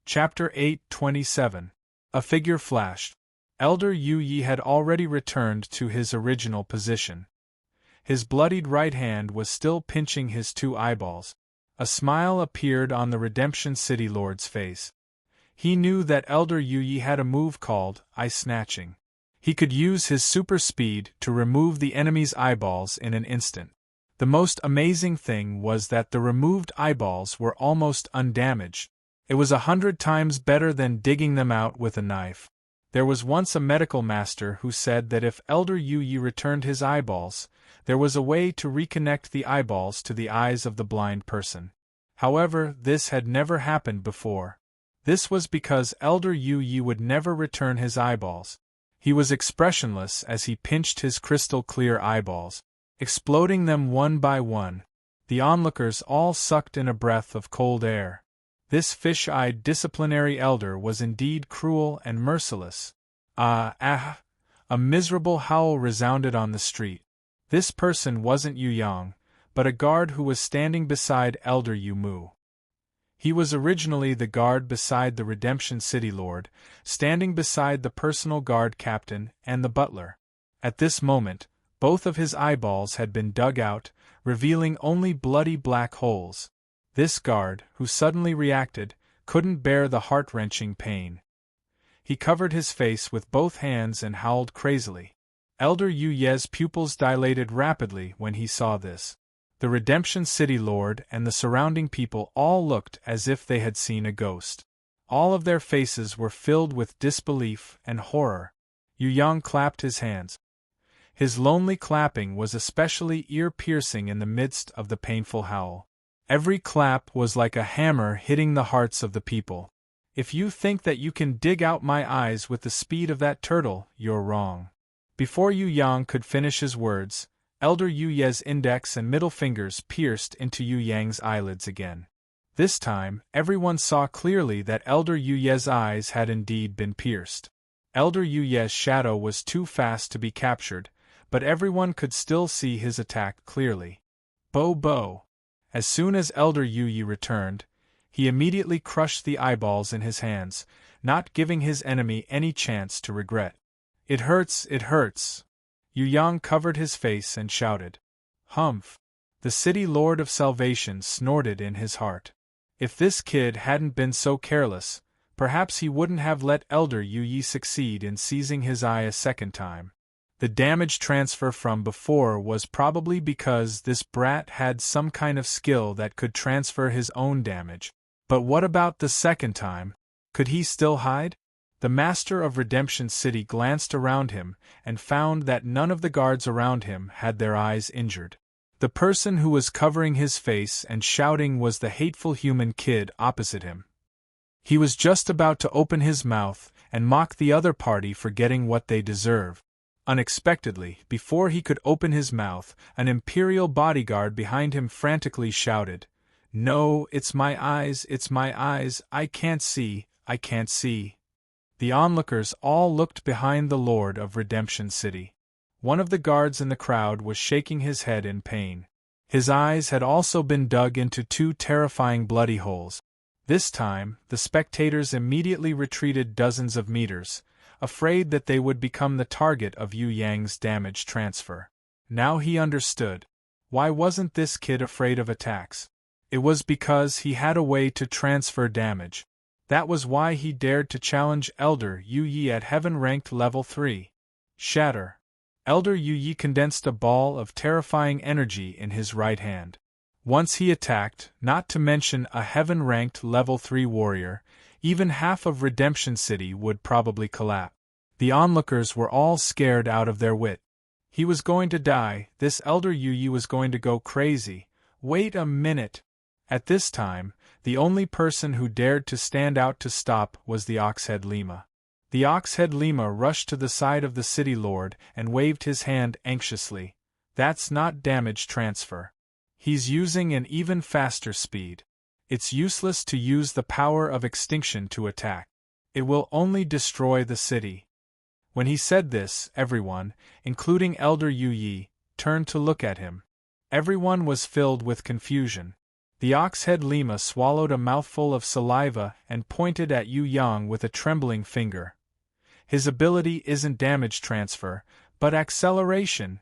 Chapter 8:27. A figure flashed. Elder Yu Yi had already returned to his original position. His bloodied right hand was still pinching his two eyeballs. A smile appeared on the Redemption City Lord's face. He knew that Elder Yu Yi had a move called eye snatching. He could use his super speed to remove the enemy's eyeballs in an instant. The most amazing thing was that the removed eyeballs were almost undamaged. It was 100 times better than digging them out with a knife. There was once a medical master who said that if Elder Yu Yi returned his eyeballs, there was a way to reconnect the eyeballs to the eyes of the blind person. However, this had never happened before. This was because Elder Yu Yi would never return his eyeballs. He was expressionless as he pinched his crystal-clear eyeballs, exploding them one by one. The onlookers all sucked in a breath of cold air. This fish-eyed disciplinary elder was indeed cruel and merciless. A miserable howl resounded on the street. This person wasn't Yu Yang, but a guard who was standing beside Elder Yu Mu. He was originally the guard beside the Redemption City Lord, standing beside the personal guard captain and the butler. At this moment, both of his eyeballs had been dug out, revealing only bloody black holes. This guard, who suddenly reacted, couldn't bear the heart-wrenching pain. He covered his face with both hands and howled crazily. Elder Yu Ye's pupils dilated rapidly when he saw this. The Redemption City Lord and the surrounding people all looked as if they had seen a ghost. All of their faces were filled with disbelief and horror. Yu Yang clapped his hands. His lonely clapping was especially ear-piercing in the midst of the painful howl. Every clap was like a hammer hitting the hearts of the people. If you think that you can dig out my eyes with the speed of that turtle, you're wrong. Before Yu Yang could finish his words, Elder Yu Ye's index and middle fingers pierced into Yu Yang's eyelids again. This time, everyone saw clearly that Elder Yu Ye's eyes had indeed been pierced. Elder Yu Ye's shadow was too fast to be captured, but everyone could still see his attack clearly. Bo. As soon as Elder Yu Yi returned, he immediately crushed the eyeballs in his hands, not giving his enemy any chance to regret. It hurts. Yu Yang covered his face and shouted. Humph! The City Lord of Salvation snorted in his heart. If this kid hadn't been so careless, perhaps he wouldn't have let Elder Yu Yi succeed in seizing his eye a second time. The damage transfer from before was probably because this brat had some kind of skill that could transfer his own damage. But what about the second time? Could he still hide? The master of Redemption City glanced around him and found that none of the guards around him had their eyes injured. The person who was covering his face and shouting was the hateful human kid opposite him. He was just about to open his mouth and mock the other party for getting what they deserve. Unexpectedly, before he could open his mouth, an imperial bodyguard behind him frantically shouted, "No, it's my eyes, I can't see. The onlookers all looked behind the Lord of Redemption City. One of the guards in the crowd was shaking his head in pain. His eyes had also been dug into two terrifying bloody holes. This time, the spectators immediately retreated dozens of meters, afraid that they would become the target of Yu Yang's damage transfer. Now he understood. Why wasn't this kid afraid of attacks? It was because he had a way to transfer damage. That was why he dared to challenge Elder Yu Yi at heaven-ranked level 3. Shatter. Elder Yu Yi condensed a ball of terrifying energy in his right hand. Once he attacked, not to mention a heaven-ranked level 3 warrior, even half of Redemption City would probably collapse. The onlookers were all scared out of their wit. He was going to die, this Elder Yu Yi was going to go crazy. Wait a minute! At this time, the only person who dared to stand out to stop was the Oxhead Lima. The Oxhead Lima rushed to the side of the City Lord and waved his hand anxiously. That's not damage transfer. He's using an even faster speed. It's useless to use the power of extinction to attack. It will only destroy the city. When he said this, everyone, including Elder Yu Yi, turned to look at him. Everyone was filled with confusion. The ox-head lemur swallowed a mouthful of saliva and pointed at Yu Yang with a trembling finger. His ability isn't damage transfer, but acceleration.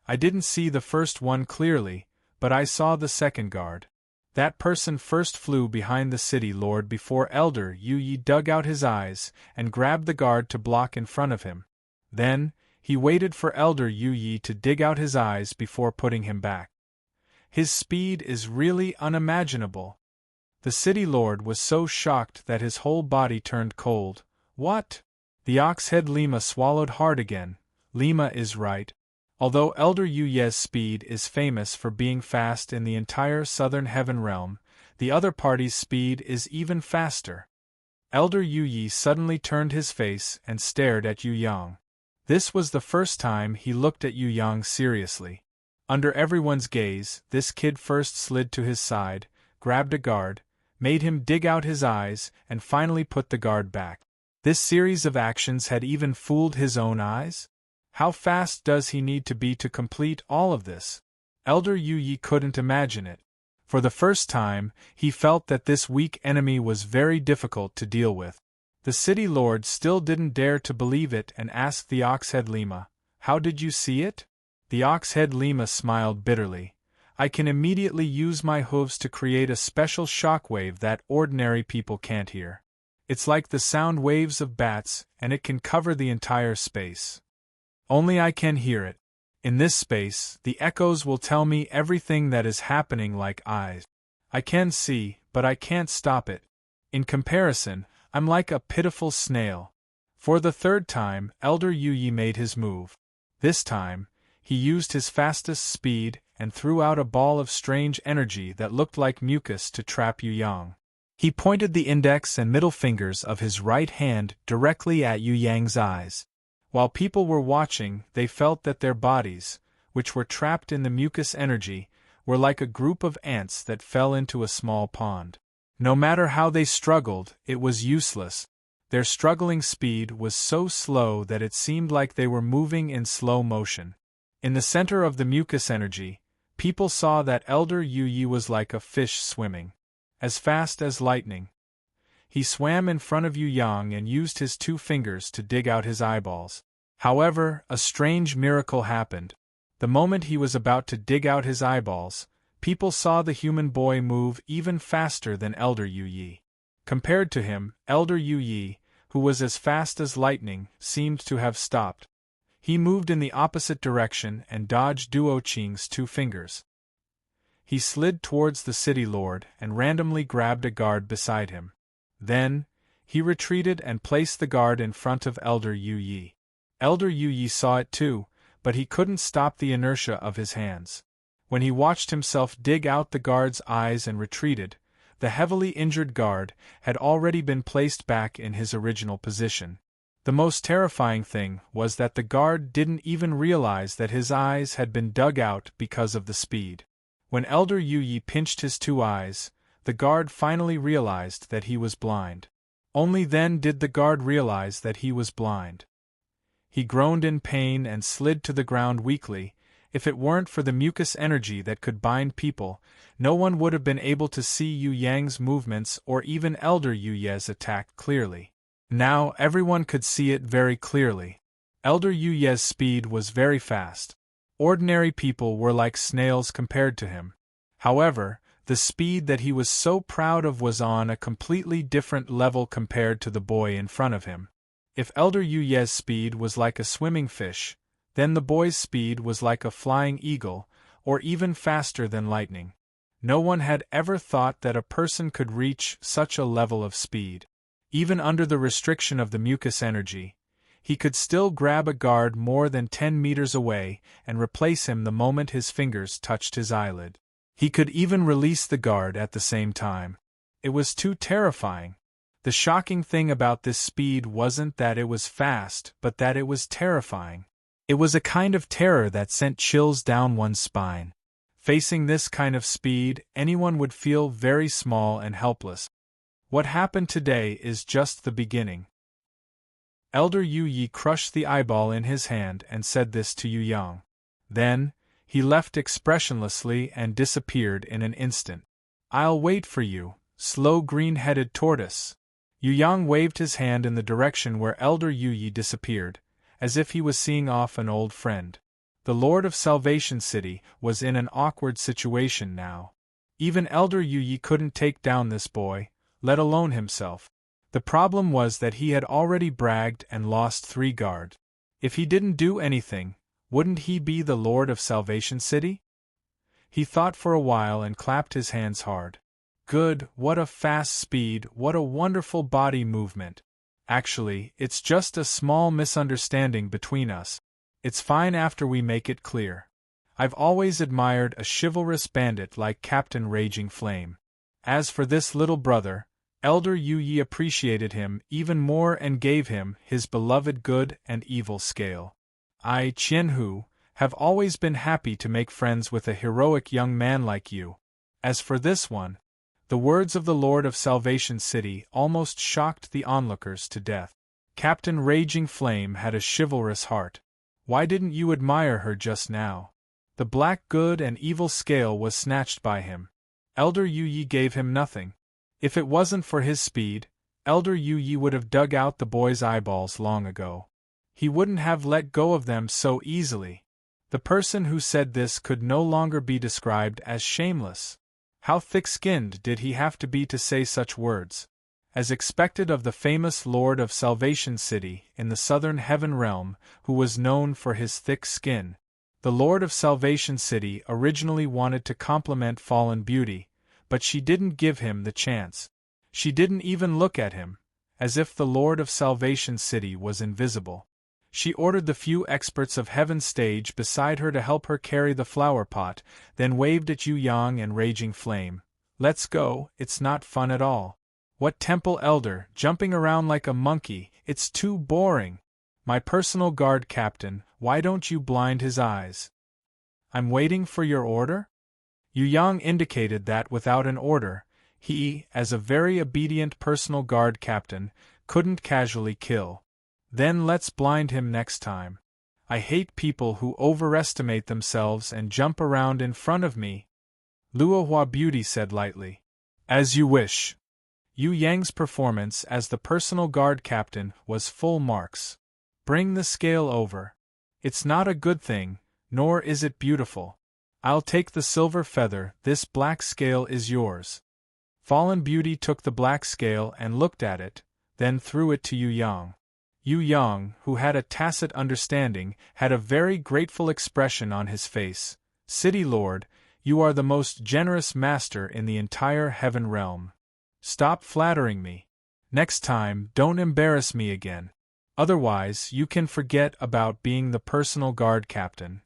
I didn't see the first one clearly, but I saw the second guard. That person first flew behind the city lord before Elder Yu Yi dug out his eyes and grabbed the guard to block in front of him. Then, he waited for Elder Yu Yi to dig out his eyes before putting him back. His speed is really unimaginable. The city lord was so shocked that his whole body turned cold. What? The ox-head lemur swallowed hard again. Lima is right. Although Elder Yu Ye's speed is famous for being fast in the entire southern heaven realm, the other party's speed is even faster. Elder Yu Yi suddenly turned his face and stared at Yu Yang. This was the first time he looked at Yu Yang seriously. Under everyone's gaze, this kid first slid to his side, grabbed a guard, made him dig out his eyes, and finally put the guard back. This series of actions had even fooled his own eyes? How fast does he need to be to complete all of this? Elder Yu Yi couldn't imagine it. For the first time, he felt that this weak enemy was very difficult to deal with. The city lord still didn't dare to believe it and asked the ox-head lemur, "How did you see it?" The ox-head lemur smiled bitterly. "I can immediately use my hooves to create a special shockwave that ordinary people can't hear. It's like the sound waves of bats, and it can cover the entire space. Only I can hear it. In this space, the echoes will tell me everything that is happening like eyes. I can see, but I can't stop it. In comparison, I'm like a pitiful snail." For the third time, Elder Yu Yi made his move. This time, he used his fastest speed and threw out a ball of strange energy that looked like mucus to trap Yu Yang. He pointed the index and middle fingers of his right hand directly at Yu Yang's eyes. While people were watching, they felt that their bodies, which were trapped in the mucus energy, were like a group of ants that fell into a small pond. No matter how they struggled, it was useless. Their struggling speed was so slow that it seemed like they were moving in slow motion. In the center of the mucus energy, people saw that Elder Yu Yi was like a fish swimming. As fast as lightning. He swam in front of Yu Yang and used his 2 fingers to dig out his eyeballs. However, a strange miracle happened. The moment he was about to dig out his eyeballs, people saw the human boy move even faster than Elder Yu Yi. Compared to him, Elder Yu Yi, who was as fast as lightning, seemed to have stopped. He moved in the opposite direction and dodged Duo Qing's 2 fingers. He slid towards the city lord and randomly grabbed a guard beside him. Then, he retreated and placed the guard in front of Elder Yu Yi. Elder Yu Yi saw it too, but he couldn't stop the inertia of his hands. When he watched himself dig out the guard's eyes and retreated, the heavily injured guard had already been placed back in his original position. The most terrifying thing was that the guard didn't even realize that his eyes had been dug out because of the speed. When Elder Yu Yi pinched his 2 eyes, the guard finally realized that he was blind. Only then did the guard realize that he was blind. He groaned in pain and slid to the ground weakly. If it weren't for the mucus energy that could bind people, no one would have been able to see Yu Yang's movements or even Elder Yu Ye's attack clearly. Now everyone could see it very clearly. Elder Yu Ye's speed was very fast. Ordinary people were like snails compared to him. However, the speed that he was so proud of was on a completely different level compared to the boy in front of him. If Elder Yu Ye's speed was like a swimming fish, then the boy's speed was like a flying eagle, or even faster than lightning. No one had ever thought that a person could reach such a level of speed. Even under the restriction of the mucus energy, he could still grab a guard more than 10 meters away and replace him the moment his fingers touched his eyelid. He could even release the guard at the same time. It was too terrifying. The shocking thing about this speed wasn't that it was fast, but that it was terrifying. It was a kind of terror that sent chills down one's spine. Facing this kind of speed, anyone would feel very small and helpless. What happened today is just the beginning. Elder Yu Yi crushed the eyeball in his hand and said this to Yu Yang. Then, he left expressionlessly and disappeared in an instant. I'll wait for you, slow green-headed tortoise. Yu Yang waved his hand in the direction where Elder Yu Yi disappeared, as if he was seeing off an old friend. The Lord of Salvation City was in an awkward situation now. Even Elder Yu Yi couldn't take down this boy, let alone himself. The problem was that he had already bragged and lost 3 guard. If he didn't do anything, wouldn't he be the Lord of Salvation City? He thought for a while and clapped his hands hard. Good, what a fast speed, what a wonderful body movement. Actually, it's just a small misunderstanding between us. It's fine after we make it clear. I've always admired a chivalrous bandit like Captain Raging Flame. As for this little brother, Elder Yu Yi appreciated him even more and gave him his beloved good and evil scale. I, Qianhu, have always been happy to make friends with a heroic young man like you. As for this one, the words of the Lord of Salvation City almost shocked the onlookers to death. Captain Raging Flame had a chivalrous heart. Why didn't you admire her just now? The black good and evil scale was snatched by him. Elder Yu Yi gave him nothing. If it wasn't for his speed, Elder Yu Yi would have dug out the boy's eyeballs long ago. He wouldn't have let go of them so easily. The person who said this could no longer be described as shameless. How thick-skinned did he have to be to say such words? As expected of the famous Lord of Salvation City in the southern heaven realm, who was known for his thick skin, the Lord of Salvation City originally wanted to compliment Fallen Beauty, but she didn't give him the chance. She didn't even look at him, as if the Lord of Salvation City was invisible. She ordered the few experts of Heaven's stage beside her to help her carry the flower pot, then waved at Yu Yang and Raging Flame. Let's go, it's not fun at all. What temple elder, jumping around like a monkey, it's too boring. My personal guard captain, why don't you blind his eyes? I'm waiting for your order? Yu Yang indicated that without an order, he, as a very obedient personal guard captain, couldn't casually kill. Then let's blind him next time. I hate people who overestimate themselves and jump around in front of me. Luohua Beauty said lightly. As you wish. Yu Yang's performance as the personal guard captain was full marks. Bring the scale over. It's not a good thing, nor is it beautiful. I'll take the silver feather, this black scale is yours. Fallen Beauty took the black scale and looked at it, then threw it to Yu Yang. Yu Yang, who had a tacit understanding, had a very grateful expression on his face. City Lord, you are the most generous master in the entire heaven realm. Stop flattering me. Next time, don't embarrass me again. Otherwise, you can forget about being the personal guard captain.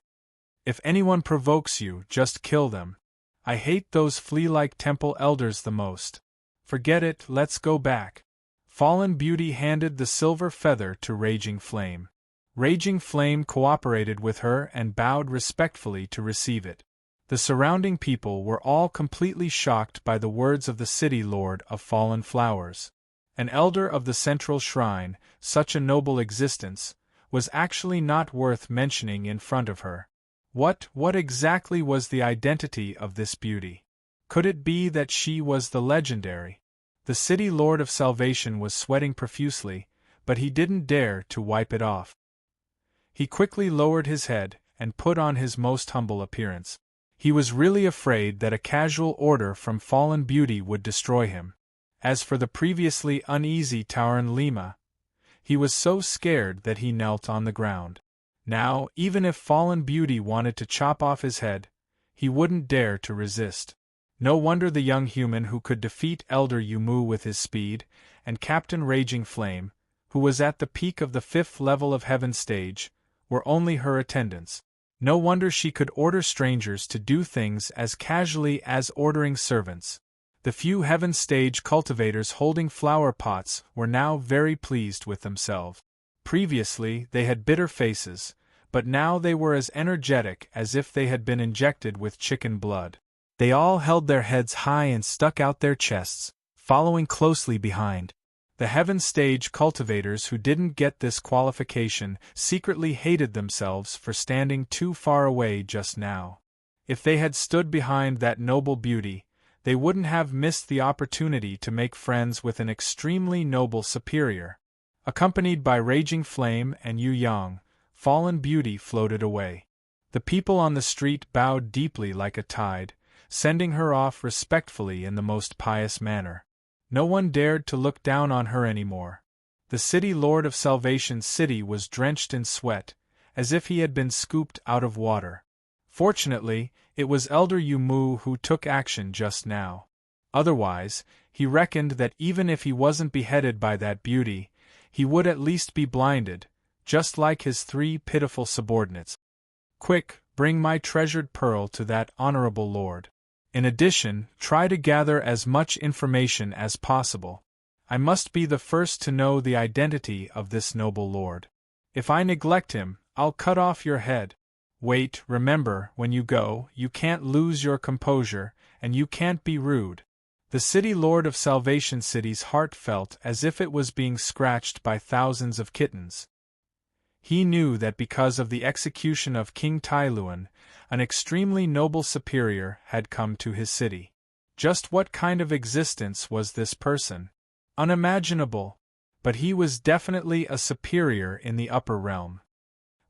If anyone provokes you, just kill them. I hate those flea-like temple elders the most. Forget it, let's go back. Fallen Beauty handed the silver feather to Raging Flame. Raging Flame cooperated with her and bowed respectfully to receive it. The surrounding people were all completely shocked by the words of the city lord of Fallen Flowers. An elder of the central shrine, such a noble existence, was actually not worth mentioning in front of her. What exactly was the identity of this beauty? Could it be that she was the legendary? The city Lord of Salvation was sweating profusely, but he didn't dare to wipe it off. He quickly lowered his head and put on his most humble appearance. He was really afraid that a casual order from Fallen Beauty would destroy him. As for the previously uneasy Tauren Lima, he was so scared that he knelt on the ground. Now, even if Fallen Beauty wanted to chop off his head, he wouldn't dare to resist. No wonder the young human who could defeat Elder Yumu with his speed, and Captain Raging Flame, who was at the peak of the 5th level of Heaven stage, were only her attendants. No wonder she could order strangers to do things as casually as ordering servants. The few Heaven stage cultivators holding flower pots were now very pleased with themselves. Previously they had bitter faces, but now they were as energetic as if they had been injected with chicken blood. They all held their heads high and stuck out their chests, following closely behind. The Heaven stage cultivators who didn't get this qualification secretly hated themselves for standing too far away just now. If they had stood behind that noble beauty, they wouldn't have missed the opportunity to make friends with an extremely noble superior. Accompanied by Raging Flame and Yu Yang, Fallen Beauty floated away. The people on the street bowed deeply like a tide, sending her off respectfully in the most pious manner. No one dared to look down on her anymore. The city lord of Salvation City was drenched in sweat, as if he had been scooped out of water. Fortunately, it was Elder Yu Mu who took action just now. Otherwise, he reckoned that even if he wasn't beheaded by that beauty, he would at least be blinded, just like his 3 pitiful subordinates. Quick, bring my treasured pearl to that honorable lord. In addition, try to gather as much information as possible. I must be the first to know the identity of this noble lord. If I neglect him, I'll cut off your head. Wait, remember, when you go, you can't lose your composure, and you can't be rude. The city lord of Salvation City's heart felt as if it was being scratched by thousands of kittens. He knew that because of the execution of King Tailuan, an extremely noble superior had come to his city. Just what kind of existence was this person? Unimaginable, but he was definitely a superior in the upper realm.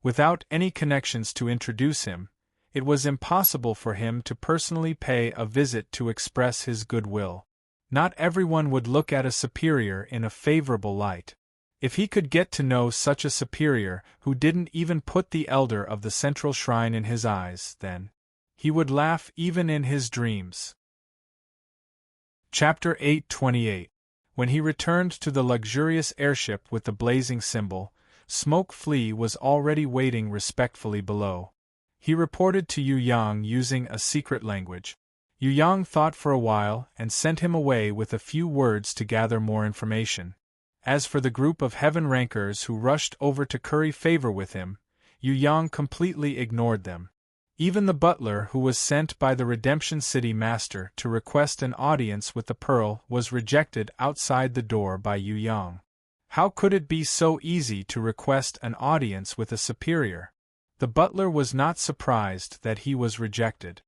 Without any connections to introduce him, it was impossible for him to personally pay a visit to express his goodwill. Not everyone would look at a superior in a favorable light. If he could get to know such a superior who didn't even put the elder of the central shrine in his eyes, then he would laugh even in his dreams. Chapter 828. When he returned to the luxurious airship with the blazing symbol, Smoke Flea was already waiting respectfully below. He reported to Yu Yang using a secret language. Yu Yang thought for a while and sent him away with a few words to gather more information. As for the group of heaven rankers who rushed over to curry favor with him, Yu Yang completely ignored them. Even the butler who was sent by the Redemption City Master to request an audience with the pearl was rejected outside the door by Yu Yang. How could it be so easy to request an audience with a superior? The butler was not surprised that he was rejected.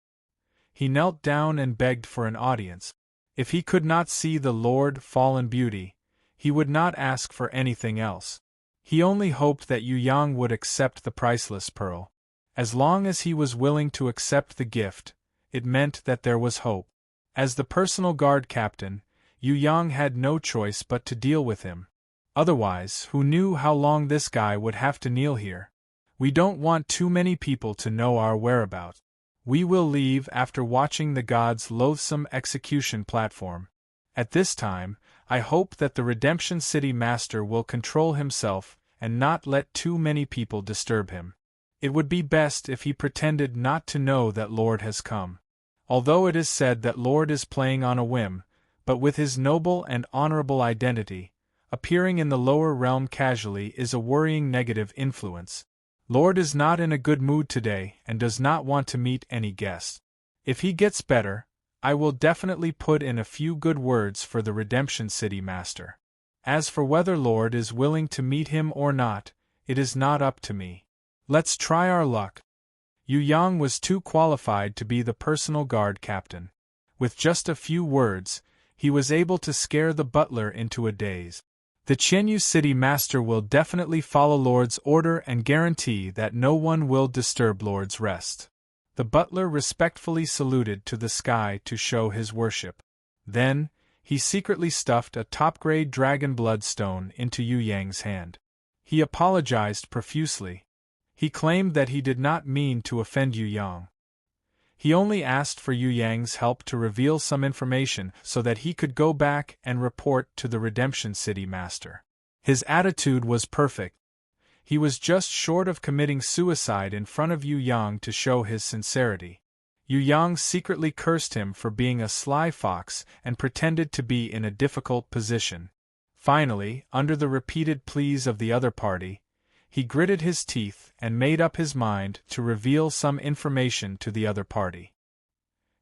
He knelt down and begged for an audience. If he could not see the Lord Fallen Beauty, he would not ask for anything else. He only hoped that Yu Yang would accept the priceless pearl. As long as he was willing to accept the gift, it meant that there was hope. As the personal guard captain, Yu Yang had no choice but to deal with him. Otherwise, who knew how long this guy would have to kneel here? We don't want too many people to know our whereabouts. We will leave after watching the god's loathsome execution platform. At this time, I hope that the Redemption City Master will control himself and not let too many people disturb him. It would be best if he pretended not to know that Lord has come. Although it is said that Lord is playing on a whim, but with his noble and honorable identity, appearing in the lower realm casually is a worrying negative influence. Lord is not in a good mood today and does not want to meet any guests. If he gets better, I will definitely put in a few good words for the Redemption City Master. As for whether Lord is willing to meet him or not, it is not up to me. Let's try our luck. Yu Yang was too qualified to be the personal guard captain. With just a few words, he was able to scare the butler into a daze. The Qianyu City Master will definitely follow Lord's order and guarantee that no one will disturb Lord's rest. The butler respectfully saluted to the sky to show his worship. Then, he secretly stuffed a top-grade dragon bloodstone into Yu Yang's hand. He apologized profusely. He claimed that he did not mean to offend Yu Yang. He only asked for Yu Yang's help to reveal some information so that he could go back and report to the Redemption City Master. His attitude was perfect. He was just short of committing suicide in front of Yu Yang to show his sincerity. Yu Yang secretly cursed him for being a sly fox and pretended to be in a difficult position. Finally, under the repeated pleas of the other party, he gritted his teeth and made up his mind to reveal some information to the other party.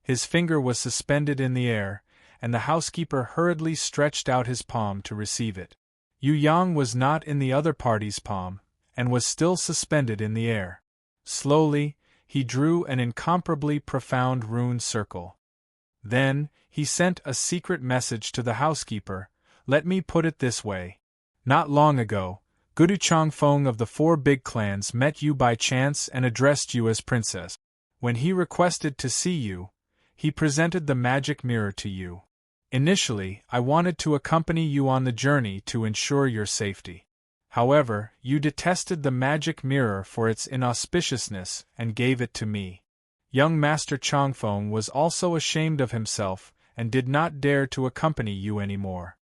His finger was suspended in the air, and the housekeeper hurriedly stretched out his palm to receive it. Yu Yang was not in the other party's palm, and was still suspended in the air. Slowly, he drew an incomparably profound rune circle. Then, he sent a secret message to the housekeeper. Let me put it this way. Not long ago, Gudu Changfeng of the 4 big clans met you by chance and addressed you as princess. When he requested to see you, he presented the magic mirror to you. Initially, I wanted to accompany you on the journey to ensure your safety. However, you detested the magic mirror for its inauspiciousness and gave it to me. Young Master Changfeng was also ashamed of himself and did not dare to accompany you anymore.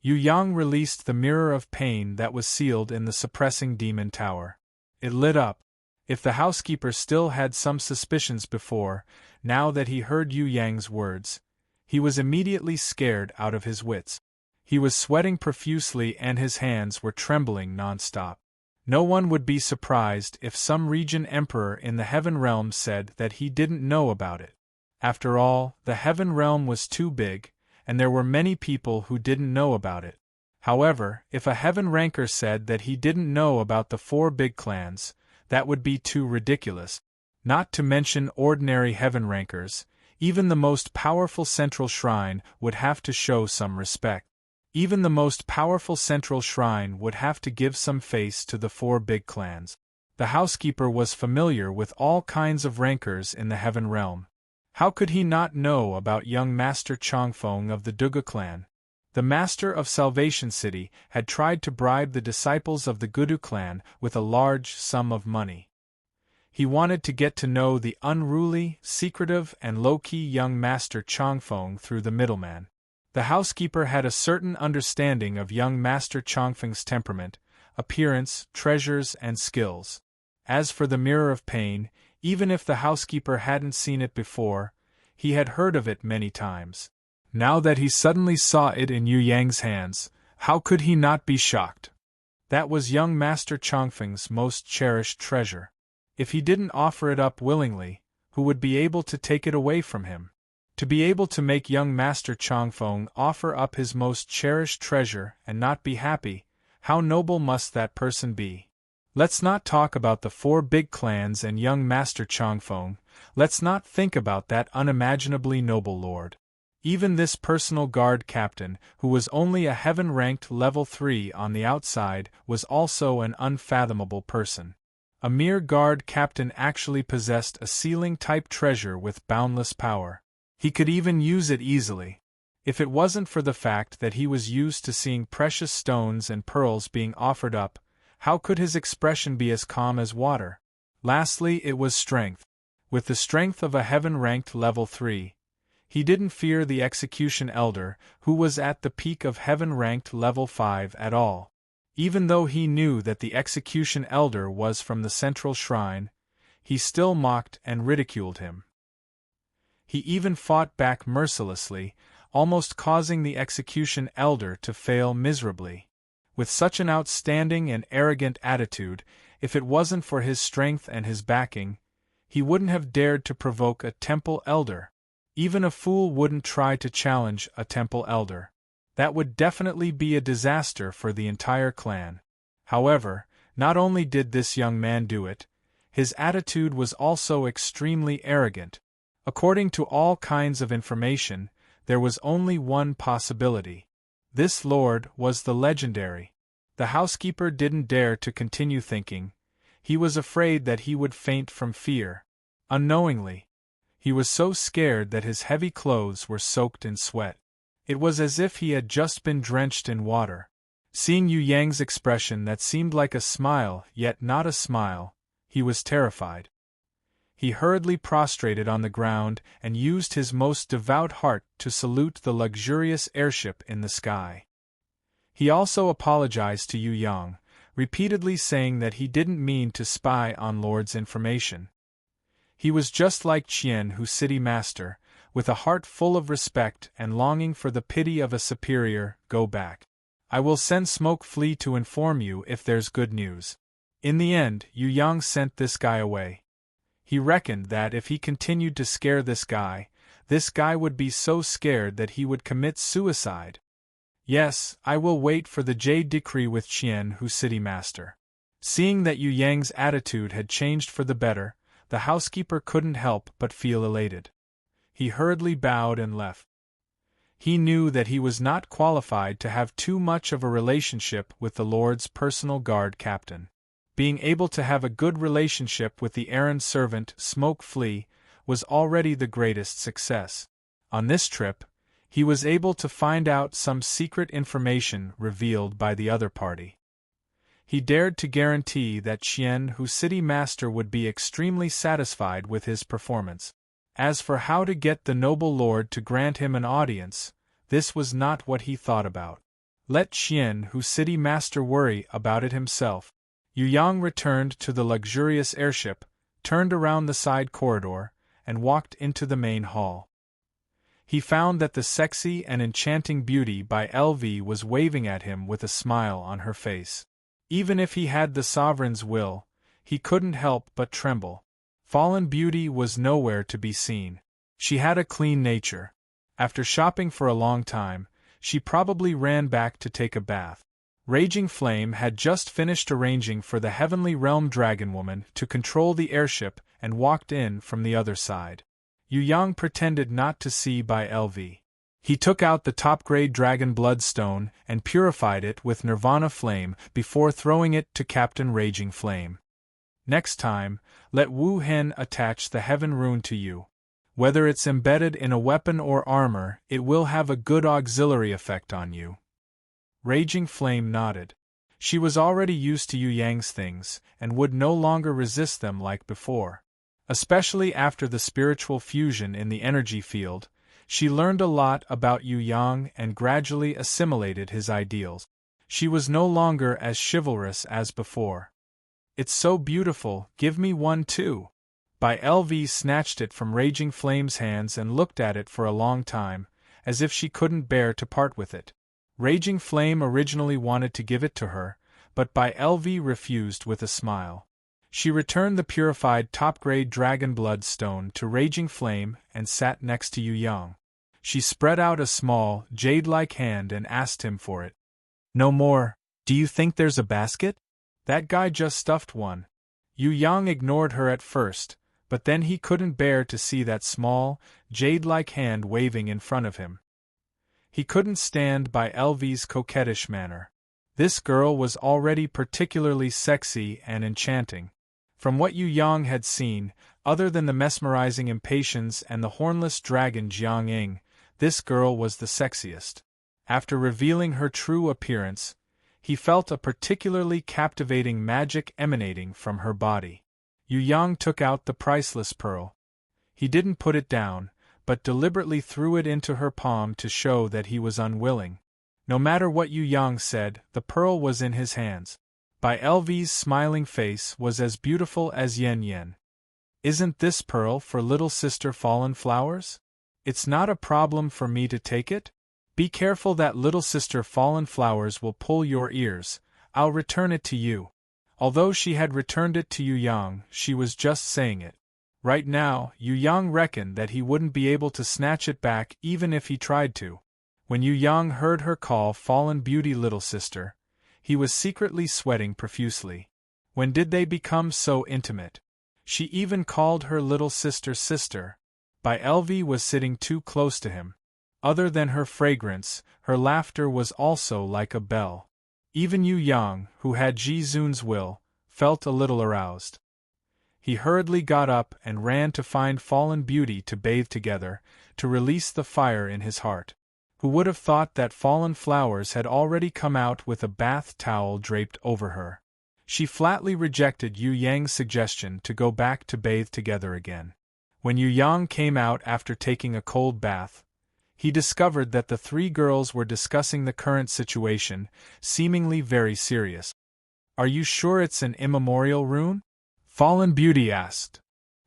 Yu Yang released the mirror of pain that was sealed in the suppressing demon tower. It lit up. If the housekeeper still had some suspicions before, now that he heard Yu Yang's words, he was immediately scared out of his wits. He was sweating profusely and his hands were trembling non-stop. No one would be surprised if some region emperor in the Heaven Realm said that he didn't know about it. After all, the Heaven Realm was too big, and there were many people who didn't know about it. However, if a Heaven Ranker said that he didn't know about the 4 big clans, that would be too ridiculous. Not to mention ordinary Heaven Rankers, even the most powerful central shrine would have to show some respect. Even the most powerful central shrine would have to give some face to the 4 big clans. The housekeeper was familiar with all kinds of rankers in the Heaven Realm. How could he not know about young Master Changfeng of the Duga clan? The Master of Salvation City had tried to bribe the disciples of the Gudu clan with a large sum of money. He wanted to get to know the unruly, secretive and low-key young Master Changfeng through the middleman. The housekeeper had a certain understanding of young Master Changfeng's temperament, appearance, treasures and skills. As for the Mirror of Pain, even if the housekeeper hadn't seen it before, he had heard of it many times. Now that he suddenly saw it in Yu Yang's hands, how could he not be shocked? That was young Master Changfeng's most cherished treasure. If he didn't offer it up willingly, who would be able to take it away from him? To be able to make young Master Changfeng offer up his most cherished treasure and not be happy, how noble must that person be? Let's not talk about the 4 big clans and young Master Changfeng, let's not think about that unimaginably noble lord. Even this personal guard captain, who was only a heaven-ranked level 3 on the outside, was also an unfathomable person. A mere guard captain actually possessed a ceiling-type treasure with boundless power. He could even use it easily. If it wasn't for the fact that he was used to seeing precious stones and pearls being offered up, how could his expression be as calm as water? Lastly, it was strength. With the strength of a heaven-ranked level 3, he didn't fear the execution elder, who was at the peak of heaven-ranked level 5 at all. Even though he knew that the execution elder was from the central shrine, he still mocked and ridiculed him. He even fought back mercilessly, almost causing the execution elder to fail miserably. With such an outstanding and arrogant attitude, if it wasn't for his strength and his backing, he wouldn't have dared to provoke a temple elder. Even a fool wouldn't try to challenge a temple elder. That would definitely be a disaster for the entire clan. However, not only did this young man do it, his attitude was also extremely arrogant. According to all kinds of information, there was only one possibility. This lord was the legendary. The housekeeper didn't dare to continue thinking. He was afraid that he would faint from fear. Unknowingly, he was so scared that his heavy clothes were soaked in sweat. It was as if he had just been drenched in water. Seeing Yu Yang's expression that seemed like a smile yet not a smile, he was terrified. He hurriedly prostrated on the ground and used his most devout heart to salute the luxurious airship in the sky. He also apologized to Yu Yang, repeatedly saying that he didn't mean to spy on Lord's information. He was just like Qian, whose city master, with a heart full of respect and longing for the pity of a superior. Go back. I will send Smoke Flea to inform you if there's good news. In the end, Yu Yang sent this guy away. He reckoned that if he continued to scare this guy would be so scared that he would commit suicide. Yes, I will wait for the Jade Decree with Qian, whose city master. Seeing that Yu Yang's attitude had changed for the better, the housekeeper couldn't help but feel elated. He hurriedly bowed and left. He knew that he was not qualified to have too much of a relationship with the Lord's personal guard captain. Being able to have a good relationship with the errand servant Smoke Flea was already the greatest success. On this trip, he was able to find out some secret information revealed by the other party. He dared to guarantee that Qian Hu's city master would be extremely satisfied with his performance. As for how to get the noble lord to grant him an audience, this was not what he thought about. Let Qian Hu's city master worry about it himself. Yu Yang returned to the luxurious airship, turned around the side corridor, and walked into the main hall. He found that the sexy and enchanting beauty by LV was waving at him with a smile on her face. Even if he had the sovereign's will, he couldn't help but tremble. Fallen Beauty was nowhere to be seen. She had a clean nature. After shopping for a long time, she probably ran back to take a bath. Raging Flame had just finished arranging for the Heavenly Realm Dragonwoman to control the airship and walked in from the other side. Yu Yang pretended not to see by LV. He took out the top-grade Dragon Bloodstone and purified it with Nirvana Flame before throwing it to Captain Raging Flame. Next time, let Wu Hen attach the Heaven Rune to you. Whether it's embedded in a weapon or armor, it will have a good auxiliary effect on you. Raging Flame nodded. She was already used to Yu Yang's things, and would no longer resist them like before. Especially after the spiritual fusion in the energy field, she learned a lot about Yu Yang and gradually assimilated his ideals. She was no longer as chivalrous as before. "It's so beautiful, give me one too." By LV snatched it from Raging Flame's hands and looked at it for a long time, as if she couldn't bear to part with it. Raging Flame originally wanted to give it to her, but By LV refused with a smile. She returned the purified top-grade Dragon Blood Stone to Raging Flame and sat next to Yu Yang. She spread out a small, jade-like hand and asked him for it. "No more. Do you think there's a basket? That guy just stuffed one." Yu Yang ignored her at first, but then he couldn't bear to see that small, jade-like hand waving in front of him. He couldn't stand By LV's coquettish manner. This girl was already particularly sexy and enchanting. From what Yu Yang had seen, other than the mesmerizing impatience and the hornless dragon Jiang Ying, this girl was the sexiest. After revealing her true appearance, he felt a particularly captivating magic emanating from her body. Yu Yang took out the priceless pearl. He didn't put it down, but deliberately threw it into her palm to show that he was unwilling. No matter what Yu Yang said, the pearl was in his hands. By LV's smiling face was as beautiful as Yen Yen. "Isn't this pearl for little sister Fallen Flowers? It's not a problem for me to take it? Be careful that little sister Fallen Flowers will pull your ears, I'll return it to you." Although she had returned it to Yu Yang, she was just saying it. Right now, Yu Yang reckoned that he wouldn't be able to snatch it back even if he tried to. When Yu Yang heard her call Fallen Beauty little sister, he was secretly sweating profusely. When did they become so intimate? She even called her little sister sister. By LV was sitting too close to him. Other than her fragrance, her laughter was also like a bell. Even Yu Yang, who had Ji Zun's will, felt a little aroused. He hurriedly got up and ran to find Fallen Beauty to bathe together, to release the fire in his heart. Who would have thought that Fallen Flowers had already come out with a bath towel draped over her? She flatly rejected Yu Yang's suggestion to go back to bathe together again. When Yu Yang came out after taking a cold bath, he discovered that the three girls were discussing the current situation, seemingly very serious. "Are you sure it's an immemorial rune?" Fallen Beauty asked.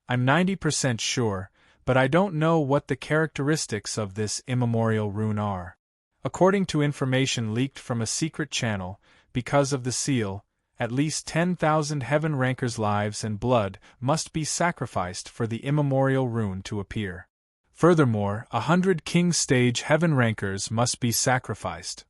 "I'm 90% sure, but I don't know what the characteristics of this immemorial rune are. According to information leaked from a secret channel, because of the seal, at least 10,000 Heaven Rankers' lives and blood must be sacrificed for the immemorial rune to appear. Furthermore, 100 King Stage Heaven Rankers must be sacrificed.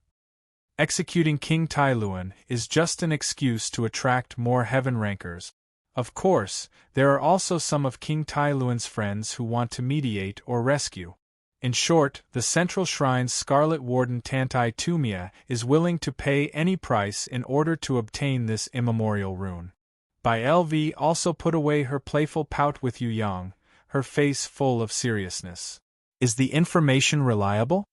Executing King Tai Luan is just an excuse to attract more Heaven Rankers. Of course, there are also some of King Tai Luan's friends who want to mediate or rescue. In short, the Central Shrine's Scarlet Warden Tantai Tumia is willing to pay any price in order to obtain this immemorial rune. Bai LV also put away her playful pout with Yu Yang, her face full of seriousness. Is the information reliable?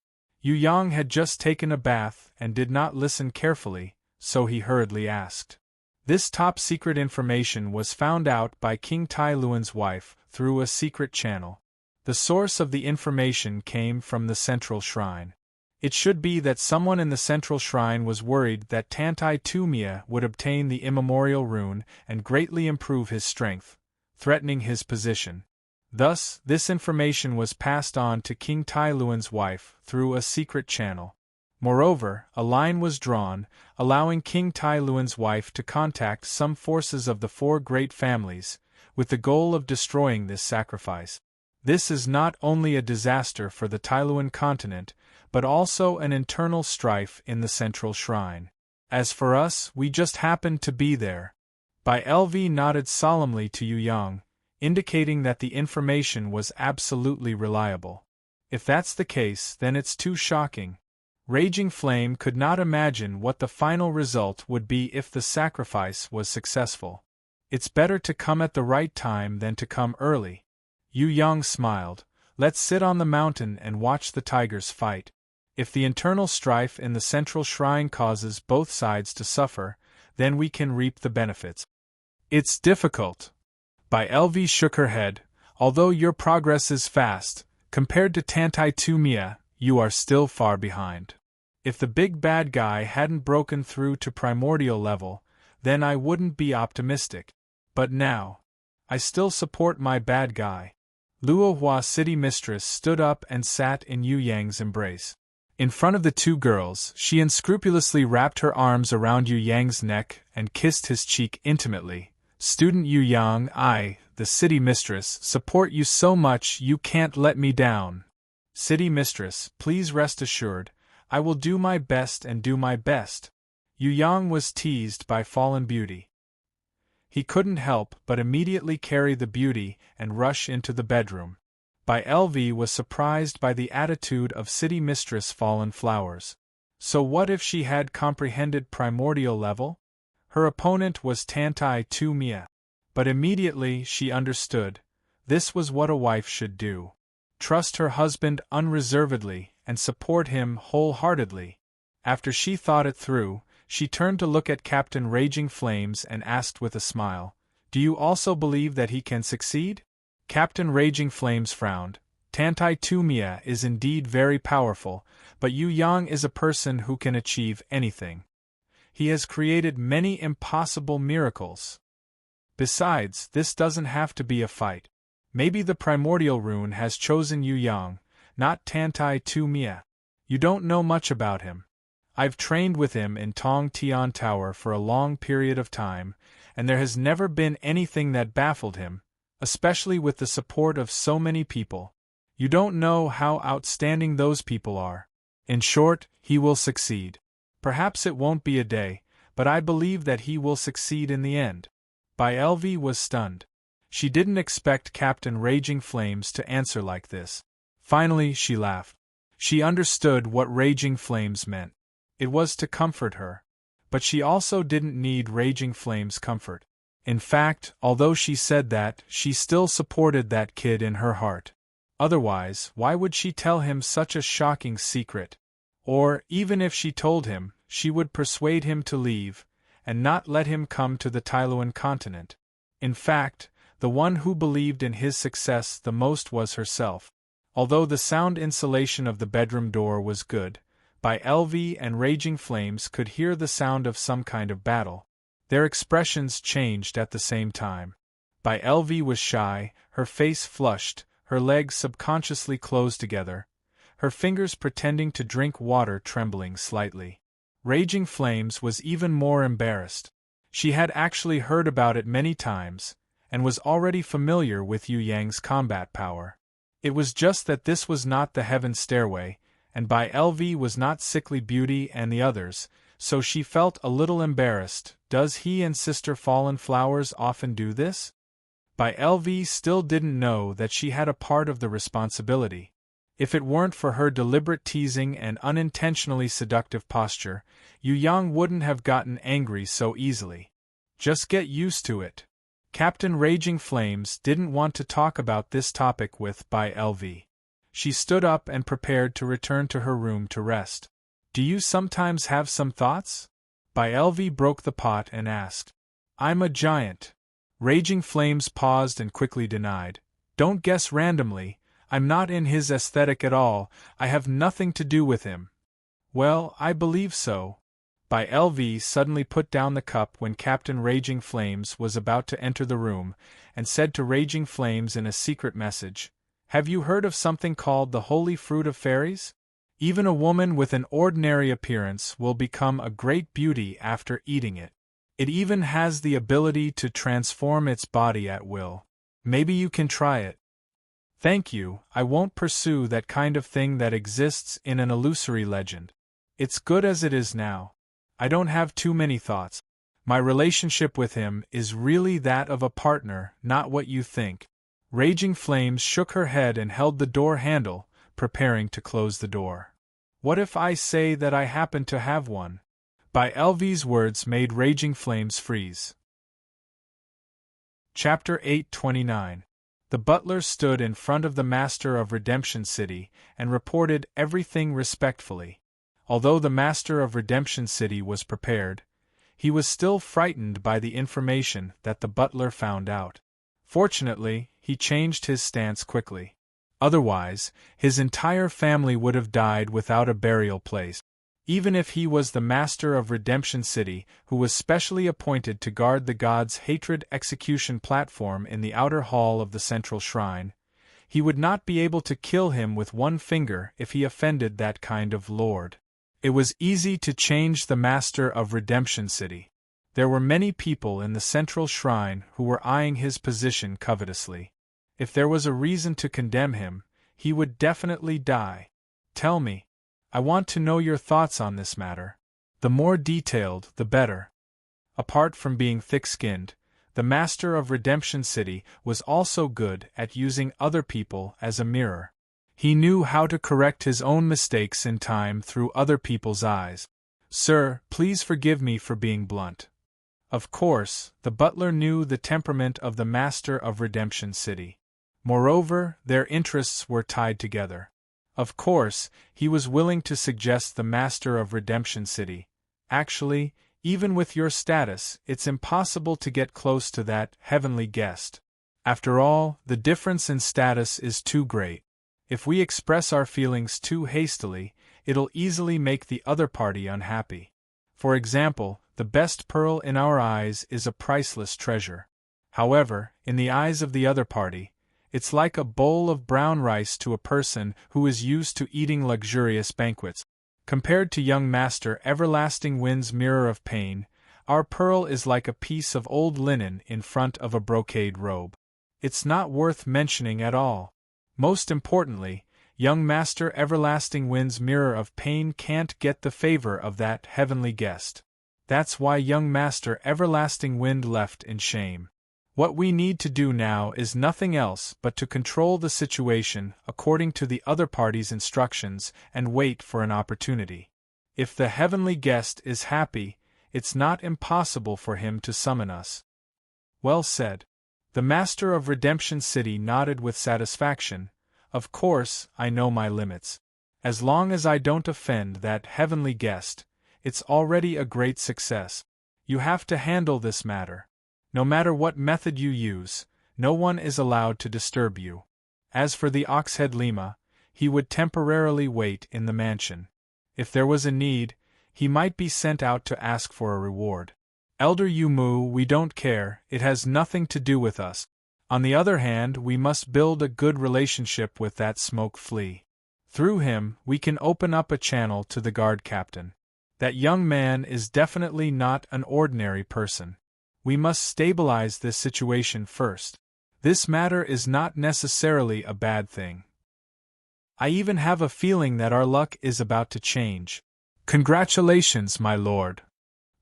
Yu Yang had just taken a bath and did not listen carefully, so he hurriedly asked. This top-secret information was found out by King Tai Luan's wife through a secret channel. The source of the information came from the Central Shrine. It should be that someone in the Central Shrine was worried that Tantai Tumia would obtain the immemorial rune and greatly improve his strength, threatening his position. Thus, this information was passed on to King Tai Luan's wife through a secret channel. Moreover, a line was drawn, allowing King Tai Luan's wife to contact some forces of the four great families, with the goal of destroying this sacrifice. This is not only a disaster for the Tailuan continent, but also an internal strife in the Central Shrine. As for us, we just happened to be there. Bai LV nodded solemnly to Yu Yang, indicating that the information was absolutely reliable. If that's the case, then it's too shocking. Raging Flame could not imagine what the final result would be if the sacrifice was successful. It's better to come at the right time than to come early. Yu Yang smiled. Let's sit on the mountain and watch the tigers fight. If the internal strife in the Central Shrine causes both sides to suffer, then we can reap the benefits. It's difficult. Bai LV shook her head. Although your progress is fast, compared to Tantai Tumia, you are still far behind. If the big bad guy hadn't broken through to primordial level, then I wouldn't be optimistic. But now, I still support my bad guy. Luohua City Mistress stood up and sat in Yu Yang's embrace. In front of the two girls, she unscrupulously wrapped her arms around Yu Yang's neck and kissed his cheek intimately. Student Yu Yang, I, the City Mistress, support you so much you can't let me down. City Mistress, please rest assured, I will do my best and do my best. Yu Yang was teased by Fallen Beauty. He couldn't help but immediately carry the beauty and rush into the bedroom. Bai LV was surprised by the attitude of City Mistress Fallen Flowers. So what if she had comprehended primordial level? Her opponent was Tantai Tumia. But immediately she understood. This was what a wife should do. Trust her husband unreservedly and support him wholeheartedly. After she thought it through, she turned to look at Captain Raging Flames and asked with a smile, "Do you also believe that he can succeed?" Captain Raging Flames frowned. Tantai Tumia is indeed very powerful, but Yu Yang is a person who can achieve anything. He has created many impossible miracles. Besides, this doesn't have to be a fight. Maybe the primordial rune has chosen Yu Yang, not Tantai Tumia. You don't know much about him. I've trained with him in Tong Tian Tower for a long period of time, and there has never been anything that baffled him, especially with the support of so many people. You don't know how outstanding those people are. In short, he will succeed. Perhaps it won't be a day, but I believe that he will succeed in the end. Bai LV was stunned. She didn't expect Captain Raging Flames to answer like this. Finally, she laughed. She understood what Raging Flames meant. It was to comfort her. But she also didn't need Raging Flames' comfort. In fact, although she said that, she still supported that kid in her heart. Otherwise, why would she tell him such a shocking secret? Or, even if she told him, she would persuade him to leave, and not let him come to the Tailuan continent. In fact, the one who believed in his success the most was herself. Although the sound insulation of the bedroom door was good, Bai LV and Raging Flames could hear the sound of some kind of battle. Their expressions changed at the same time. Bai LV was shy, her face flushed, her legs subconsciously closed together, her fingers pretending to drink water trembling slightly. Raging Flames was even more embarrassed. She had actually heard about it many times, and was already familiar with Yu Yang's combat power. It was just that this was not the Heaven Stairway, and Bai LV was not Sickly Beauty and the others, so she felt a little embarrassed. Does he and Sister Fallen Flowers often do this? By LV still didn't know that she had a part of the responsibility. If it weren't for her deliberate teasing and unintentionally seductive posture, Yu Yang wouldn't have gotten angry so easily. Just get used to it. Captain Raging Flames didn't want to talk about this topic with Bai LV. She stood up and prepared to return to her room to rest. Do you sometimes have some thoughts? Bai LV broke the pot and asked. I'm a giant. Raging Flames paused and quickly denied. Don't guess randomly. I'm not in his aesthetic at all. I have nothing to do with him. Well, I believe so. Bai LV suddenly put down the cup when Captain Raging Flames was about to enter the room, and said to Raging Flames in a secret message, Have you heard of something called the Holy Fruit of Fairies? Even a woman with an ordinary appearance will become a great beauty after eating it. It even has the ability to transform its body at will. Maybe you can try it. Thank you, I won't pursue that kind of thing that exists in an illusory legend. It's good as it is now. I don't have too many thoughts. My relationship with him is really that of a partner, not what you think. Raging Flames shook her head and held the door handle, preparing to close the door. What if I say that I happen to have one? Bai LV's words made Raging Flames freeze. Chapter 829. The butler stood in front of the Master of Redemption City and reported everything respectfully. Although the Master of Redemption City was prepared, he was still frightened by the information that the butler found out. Fortunately, he changed his stance quickly. Otherwise, his entire family would have died without a burial place. Even if he was the Master of Redemption City, who was specially appointed to guard the god's hatred execution platform in the outer hall of the central shrine, he would not be able to kill him with one finger if he offended that kind of lord. It was easy to change the Master of Redemption City. There were many people in the central shrine who were eyeing his position covetously. If there was a reason to condemn him, he would definitely die. Tell me. I want to know your thoughts on this matter. The more detailed, the better. Apart from being thick-skinned, the Master of Redemption City was also good at using other people as a mirror. He knew how to correct his own mistakes in time through other people's eyes. Sir, please forgive me for being blunt. Of course, the butler knew the temperament of the Master of Redemption City. Moreover, their interests were tied together. Of course, he was willing to suggest the Master of Redemption City. Actually, even with your status, it's impossible to get close to that heavenly guest. After all, the difference in status is too great. If we express our feelings too hastily, it'll easily make the other party unhappy. For example, the best pearl in our eyes is a priceless treasure. However, in the eyes of the other party, it's like a bowl of brown rice to a person who is used to eating luxurious banquets. Compared to young Master Everlasting Wind's mirror of pain, our pearl is like a piece of old linen in front of a brocade robe. It's not worth mentioning at all. Most importantly, young Master Everlasting Wind's mirror of pain can't get the favor of that heavenly guest. That's why young Master Everlasting Wind left in shame. What we need to do now is nothing else but to control the situation according to the other party's instructions and wait for an opportunity. If the heavenly guest is happy, it's not impossible for him to summon us. Well said. The Master of Redemption City nodded with satisfaction. Of course, I know my limits. As long as I don't offend that heavenly guest, it's already a great success. You have to handle this matter. No matter what method you use, no one is allowed to disturb you. As for the Oxhead Lima, he would temporarily wait in the mansion. If there was a need, he might be sent out to ask for a reward. Elder Yumu, we don't care, it has nothing to do with us. On the other hand, we must build a good relationship with that smoke flea. Through him, we can open up a channel to the guard captain. That young man is definitely not an ordinary person. We must stabilize this situation first. This matter is not necessarily a bad thing. I even have a feeling that our luck is about to change. Congratulations, my lord.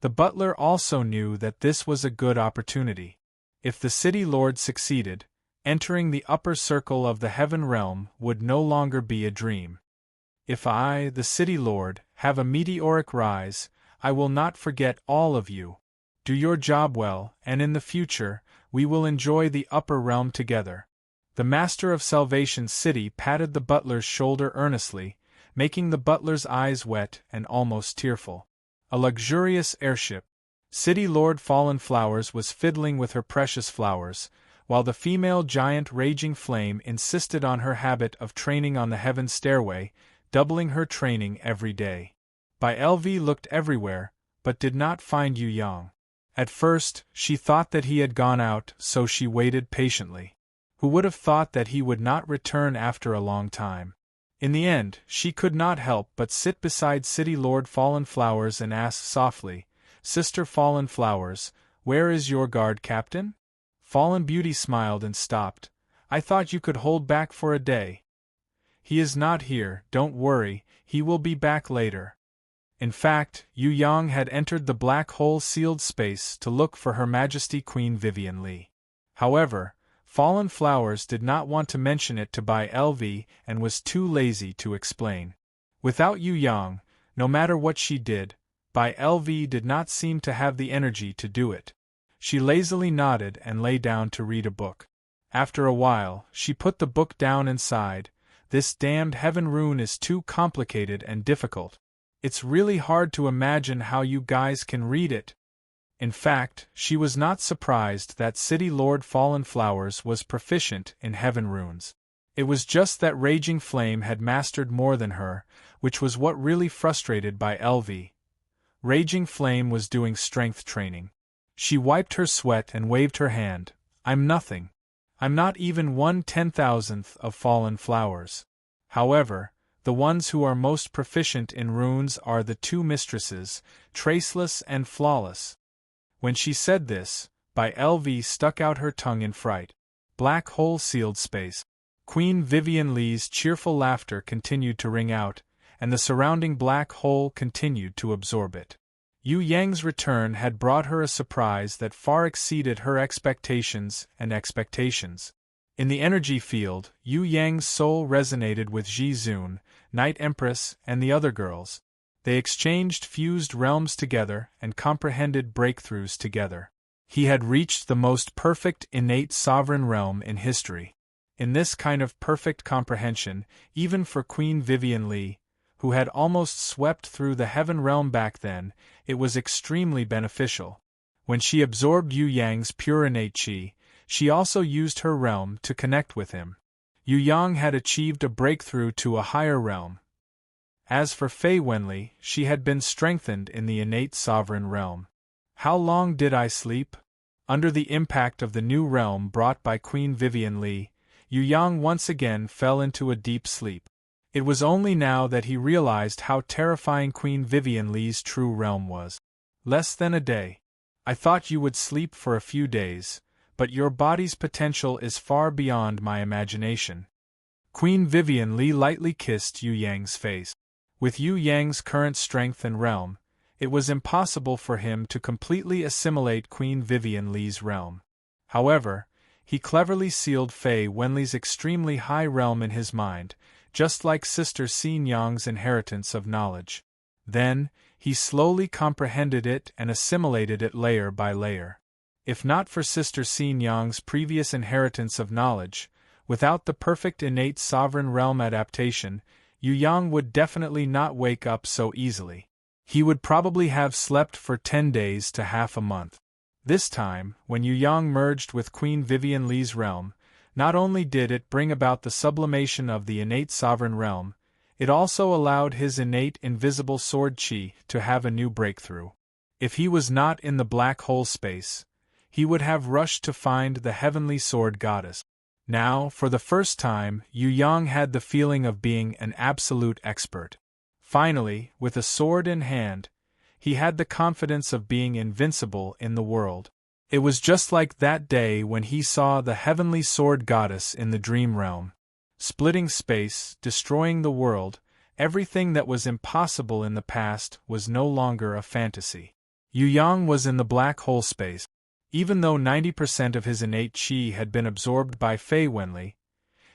The butler also knew that this was a good opportunity. If the city lord succeeded, entering the upper circle of the heaven realm would no longer be a dream. If I, the city lord, have a meteoric rise, I will not forget all of you. Do your job well, and in the future, we will enjoy the upper realm together. The master of Salvation City patted the butler's shoulder earnestly, making the butler's eyes wet and almost tearful. A luxurious airship. City Lord Fallen Flowers was fiddling with her precious flowers, while the female giant Raging Flame insisted on her habit of training on the heaven stairway, doubling her training every day. Bai LV looked everywhere, but did not find Yu Yang. At first, she thought that he had gone out, so she waited patiently. Who would have thought that he would not return after a long time? In the end, she could not help but sit beside City Lord Fallen Flowers and ask softly, "Sister Fallen Flowers, where is your guard captain?" Fallen Beauty smiled and stopped. "I thought you could hold back for a day." "He is not here, don't worry, he will be back later." In fact, Yu Yang had entered the black hole sealed space to look for Her Majesty Queen Vivian Li. However, Fallen Flowers did not want to mention it to Bai LV and was too lazy to explain. Without Yu Yang, no matter what she did, Bai LV did not seem to have the energy to do it. She lazily nodded and lay down to read a book. After a while, she put the book down and sighed. "This damned heaven rune is too complicated and difficult. It's really hard to imagine how you guys can read it." In fact, she was not surprised that City Lord Fallen Flowers was proficient in heaven runes. It was just that Raging Flame had mastered more than her, which was what really frustrated Bai LV. Raging Flame was doing strength training. She wiped her sweat and waved her hand. "I'm nothing. I'm not even 1/10,000th of Fallen Flowers. However, the ones who are most proficient in runes are the two mistresses, Traceless and Flawless." When she said this, Bai LV stuck out her tongue in fright. Black hole sealed space. Queen Vivian Li's cheerful laughter continued to ring out, and the surrounding black hole continued to absorb it. Yu Yang's return had brought her a surprise that far exceeded her expectations and expectations. In the energy field, Yu Yang's soul resonated with Ji Zun, Night Empress, and the other girls. They exchanged fused realms together and comprehended breakthroughs together. He had reached the most perfect innate sovereign realm in history. In this kind of perfect comprehension, even for Queen Vivian Li, who had almost swept through the heaven realm back then, it was extremely beneficial. When she absorbed Yu Yang's pure innate qi, she also used her realm to connect with him. Yu Yang had achieved a breakthrough to a higher realm. As for Fei Wenli, she had been strengthened in the innate sovereign realm. How long did I sleep? Under the impact of the new realm brought by Queen Vivian Li, Yu Yang once again fell into a deep sleep. It was only now that he realized how terrifying Queen Vivian Li's true realm was. "Less than a day. I thought you would sleep for a few days, but your body's potential is far beyond my imagination." Queen Vivian Li lightly kissed Yu Yang's face. With Yu Yang's current strength and realm, it was impossible for him to completely assimilate Queen Vivian Li's realm. However, he cleverly sealed Fei Wenli's extremely high realm in his mind, just like Sister Xin Yang's inheritance of knowledge. Then, he slowly comprehended it and assimilated it layer by layer. If not for Sister Xin Yang's previous inheritance of knowledge, without the perfect innate sovereign realm adaptation, Yu Yang would definitely not wake up so easily. He would probably have slept for 10 days to half a month. This time, when Yu Yang merged with Queen Vivian Li's realm, not only did it bring about the sublimation of the innate sovereign realm, it also allowed his innate invisible sword qi to have a new breakthrough. If he was not in the black hole space, he would have rushed to find the heavenly sword goddess. Now, for the first time, Yu Yang had the feeling of being an absolute expert. Finally, with a sword in hand, he had the confidence of being invincible in the world. It was just like that day when he saw the heavenly sword goddess in the dream realm. Splitting space, destroying the world, Everything that was impossible in the past was no longer a fantasy. Yu Yang was in the black hole space. Even though 90% of his innate qi had been absorbed by Fei Wenli,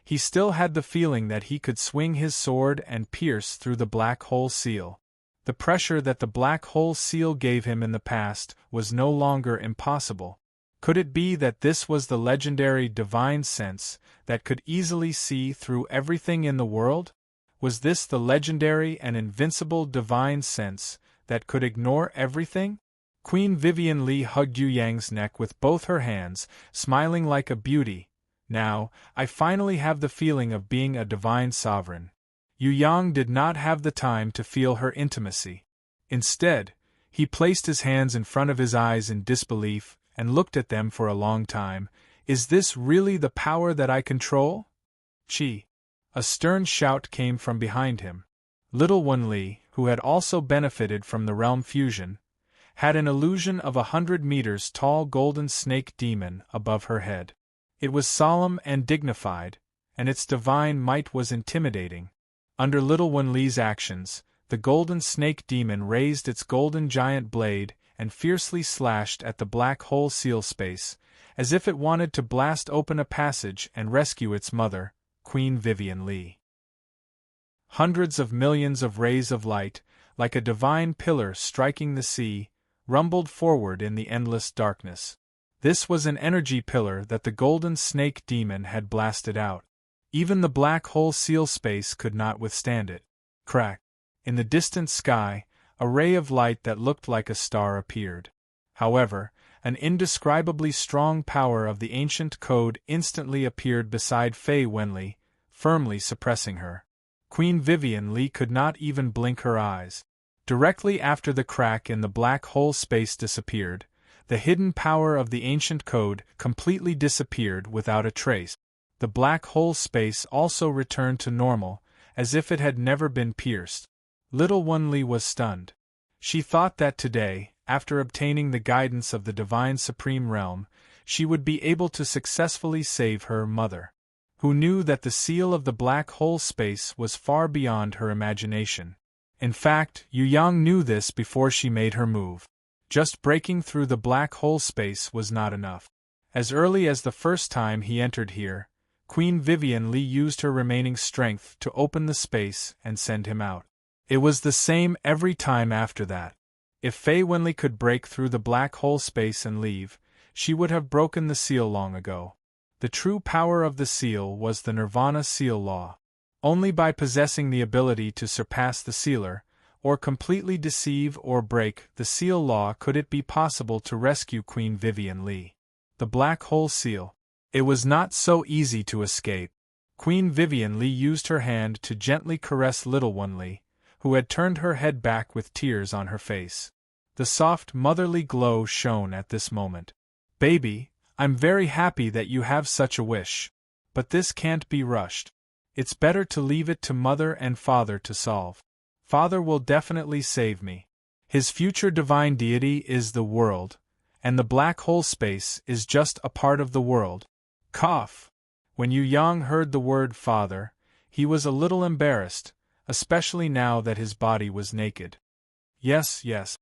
he still had the feeling that he could swing his sword and pierce through the black hole seal. The pressure that the black hole seal gave him in the past was no longer impossible. Could it be that this was the legendary divine sense that could easily see through everything in the world? Was this the legendary and invincible divine sense that could ignore everything? Queen Vivian Li hugged Yu Yang's neck with both her hands, smiling like a beauty. Now, I finally have the feeling of being a divine sovereign. Yu Yang did not have the time to feel her intimacy. Instead, he placed his hands in front of his eyes in disbelief and looked at them for a long time. Is this really the power that I control? Chi. A stern shout came from behind him. Little Wenli, who had also benefited from the realm fusion, had an illusion of 100 meters tall golden snake demon above her head. It was solemn and dignified, and its divine might was intimidating. Under Little Wenli's actions, the golden snake demon raised its golden giant blade and fiercely slashed at the black hole seal space, as if it wanted to blast open a passage and rescue its mother, Queen Vivian Li. Hundreds of millions of rays of light, like a divine pillar striking the sea, rumbled forward in the endless darkness. This was an energy pillar that the golden snake demon had blasted out. Even the black hole seal space could not withstand it. Crack! In the distant sky, a ray of light that looked like a star appeared. However, an indescribably strong power of the ancient code instantly appeared beside Fei Wenli, firmly suppressing her. Queen Vivian Li could not even blink her eyes. Directly after the crack in the black hole space disappeared, the hidden power of the ancient code completely disappeared without a trace. The black hole space also returned to normal, as if it had never been pierced. Little Wenli was stunned. She thought that today, after obtaining the guidance of the divine supreme realm, she would be able to successfully save her mother. Who knew that the seal of the black hole space was far beyond her imagination? In fact, Yu Yang knew this before she made her move. Just breaking through the black hole space was not enough. As early as the first time he entered here, Queen Vivian Li used her remaining strength to open the space and send him out. It was the same every time after that. If Fei Wenli could break through the black hole space and leave, she would have broken the seal long ago. The true power of the seal was the Nirvana seal law. Only by possessing the ability to surpass the sealer, or completely deceive or break the seal law could it be possible to rescue Queen Vivian Li. The black hole seal. It was not so easy to escape. Queen Vivian Li used her hand to gently caress Little Wenli, who had turned her head back with tears on her face. The soft motherly glow shone at this moment. Baby, I'm very happy that you have such a wish. But this can't be rushed. It's better to leave it to mother and father to solve. Father will definitely save me. His future divine deity is the world, and the black hole space is just a part of the world. Cough! When Yu Yang heard the word father, he was a little embarrassed, especially now that his body was naked. Yes.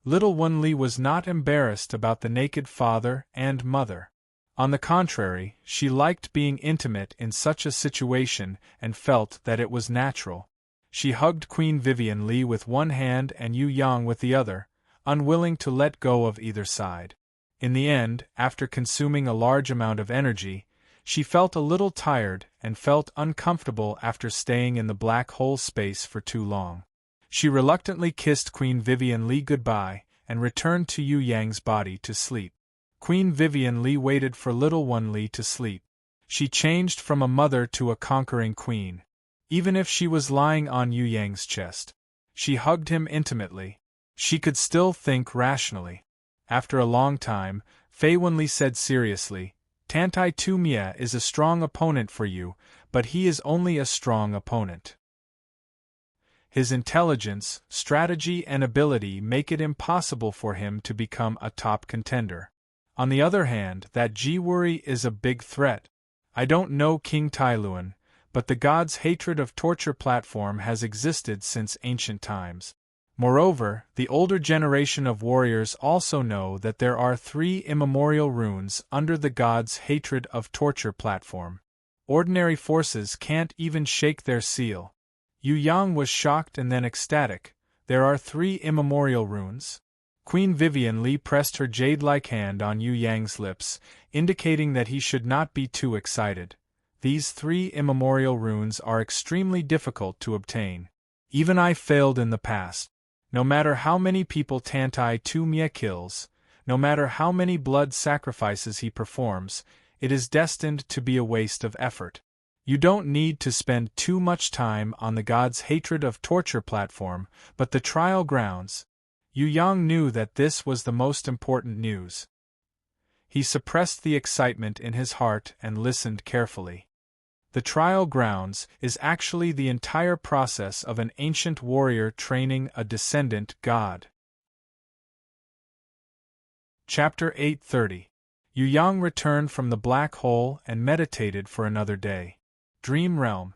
Little Wenli was not embarrassed about the naked father and mother. On the contrary, she liked being intimate in such a situation and felt that it was natural. She hugged Queen Vivian Li with one hand and Yu Yang with the other, unwilling to let go of either side. In the end, after consuming a large amount of energy, she felt a little tired and felt uncomfortable after staying in the black hole space for too long. She reluctantly kissed Queen Vivian Li goodbye and returned to Yu Yang's body to sleep. Queen Vivian Li waited for Little Wenli to sleep. She changed from a mother to a conquering queen. Even if she was lying on Yu Yang's chest, she hugged him intimately. She could still think rationally. After a long time, Fei Wenli said seriously, Tantai Tu Mia is a strong opponent for you, but he is only a strong opponent. His intelligence, strategy and ability make it impossible for him to become a top contender. On the other hand, that Ji Wuri is a big threat. I don't know King Tailuan, but the god's hatred of torture platform has existed since ancient times. Moreover, the older generation of warriors also know that there are 3 immemorial runes under the god's hatred of torture platform. Ordinary forces can't even shake their seal. Yu Yang was shocked and then ecstatic. There are 3 immemorial runes? Queen Vivian Li pressed her jade-like hand on Yu Yang's lips, indicating that he should not be too excited. These 3 immemorial runes are extremely difficult to obtain. Even I failed in the past. No matter how many people Tantai Tu Mia kills, no matter how many blood sacrifices he performs, it is destined to be a waste of effort. You don't need to spend too much time on the god's hatred of torture platform, but the trial grounds. Yu Yang knew that this was the most important news. He suppressed the excitement in his heart and listened carefully. The trial grounds is actually the entire process of an ancient warrior training a descendant god. Chapter 830. Yu Yang returned from the black hole and meditated for another day. Dream Realm.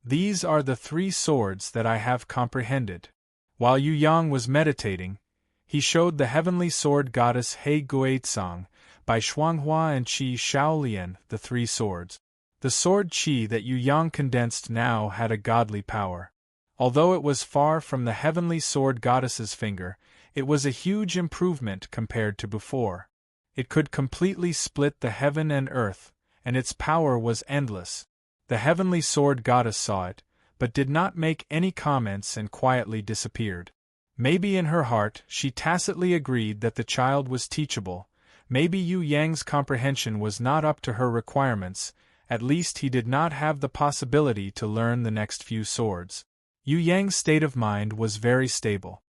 These are the 3 swords that I have comprehended. While Yu Yang was meditating, he showed the heavenly sword goddess He Guizang, by Shuanghua and Qi Shaolian, the 3 swords. The sword Qi that Yu Yang condensed now had a godly power. Although it was far from the heavenly sword goddess's finger, it was a huge improvement compared to before. It could completely split the heaven and earth, and its power was endless. The heavenly sword goddess saw it, but did not make any comments and quietly disappeared. Maybe in her heart she tacitly agreed that the child was teachable. Maybe Yu Yang's comprehension was not up to her requirements. At least he did not have the possibility to learn the next few swords. Yu Yang's state of mind was very stable.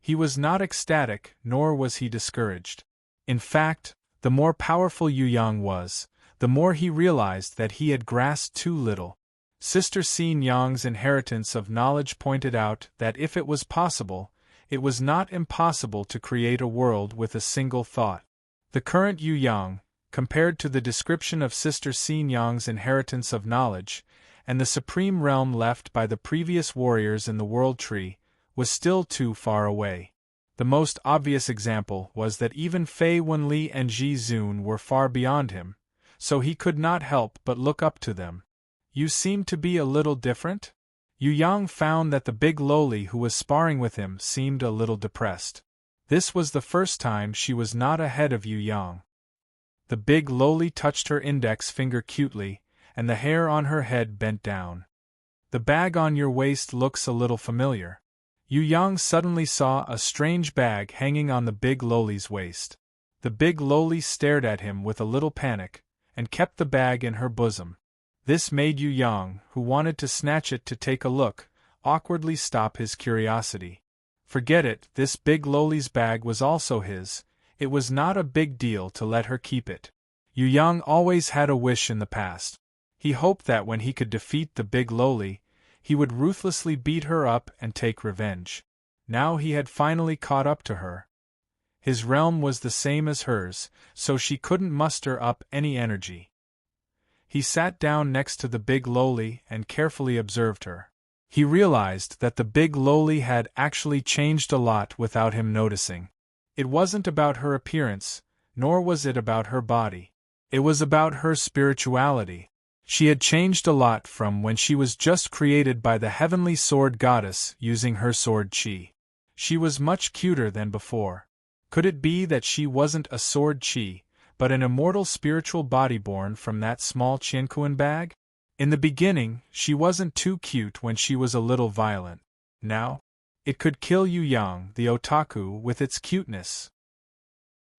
He was not ecstatic, nor was he discouraged. In fact, the more powerful Yu Yang was, the more he realized that he had grasped too little. Sister Xin Yang's inheritance of knowledge pointed out that if it was possible, it was not impossible to create a world with a single thought. The current Yu Yang, compared to the description of Sister Xin Yang's inheritance of knowledge, and the supreme realm left by the previous warriors in the World Tree, was still too far away. The most obvious example was that even Fei Wenli and Ji Zun were far beyond him, so he could not help but look up to them. You seem to be a little different? Yu Yang found that the big loli who was sparring with him seemed a little depressed. This was the first time she was not ahead of Yu Yang. The big loli touched her index finger cutely, and the hair on her head bent down. The bag on your waist looks a little familiar. Yu Yang suddenly saw a strange bag hanging on the big loli's waist. The big loli stared at him with a little panic, and kept the bag in her bosom. This made Yu Yang, who wanted to snatch it to take a look, awkwardly stop his curiosity. Forget it, this big loli's bag was also his. It was not a big deal to let her keep it. Yu Yang always had a wish in the past. He hoped that when he could defeat the big loli, he would ruthlessly beat her up and take revenge. Now he had finally caught up to her. His realm was the same as hers, so she couldn't muster up any energy. He sat down next to the big loli and carefully observed her. He realized that the big loli had actually changed a lot without him noticing. It wasn't about her appearance, nor was it about her body. It was about her spirituality. She had changed a lot from when she was just created by the heavenly sword goddess using her sword Qi. She was much cuter than before. Could it be that she wasn't a sword Qi, but an immortal spiritual body born from that small Qiankuan bag? In the beginning, she wasn't too cute when she was a little violent. Now, it could kill Yu Yang, the otaku, with its cuteness.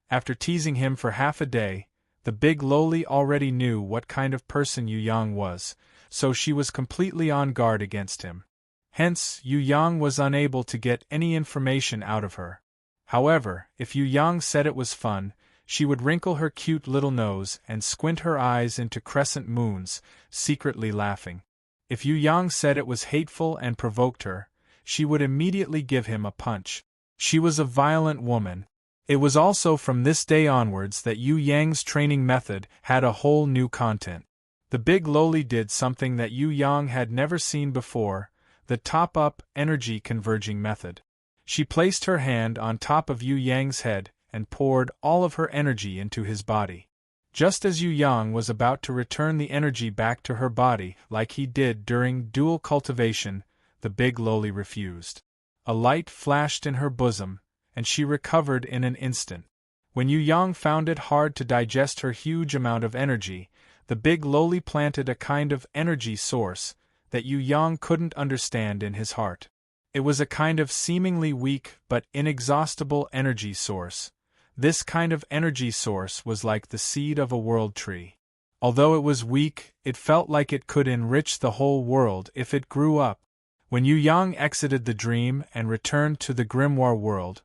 After teasing him for half a day, the big loli already knew what kind of person Yu Yang was, so she was completely on guard against him. Hence, Yu Yang was unable to get any information out of her. However, if Yu Yang said it was fun, she would wrinkle her cute little nose and squint her eyes into crescent moons, secretly laughing. If Yu Yang said it was hateful and provoked her, she would immediately give him a punch. She was a violent woman. It was also from this day onwards that Yu Yang's training method had a whole new content. The big loli did something that Yu Yang had never seen before, the top-up energy converging method. She placed her hand on top of Yu Yang's head and poured all of her energy into his body. Just as Yu Yang was about to return the energy back to her body like he did during dual cultivation, the big loli refused. A light flashed in her bosom, and she recovered in an instant. When Yu Yang found it hard to digest her huge amount of energy, the big loli planted a kind of energy source that Yu Yang couldn't understand in his heart. It was a kind of seemingly weak but inexhaustible energy source. This kind of energy source was like the seed of a world tree. Although it was weak, it felt like it could enrich the whole world if it grew up. When Yu Yang exited the dream and returned to the grimoire world,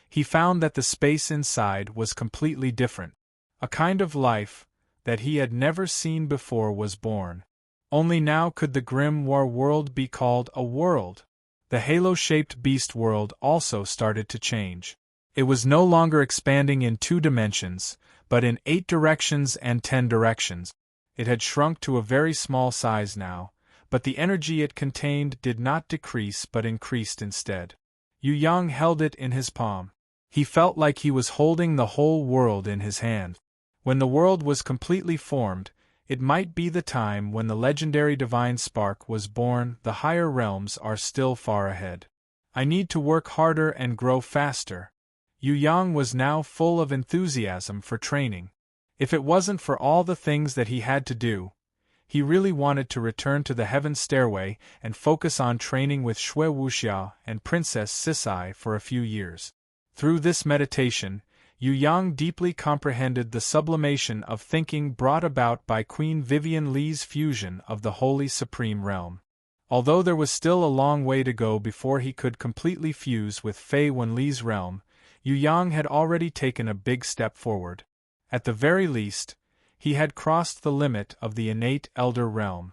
he found that the space inside was completely different. A kind of life that he had never seen before was born. Only now could the grimoire world be called a world. The halo-shaped beast world also started to change. It was no longer expanding in 2 dimensions, but in 8 directions and 10 directions. It had shrunk to a very small size now, but the energy it contained did not decrease but increased instead. Yu Yang held it in his palm. He felt like he was holding the whole world in his hand. When the world was completely formed, it might be the time when the legendary divine spark was born. The higher realms are still far ahead. I need to work harder and grow faster. Yu Yang was now full of enthusiasm for training. If it wasn't for all the things that he had to do, he really wanted to return to the Heaven Stairway and focus on training with Shui Wuxia and Princess Sisai for a few years. Through this meditation, Yu Yang deeply comprehended the sublimation of thinking brought about by Queen Vivian Li's fusion of the Holy Supreme Realm. Although there was still a long way to go before he could completely fuse with Fei Wenli's realm, Yu Yang had already taken a big step forward. At the very least, he had crossed the limit of the innate Elder Realm.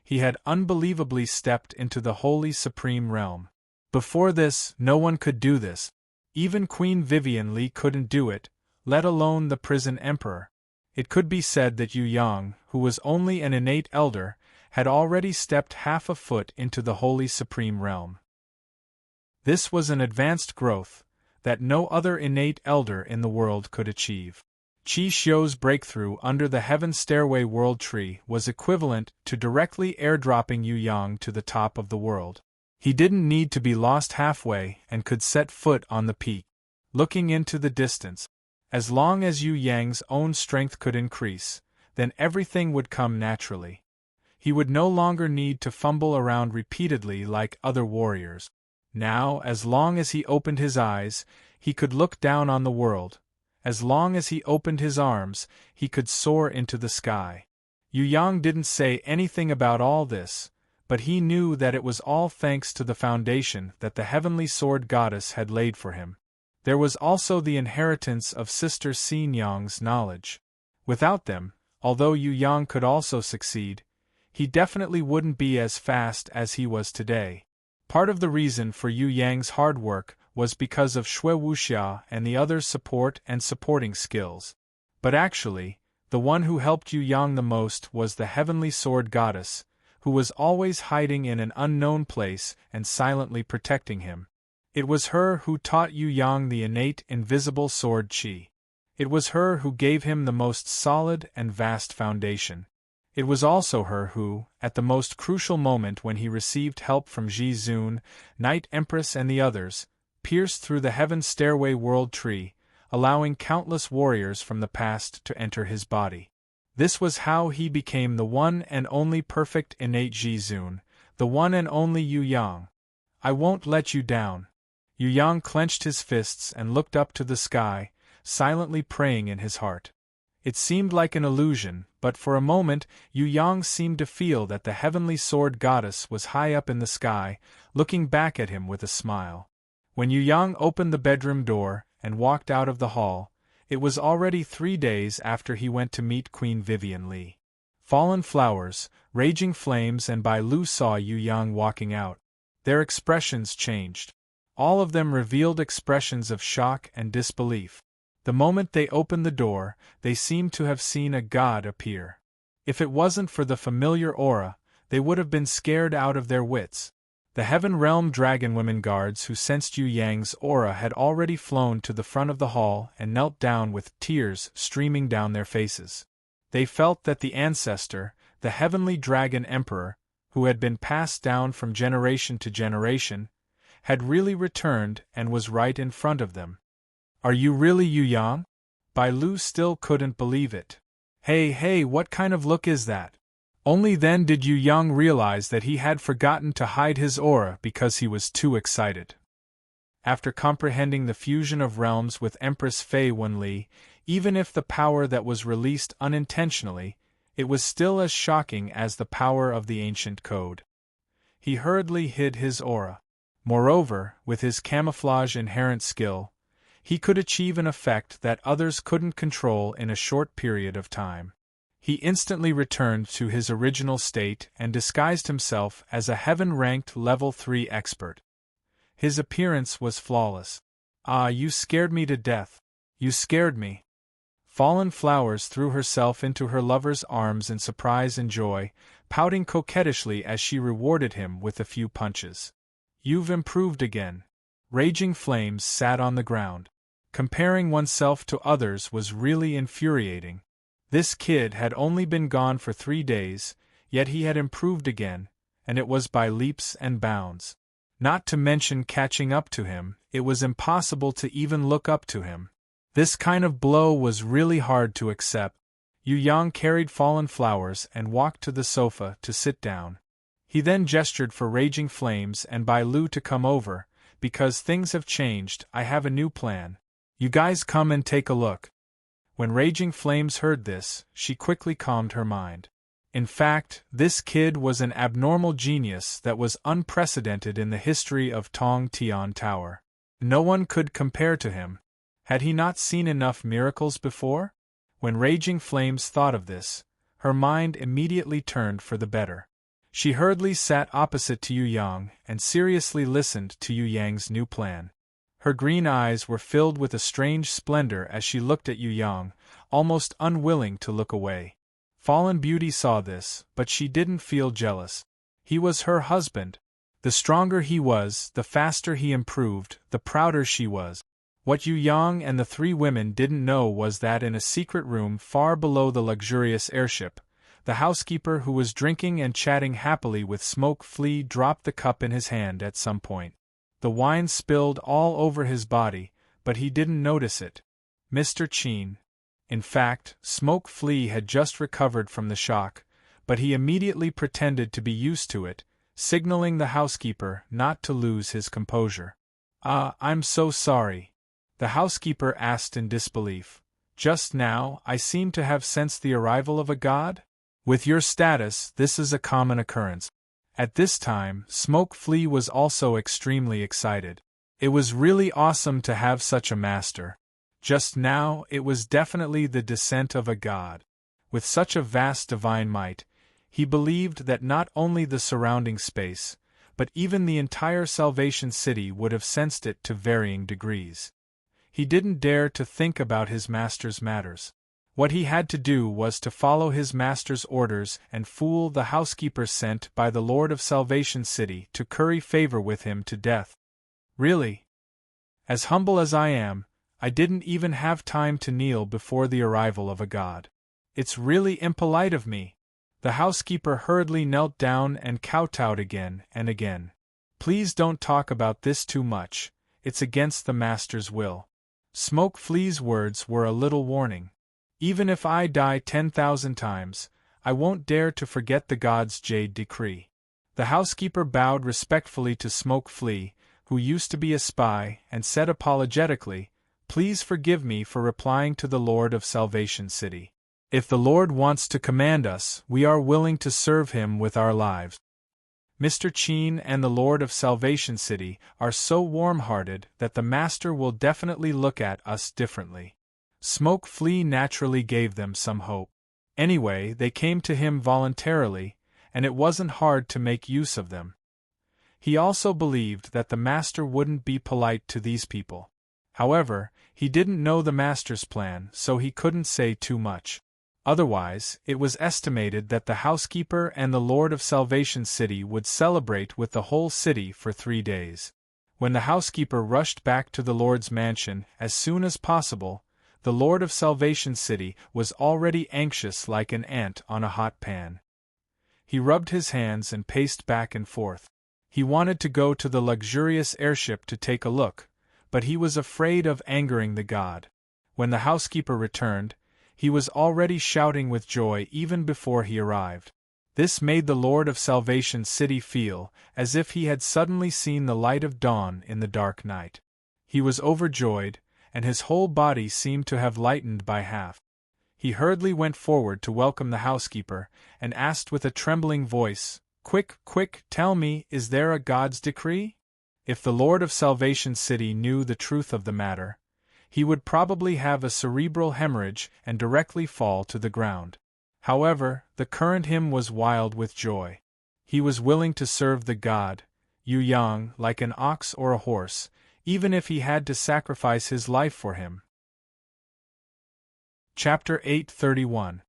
He had unbelievably stepped into the Holy Supreme Realm. Before this, no one could do this. Even Queen Vivian Li couldn't do it, let alone the Prison Emperor. It could be said that Yu Yang, who was only an innate elder, had already stepped half a foot into the Holy Supreme Realm. This was an advanced growth that no other innate elder in the world could achieve. Qi Xiu's breakthrough under the Heaven Stairway World Tree was equivalent to directly airdropping Yu Yang to the top of the world. He didn't need to be lost halfway and could set foot on the peak. Looking into the distance, as long as Yu Yang's own strength could increase, then everything would come naturally. He would no longer need to fumble around repeatedly like other warriors. Now, as long as he opened his eyes, he could look down on the world. As long as he opened his arms, he could soar into the sky. Yu Yang didn't say anything about all this, but he knew that it was all thanks to the foundation that the Heavenly Sword Goddess had laid for him. There was also the inheritance of Sister Xin Yang's knowledge. Without them, although Yu Yang could also succeed, he definitely wouldn't be as fast as he was today. Part of the reason for Yu Yang's hard work was because of Shui Wuxia and the others' support and supporting skills. But actually, the one who helped Yu Yang the most was the Heavenly Sword Goddess, who was always hiding in an unknown place and silently protecting him. It was her who taught Yu Yang the innate invisible sword Qi. It was her who gave him the most solid and vast foundation. It was also her who, at the most crucial moment when he received help from Ji Zun, Night Empress and the others, pierced through the Heaven Stairway World Tree, allowing countless warriors from the past to enter his body. This was how he became the one and only perfect innate Ji Zun, the one and only Yu Yang. I won't let you down. Yu Yang clenched his fists and looked up to the sky, silently praying in his heart. It seemed like an illusion, but for a moment Yu Yang seemed to feel that the Heavenly Sword Goddess was high up in the sky, looking back at him with a smile. When Yu Yang opened the bedroom door and walked out of the hall, it was already 3 days after he went to meet Queen Vivian Li. Fallen flowers, raging flames and Bai Lu saw Yu Yang walking out. Their expressions changed. All of them revealed expressions of shock and disbelief. The moment they opened the door, they seemed to have seen a god appear. If it wasn't for the familiar aura, they would have been scared out of their wits. The Heaven Realm Dragonwomen guards who sensed Yu Yang's aura had already flown to the front of the hall and knelt down with tears streaming down their faces. They felt that the ancestor, the Heavenly Dragon Emperor, who had been passed down from generation to generation, had really returned and was right in front of them. "Are you really Yu Yang?" Bai Lu still couldn't believe it. Hey, what kind of look is that? Only then did Yu Yang realize that he had forgotten to hide his aura because he was too excited. After comprehending the fusion of realms with Empress Fei Wenli, even if the power that was released unintentionally, it was still as shocking as the power of the ancient code. He hurriedly hid his aura. Moreover, with his camouflage inherent skill, he could achieve an effect that others couldn't control in a short period of time. He instantly returned to his original state and disguised himself as a heaven-ranked level 3 expert. His appearance was flawless. "Ah, you scared me to death. You scared me." Fallen Flowers threw herself into her lover's arms in surprise and joy, pouting coquettishly as she rewarded him with a few punches. "You've improved again." Raging Flames sat on the ground. Comparing oneself to others was really infuriating. This kid had only been gone for 3 days, yet he had improved again, and it was by leaps and bounds. Not to mention catching up to him, it was impossible to even look up to him. This kind of blow was really hard to accept. Yu Yang carried Fallen Flowers and walked to the sofa to sit down. He then gestured for Raging Flames and Bai Lu to come over. "Because things have changed, I have a new plan. You guys come and take a look." When Raging Flames heard this, she quickly calmed her mind. In fact, this kid was an abnormal genius that was unprecedented in the history of Tong Tian Tower. No one could compare to him. Had he not seen enough miracles before? When Raging Flames thought of this, her mind immediately turned for the better. She hurriedly sat opposite to Yu Yang and seriously listened to Yu Yang's new plan. Her green eyes were filled with a strange splendor as she looked at Yu Yang, almost unwilling to look away. Fallen Beauty saw this, but she didn't feel jealous. He was her husband. The stronger he was, the faster he improved, the prouder she was. What Yu Yang and the 3 women didn't know was that in a secret room far below the luxurious airship, the housekeeper who was drinking and chatting happily with Smoke Flea dropped the cup in his hand at some point. The wine spilled all over his body, but he didn't notice it. Mr. Qin. In fact, Smoke Flea had just recovered from the shock, but he immediately pretended to be used to it, signaling the housekeeper not to lose his composure. I'm so sorry," the housekeeper asked in disbelief. "Just now, I seem to have sensed the arrival of a god? With your status, this is a common occurrence." At this time, Smoke Flea was also extremely excited. It was really awesome to have such a master. Just now, it was definitely the descent of a god. With such a vast divine might, he believed that not only the surrounding space, but even the entire Salvation City would have sensed it to varying degrees. He didn't dare to think about his master's matters. What he had to do was to follow his master's orders and fool the housekeeper sent by the Lord of Salvation City to curry favor with him to death. Really? As humble as I am, I didn't even have time to kneel before the arrival of a god. It's really impolite of me. The housekeeper hurriedly knelt down and kowtowed again and again. "Please don't talk about this too much, it's against the master's will." Smoke Flea's words were a little warning. "Even if I die 10,000 times, I won't dare to forget the god's jade decree." The housekeeper bowed respectfully to Smoke Flea, who used to be a spy, and said apologetically, "Please forgive me for replying to the Lord of Salvation City. If the Lord wants to command us, we are willing to serve him with our lives." Mr. Qin and the Lord of Salvation City are so warm-hearted that the Master will definitely look at us differently. Smoke Flea naturally gave them some hope. Anyway, they came to him voluntarily, and it wasn't hard to make use of them. He also believed that the Master wouldn't be polite to these people. However, he didn't know the Master's plan, so he couldn't say too much. Otherwise, it was estimated that the housekeeper and the Lord of Salvation City would celebrate with the whole city for 3 days. When the housekeeper rushed back to the Lord's mansion as soon as possible, the Lord of Salvation City was already anxious like an ant on a hot pan. He rubbed his hands and paced back and forth. He wanted to go to the luxurious airship to take a look, but he was afraid of angering the god. When the housekeeper returned, he was already shouting with joy even before he arrived. This made the Lord of Salvation City feel as if he had suddenly seen the light of dawn in the dark night. He was overjoyed, and his whole body seemed to have lightened by half. He hurriedly went forward to welcome the housekeeper, and asked with a trembling voice, "Quick, quick, tell me, is there a God's decree?" If the Lord of Salvation City knew the truth of the matter, he would probably have a cerebral hemorrhage and directly fall to the ground. However, the current him was wild with joy. He was willing to serve the god, Yu Yang, like an ox or a horse, even if he had to sacrifice his life for him. Chapter 8:31.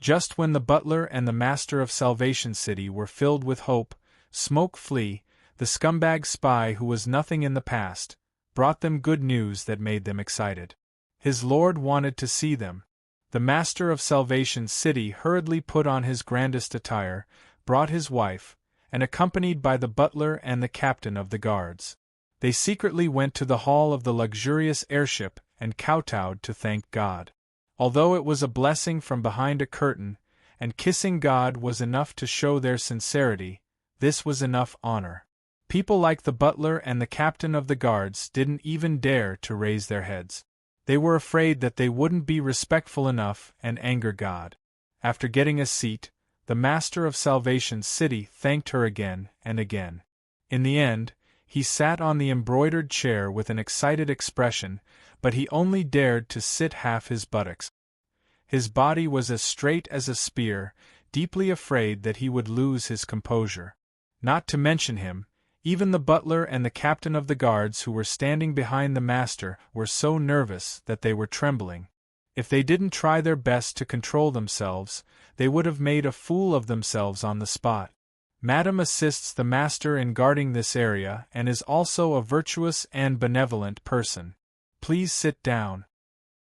Just when the butler and the master of Salvation City were filled with hope, Smoke Flea, the scumbag spy who was nothing in the past, brought them good news that made them excited. His lord wanted to see them. The master of Salvation City hurriedly put on his grandest attire, brought his wife, and accompanied by the butler and the captain of the guards, they secretly went to the hall of the luxurious airship and kowtowed to thank God. Although it was a blessing from behind a curtain, and kissing God was enough to show their sincerity, this was enough honor. People like the butler and the captain of the guards didn't even dare to raise their heads. They were afraid that they wouldn't be respectful enough and anger God. After getting a seat, the master of Salvation City thanked her again and again. In the end, he sat on the embroidered chair with an excited expression, but he only dared to sit half his buttocks. His body was as straight as a spear, deeply afraid that he would lose his composure. Not to mention him, even the butler and the captain of the guards who were standing behind the master were so nervous that they were trembling. If they didn't try their best to control themselves, they would have made a fool of themselves on the spot. Madame assists the master in guarding this area and is also a virtuous and benevolent person. Please sit down.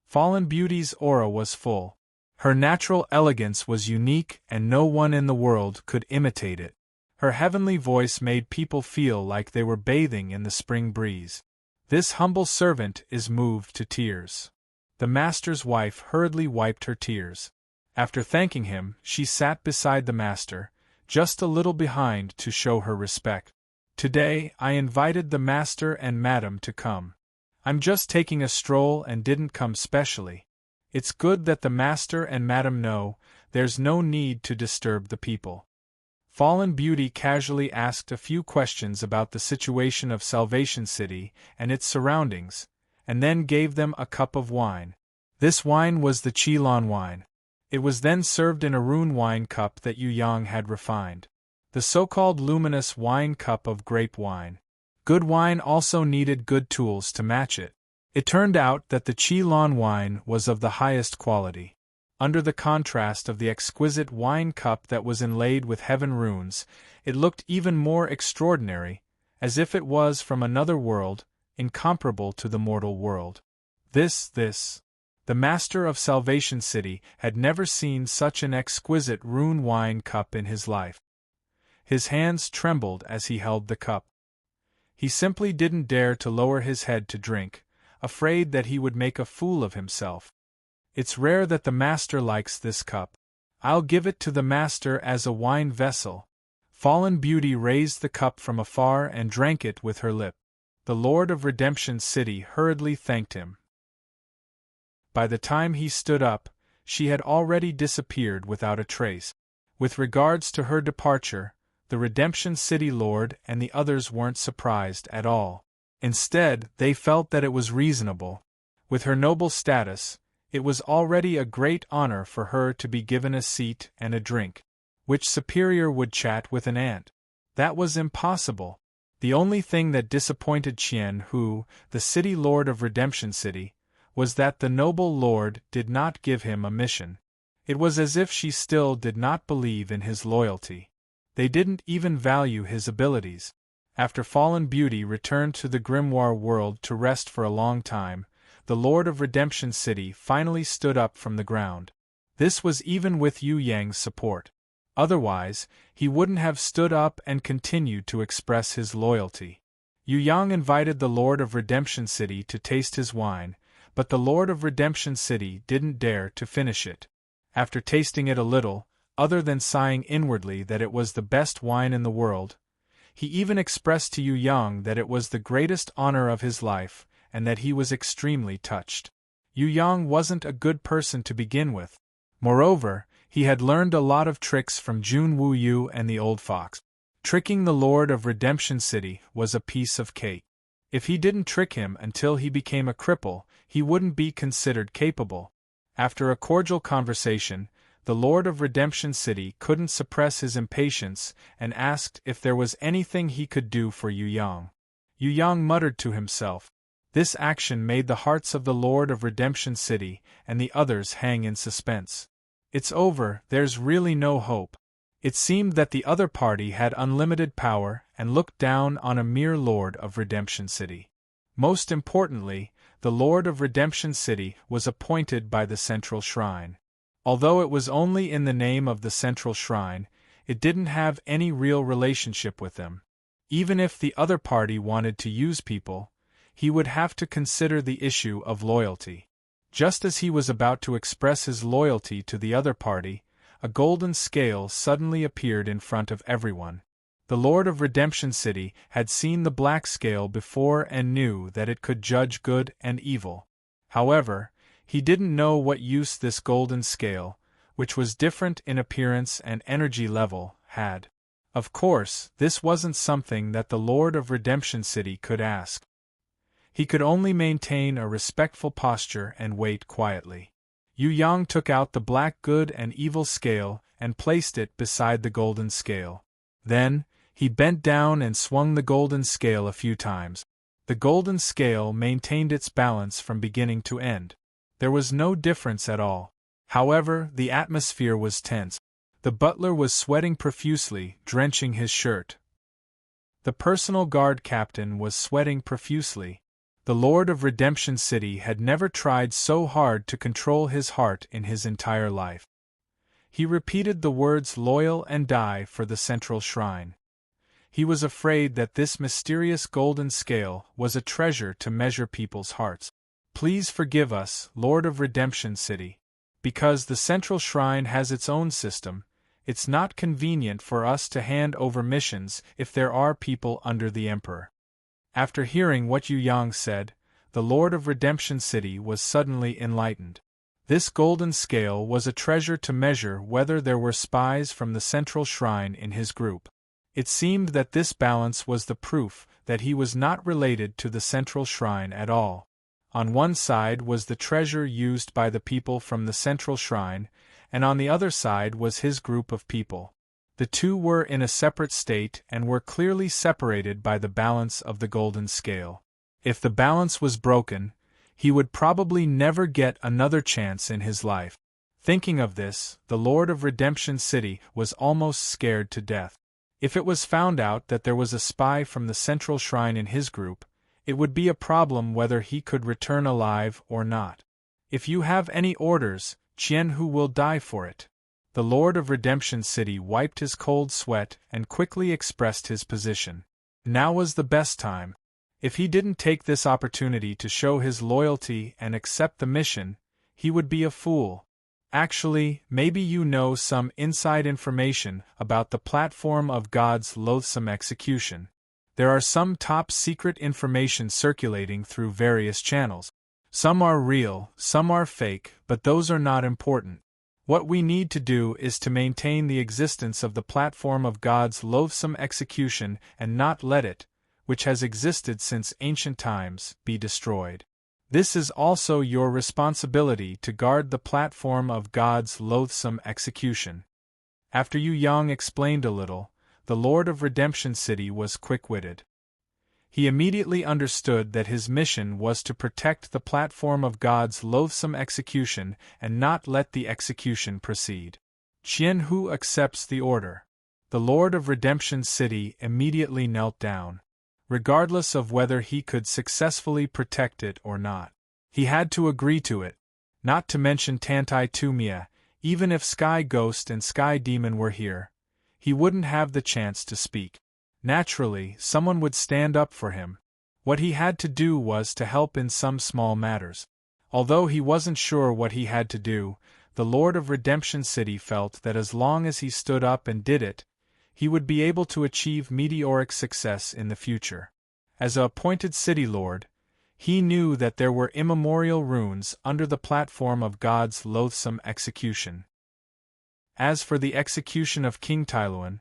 Fallen Beauty's aura was full. Her natural elegance was unique and no one in the world could imitate it. Her heavenly voice made people feel like they were bathing in the spring breeze. This humble servant is moved to tears. The master's wife hurriedly wiped her tears. After thanking him, she sat beside the master, just a little behind to show her respect. Today, I invited the master and madam to come. I'm just taking a stroll and didn't come specially. It's good that the master and madam know there's no need to disturb the people. Fallen Beauty casually asked a few questions about the situation of Salvation City and its surroundings, and then gave them a cup of wine. This wine was the Qilin wine. It was then served in a rune wine cup that Yu Yang had refined. The so-called luminous wine cup of grape wine. Good wine also needed good tools to match it. It turned out that the Qilin wine was of the highest quality. Under the contrast of the exquisite wine cup that was inlaid with heaven runes, it looked even more extraordinary, as if it was from another world, incomparable to the mortal world. The master of Salvation City had never seen such an exquisite rune wine cup in his life. His hands trembled as he held the cup. He simply didn't dare to lower his head to drink, afraid that he would make a fool of himself. It's rare that the master likes this cup. I'll give it to the master as a wine vessel. Fallen Beauty raised the cup from afar and drank it with her lip. The Lord of Redemption City hurriedly thanked him. By the time he stood up, she had already disappeared without a trace. With regards to her departure, the Redemption City Lord and the others weren't surprised at all. Instead, they felt that it was reasonable. With her noble status, it was already a great honor for her to be given a seat and a drink. Which superior would chat with an ant? That was impossible. The only thing that disappointed Qian Hu, the city lord of Redemption City, was that the noble lord did not give him a mission. It was as if she still did not believe in his loyalty. They didn't even value his abilities. After fallen beauty returned to the grimoire world to rest for a long time, the Lord of Redemption City finally stood up from the ground. This was even with Yu Yang's support. Otherwise, he wouldn't have stood up and continued to express his loyalty. Yu Yang invited the Lord of Redemption City to taste his wine, but the Lord of Redemption City didn't dare to finish it. After tasting it a little, other than sighing inwardly that it was the best wine in the world, he even expressed to Yu Yang that it was the greatest honor of his life, and that he was extremely touched. Yu Yang wasn't a good person to begin with. Moreover, he had learned a lot of tricks from Jun Wu Yu and the old fox. Tricking the Lord of Redemption City was a piece of cake. If he didn't trick him until he became a cripple, he wouldn't be considered capable. After a cordial conversation, the Lord of Redemption City couldn't suppress his impatience and asked if there was anything he could do for Yu Yang. Yu Yang muttered to himself. This action made the hearts of the Lord of Redemption City and the others hang in suspense. It's over, there's really no hope. It seemed that the other party had unlimited power and looked down on a mere Lord of Redemption City. Most importantly, the Lord of Redemption City was appointed by the Central Shrine. Although it was only in the name of the Central Shrine, it didn't have any real relationship with them. Even if the other party wanted to use people, he would have to consider the issue of loyalty. Just as he was about to express his loyalty to the other party, a golden scale suddenly appeared in front of everyone. The Lord of Redemption City had seen the black scale before and knew that it could judge good and evil. However, he didn't know what use this golden scale, which was different in appearance and energy level, had. Of course, this wasn't something that the Lord of Redemption City could ask. He could only maintain a respectful posture and wait quietly. Yu Yang took out the black good and evil scale and placed it beside the golden scale. Then, he bent down and swung the golden scale a few times. The golden scale maintained its balance from beginning to end. There was no difference at all. However, the atmosphere was tense. The butler was sweating profusely, drenching his shirt. The personal guard captain was sweating profusely. The Lord of Redemption City had never tried so hard to control his heart in his entire life. He repeated the words loyal and die for the Central Shrine. He was afraid that this mysterious golden scale was a treasure to measure people's hearts. Please forgive us, Lord of Redemption City. Because the Central Shrine has its own system, it's not convenient for us to hand over missions if there are people under the Emperor. After hearing what Yu Yang said, the Lord of Redemption City was suddenly enlightened. This golden scale was a treasure to measure whether there were spies from the Central Shrine in his group. It seemed that this balance was the proof that he was not related to the Central Shrine at all. On one side was the treasure used by the people from the Central Shrine, and on the other side was his group of people. The two were in a separate state and were clearly separated by the balance of the golden scale. If the balance was broken, he would probably never get another chance in his life. Thinking of this, the Lord of Redemption City was almost scared to death. If it was found out that there was a spy from the Central Shrine in his group, it would be a problem whether he could return alive or not. If you have any orders, Qianhu will die for it. The Lord of Redemption City wiped his cold sweat and quickly expressed his position. Now was the best time. If he didn't take this opportunity to show his loyalty and accept the mission, he would be a fool. Actually, maybe you know some inside information about the platform of God's loathsome execution. There are some top-secret information circulating through various channels. Some are real, some are fake, but those are not important. What we need to do is to maintain the existence of the platform of God's loathsome execution and not let it, which has existed since ancient times, be destroyed. This is also your responsibility to guard the platform of God's loathsome execution. After Yu Yang explained a little, the Lord of Redemption City was quick-witted. He immediately understood that his mission was to protect the platform of God's loathsome execution and not let the execution proceed. Qianhu accepts the order. The Lord of Redemption City immediately knelt down. Regardless of whether he could successfully protect it or not, he had to agree to it, not to mention Tantai Tumia. Even if Sky Ghost and Sky Demon were here, he wouldn't have the chance to speak. Naturally, someone would stand up for him. What he had to do was to help in some small matters. Although he wasn't sure what he had to do, the Lord of Redemption City felt that as long as he stood up and did it, he would be able to achieve meteoric success in the future. As a appointed city lord, he knew that there were immemorial runes under the platform of God's loathsome execution. As for the execution of King Tyluan,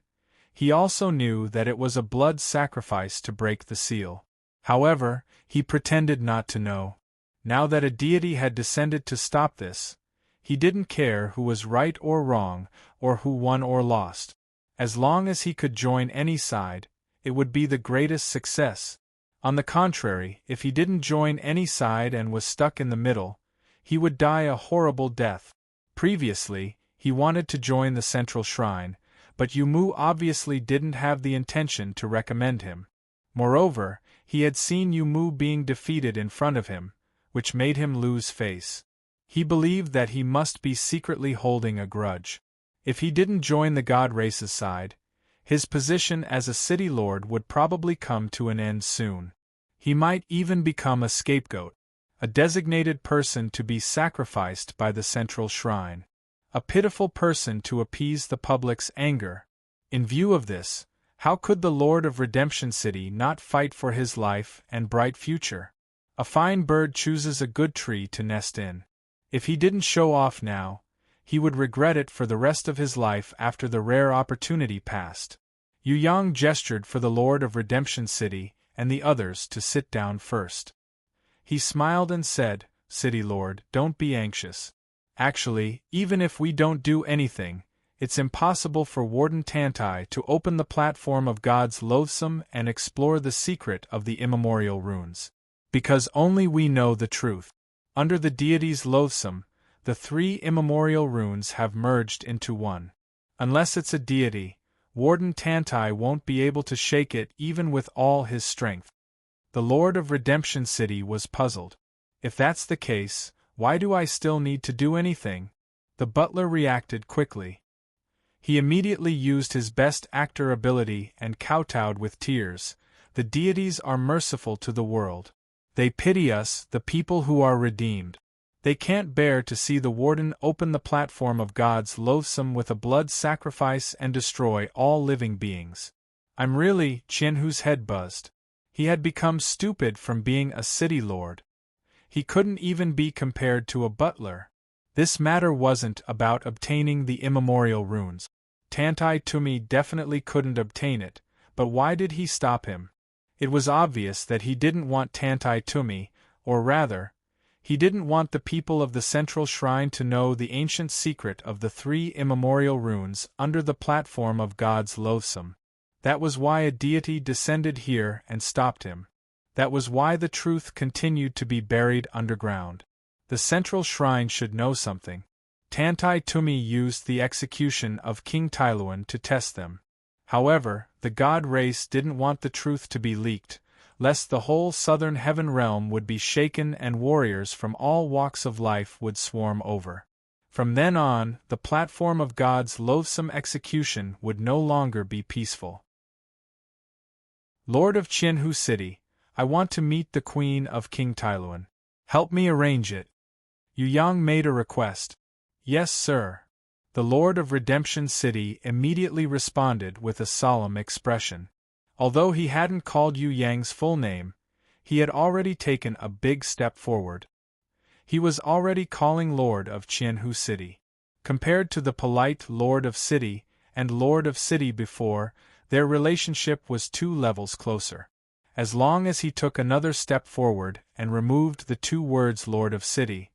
he also knew that it was a blood sacrifice to break the seal. However, he pretended not to know. Now that a deity had descended to stop this, he didn't care who was right or wrong, or who won or lost. As long as he could join any side, it would be the greatest success. On the contrary, if he didn't join any side and was stuck in the middle, he would die a horrible death. Previously, he wanted to join the central shrine, but Yumu obviously didn't have the intention to recommend him. Moreover, he had seen Yumu being defeated in front of him, which made him lose face. He believed that he must be secretly holding a grudge. If he didn't join the God Race's side, his position as a city lord would probably come to an end soon. He might even become a scapegoat, a designated person to be sacrificed by the central shrine, a pitiful person to appease the public's anger. In view of this, how could the Lord of Redemption City not fight for his life and bright future? A fine bird chooses a good tree to nest in. If he didn't show off now, he would regret it for the rest of his life after the rare opportunity passed. Yu Yang gestured for the Lord of Redemption City and the others to sit down first. He smiled and said, "City Lord, don't be anxious. Actually, even if we don't do anything, it's impossible for Warden Tantai to open the platform of God's loathsome and explore the secret of the immemorial runes. Because only we know the truth. Under the deity's loathsome, the three immemorial runes have merged into one. Unless it's a deity, Warden Tantai won't be able to shake it even with all his strength." The Lord of Redemption City was puzzled. If that's the case, why do I still need to do anything? The butler reacted quickly. He immediately used his best actor ability and kowtowed with tears. The deities are merciful to the world. They pity us, the people who are redeemed. They can't bear to see the warden open the platform of God's loathsome with a blood sacrifice and destroy all living beings. Qianhu's head buzzed. He had become stupid from being a city lord. He couldn't even be compared to a butler. This matter wasn't about obtaining the immemorial runes. Tantai Tumi definitely couldn't obtain it, but why did he stop him? It was obvious that he didn't want Tantai Tumi, or rather, he didn't want the people of the central shrine to know the ancient secret of the three immemorial runes under the platform of God's loathsome. That was why a deity descended here and stopped him. That was why the truth continued to be buried underground. The central shrine should know something. Tantai Tumi used the execution of King Tyluan to test them. However, the god race didn't want the truth to be leaked, lest the whole southern heaven realm would be shaken and warriors from all walks of life would swarm over. From then on, the platform of God's loathsome execution would no longer be peaceful. Lord of Qianhu City, I want to meet the Queen of King Tyluan. Help me arrange it. Yu Yang made a request. Yes, sir. The Lord of Redemption City immediately responded with a solemn expression. Although he hadn't called Yu Yang's full name, he had already taken a big step forward. He was already calling Lord of Qianhu City. Compared to the polite Lord of City and Lord of City before, their relationship was 2 levels closer. As long as he took another step forward and removed the 2 words Lord of City,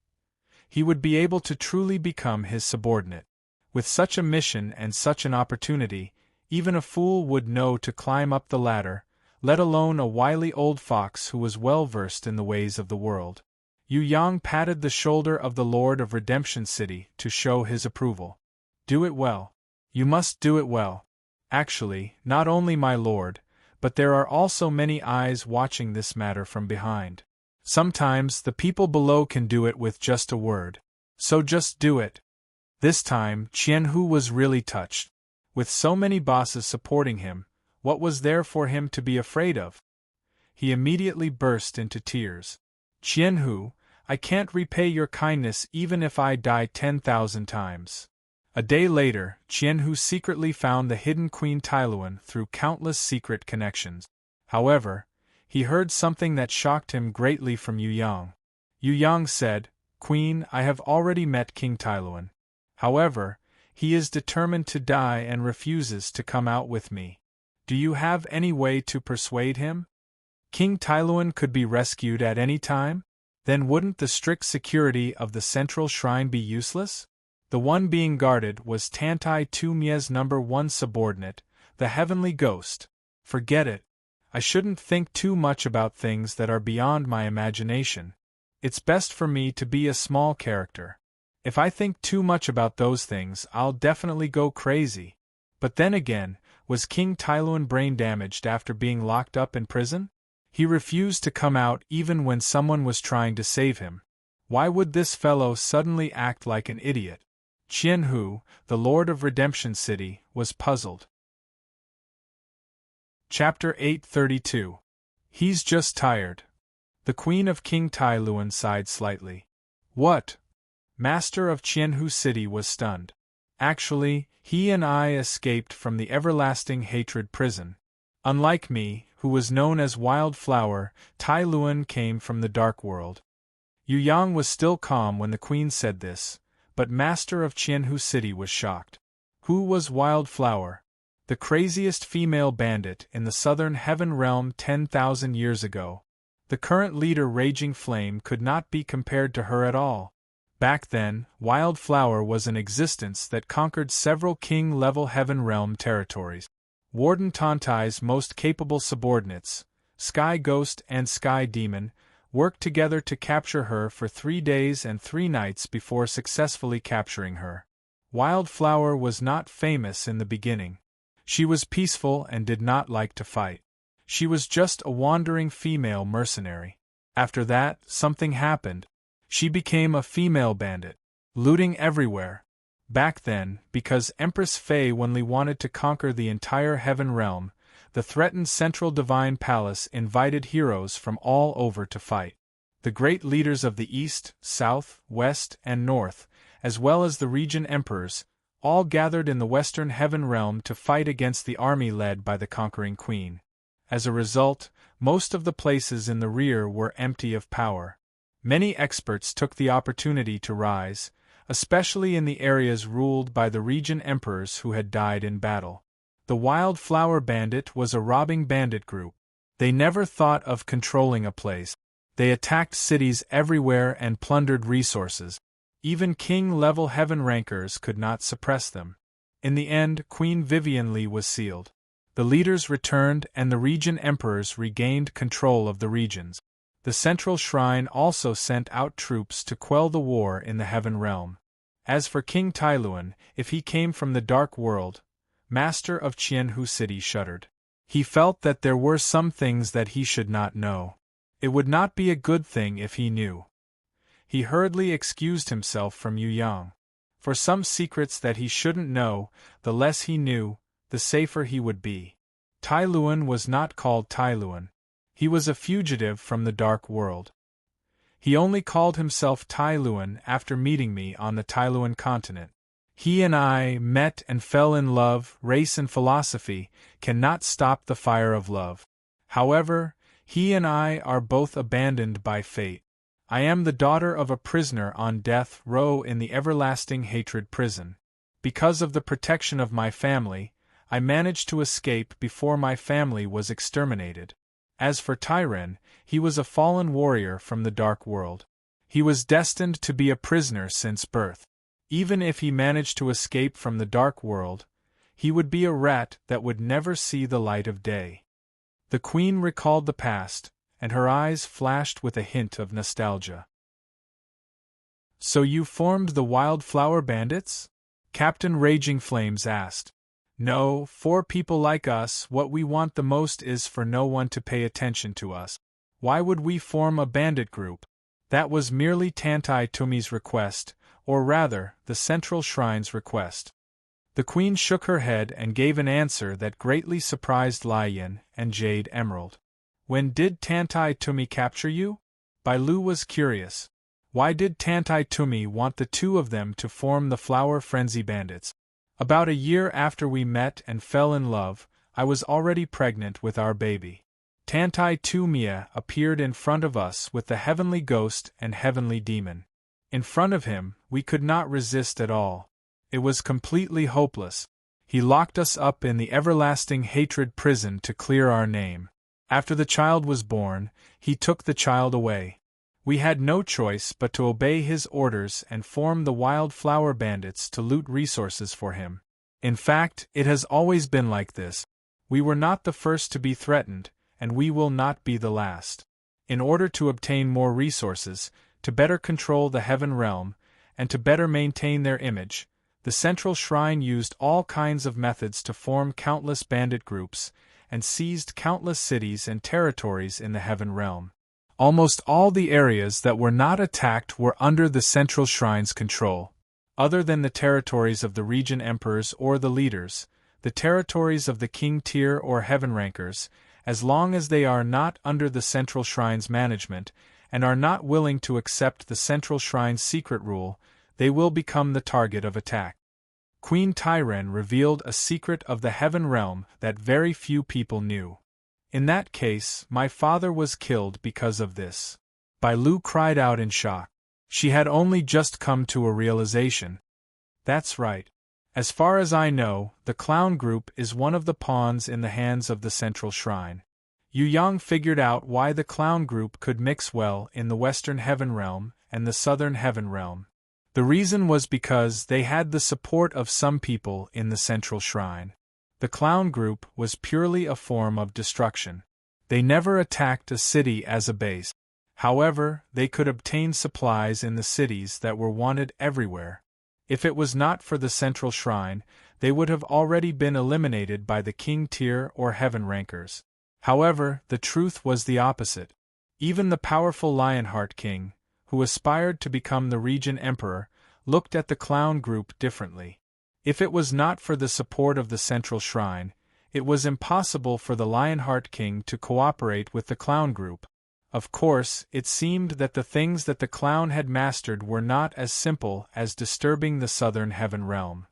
he would be able to truly become his subordinate. With such a mission and such an opportunity, even a fool would know to climb up the ladder, let alone a wily old fox who was well versed in the ways of the world. Yu Yang patted the shoulder of the Lord of Redemption City to show his approval. Do it well. You must do it well. Actually, not only my lord, but there are also many eyes watching this matter from behind. Sometimes the people below can do it with just a word. So just do it. This time, Qianhu was really touched. With so many bosses supporting him, what was there for him to be afraid of? He immediately burst into tears. Qianhu, I can't repay your kindness even if I die 10,000 times. A day later, Qianhu secretly found the hidden Queen Tailuan through countless secret connections. However, he heard something that shocked him greatly from Yu Yang. Yu Yang said, Queen, I have already met King Tailuan. However, he is determined to die and refuses to come out with me. Do you have any way to persuade him? King Tailuan could be rescued at any time? Then wouldn't the strict security of the central shrine be useless? The one being guarded was Tantai Tu Mie's #1 subordinate, the heavenly ghost. Forget it. I shouldn't think too much about things that are beyond my imagination. It's best for me to be a small character. If I think too much about those things, I'll definitely go crazy. But then again, was King Tailuan brain damaged after being locked up in prison? He refused to come out even when someone was trying to save him. Why would this fellow suddenly act like an idiot? Qianhu, the Lord of Redemption City, was puzzled. Chapter 832. He's just tired. The Queen of King Tailuan sighed slightly. What? Master of Qianhu City was stunned. Actually, he and I escaped from the everlasting hatred prison. Unlike me, who was known as Wildflower, Tailuan came from the dark world. Yu Yang was still calm when the queen said this, but Master of Qianhu City was shocked. Who was Wildflower? The craziest female bandit in the southern heaven realm 10,000 years ago. The current leader Raging Flame could not be compared to her at all. Back then, Wildflower was an existence that conquered several king-level heaven realm territories. Warden Tantai's most capable subordinates, Sky Ghost and Sky Demon, worked together to capture her for 3 days and 3 nights before successfully capturing her. Wildflower was not famous in the beginning. She was peaceful and did not like to fight. She was just a wandering female mercenary. After that, something happened. She became a female bandit, looting everywhere. Back then, because Empress Fei Wenli wanted to conquer the entire heaven realm, the threatened Central Divine Palace invited heroes from all over to fight. The great leaders of the East, South, West, and North, as well as the region emperors, all gathered in the Western Heaven Realm to fight against the army led by the conquering queen. As a result, most of the places in the rear were empty of power. Many experts took the opportunity to rise, especially in the areas ruled by the region emperors who had died in battle. The Wildflower Bandit was a robbing bandit group. They never thought of controlling a place. They attacked cities everywhere and plundered resources. Even king-level heaven rankers could not suppress them. In the end, Queen Vivian Li was sealed. The leaders returned and the region emperors regained control of the regions. The central shrine also sent out troops to quell the war in the heaven realm. As for King Tailuan, if he came from the dark world, Master of Qianhu City shuddered. He felt that there were some things that he should not know. It would not be a good thing if he knew. He hurriedly excused himself from Yu Yang. For some secrets that he shouldn't know, the less he knew, the safer he would be. Tailuan was not called Tailuan. He was a fugitive from the dark world. He only called himself Tailuan after meeting me on the Tailuan continent. He and I met and fell in love. Race and philosophy cannot stop the fire of love. However, he and I are both abandoned by fate. I am the daughter of a prisoner on death row in the everlasting hatred prison. Because of the protection of my family, I managed to escape before my family was exterminated. As for Tyren, he was a fallen warrior from the dark world. He was destined to be a prisoner since birth. Even if he managed to escape from the dark world, he would be a rat that would never see the light of day. The queen recalled the past, and her eyes flashed with a hint of nostalgia. So you formed the Wildflower Bandits? Captain Raging Flames asked. No, for people like us, what we want the most is for no one to pay attention to us. Why would we form a bandit group? That was merely Tantai Tumi's request, or rather, the Central Shrine's request. The queen shook her head and gave an answer that greatly surprised Lion and Jade Emerald. When did Tantai Tumi capture you? Bai Lu was curious. Why did Tantai Tumi want the two of them to form the Flower Frenzy Bandits? About a year after we met and fell in love, I was already pregnant with our baby. Tantai Tumia appeared in front of us with the heavenly ghost and heavenly demon. In front of him, we could not resist at all. It was completely hopeless. He locked us up in the everlasting hatred prison to clear our name. After the child was born, he took the child away. We had no choice but to obey his orders and form the Wildflower Bandits to loot resources for him. In fact, it has always been like this. We were not the first to be threatened, and we will not be the last. In order to obtain more resources, to better control the Heaven Realm, and to better maintain their image, the Central Shrine used all kinds of methods to form countless bandit groups, and seized countless cities and territories in the Heaven Realm. Almost all the areas that were not attacked were under the Central Shrine's control. Other than the territories of the region emperors or the leaders, the territories of the king tier or heaven rankers, as long as they are not under the Central Shrine's management, and are not willing to accept the Central Shrine's secret rule, they will become the target of attack. Queen Tyren revealed a secret of the Heaven Realm that very few people knew. In that case, my father was killed because of this. Bai Lu cried out in shock. She had only just come to a realization. That's right. As far as I know, the clown group is one of the pawns in the hands of the Central Shrine. Yu Yang figured out why the clown group could mix well in the Western Heaven Realm and the Southern Heaven Realm. The reason was because they had the support of some people in the Central Shrine. The clown group was purely a form of destruction. They never attacked a city as a base. However, they could obtain supplies in the cities that were wanted everywhere. If it was not for the Central Shrine, they would have already been eliminated by the king tier or heaven rankers. However, the truth was the opposite. Even the powerful Lionheart King, who aspired to become the region emperor, looked at the clown group differently. If it was not for the support of the Central Shrine, it was impossible for the Lionheart King to cooperate with the clown group. Of course, it seemed that the things that the clown had mastered were not as simple as disturbing the Southern Heaven Realm.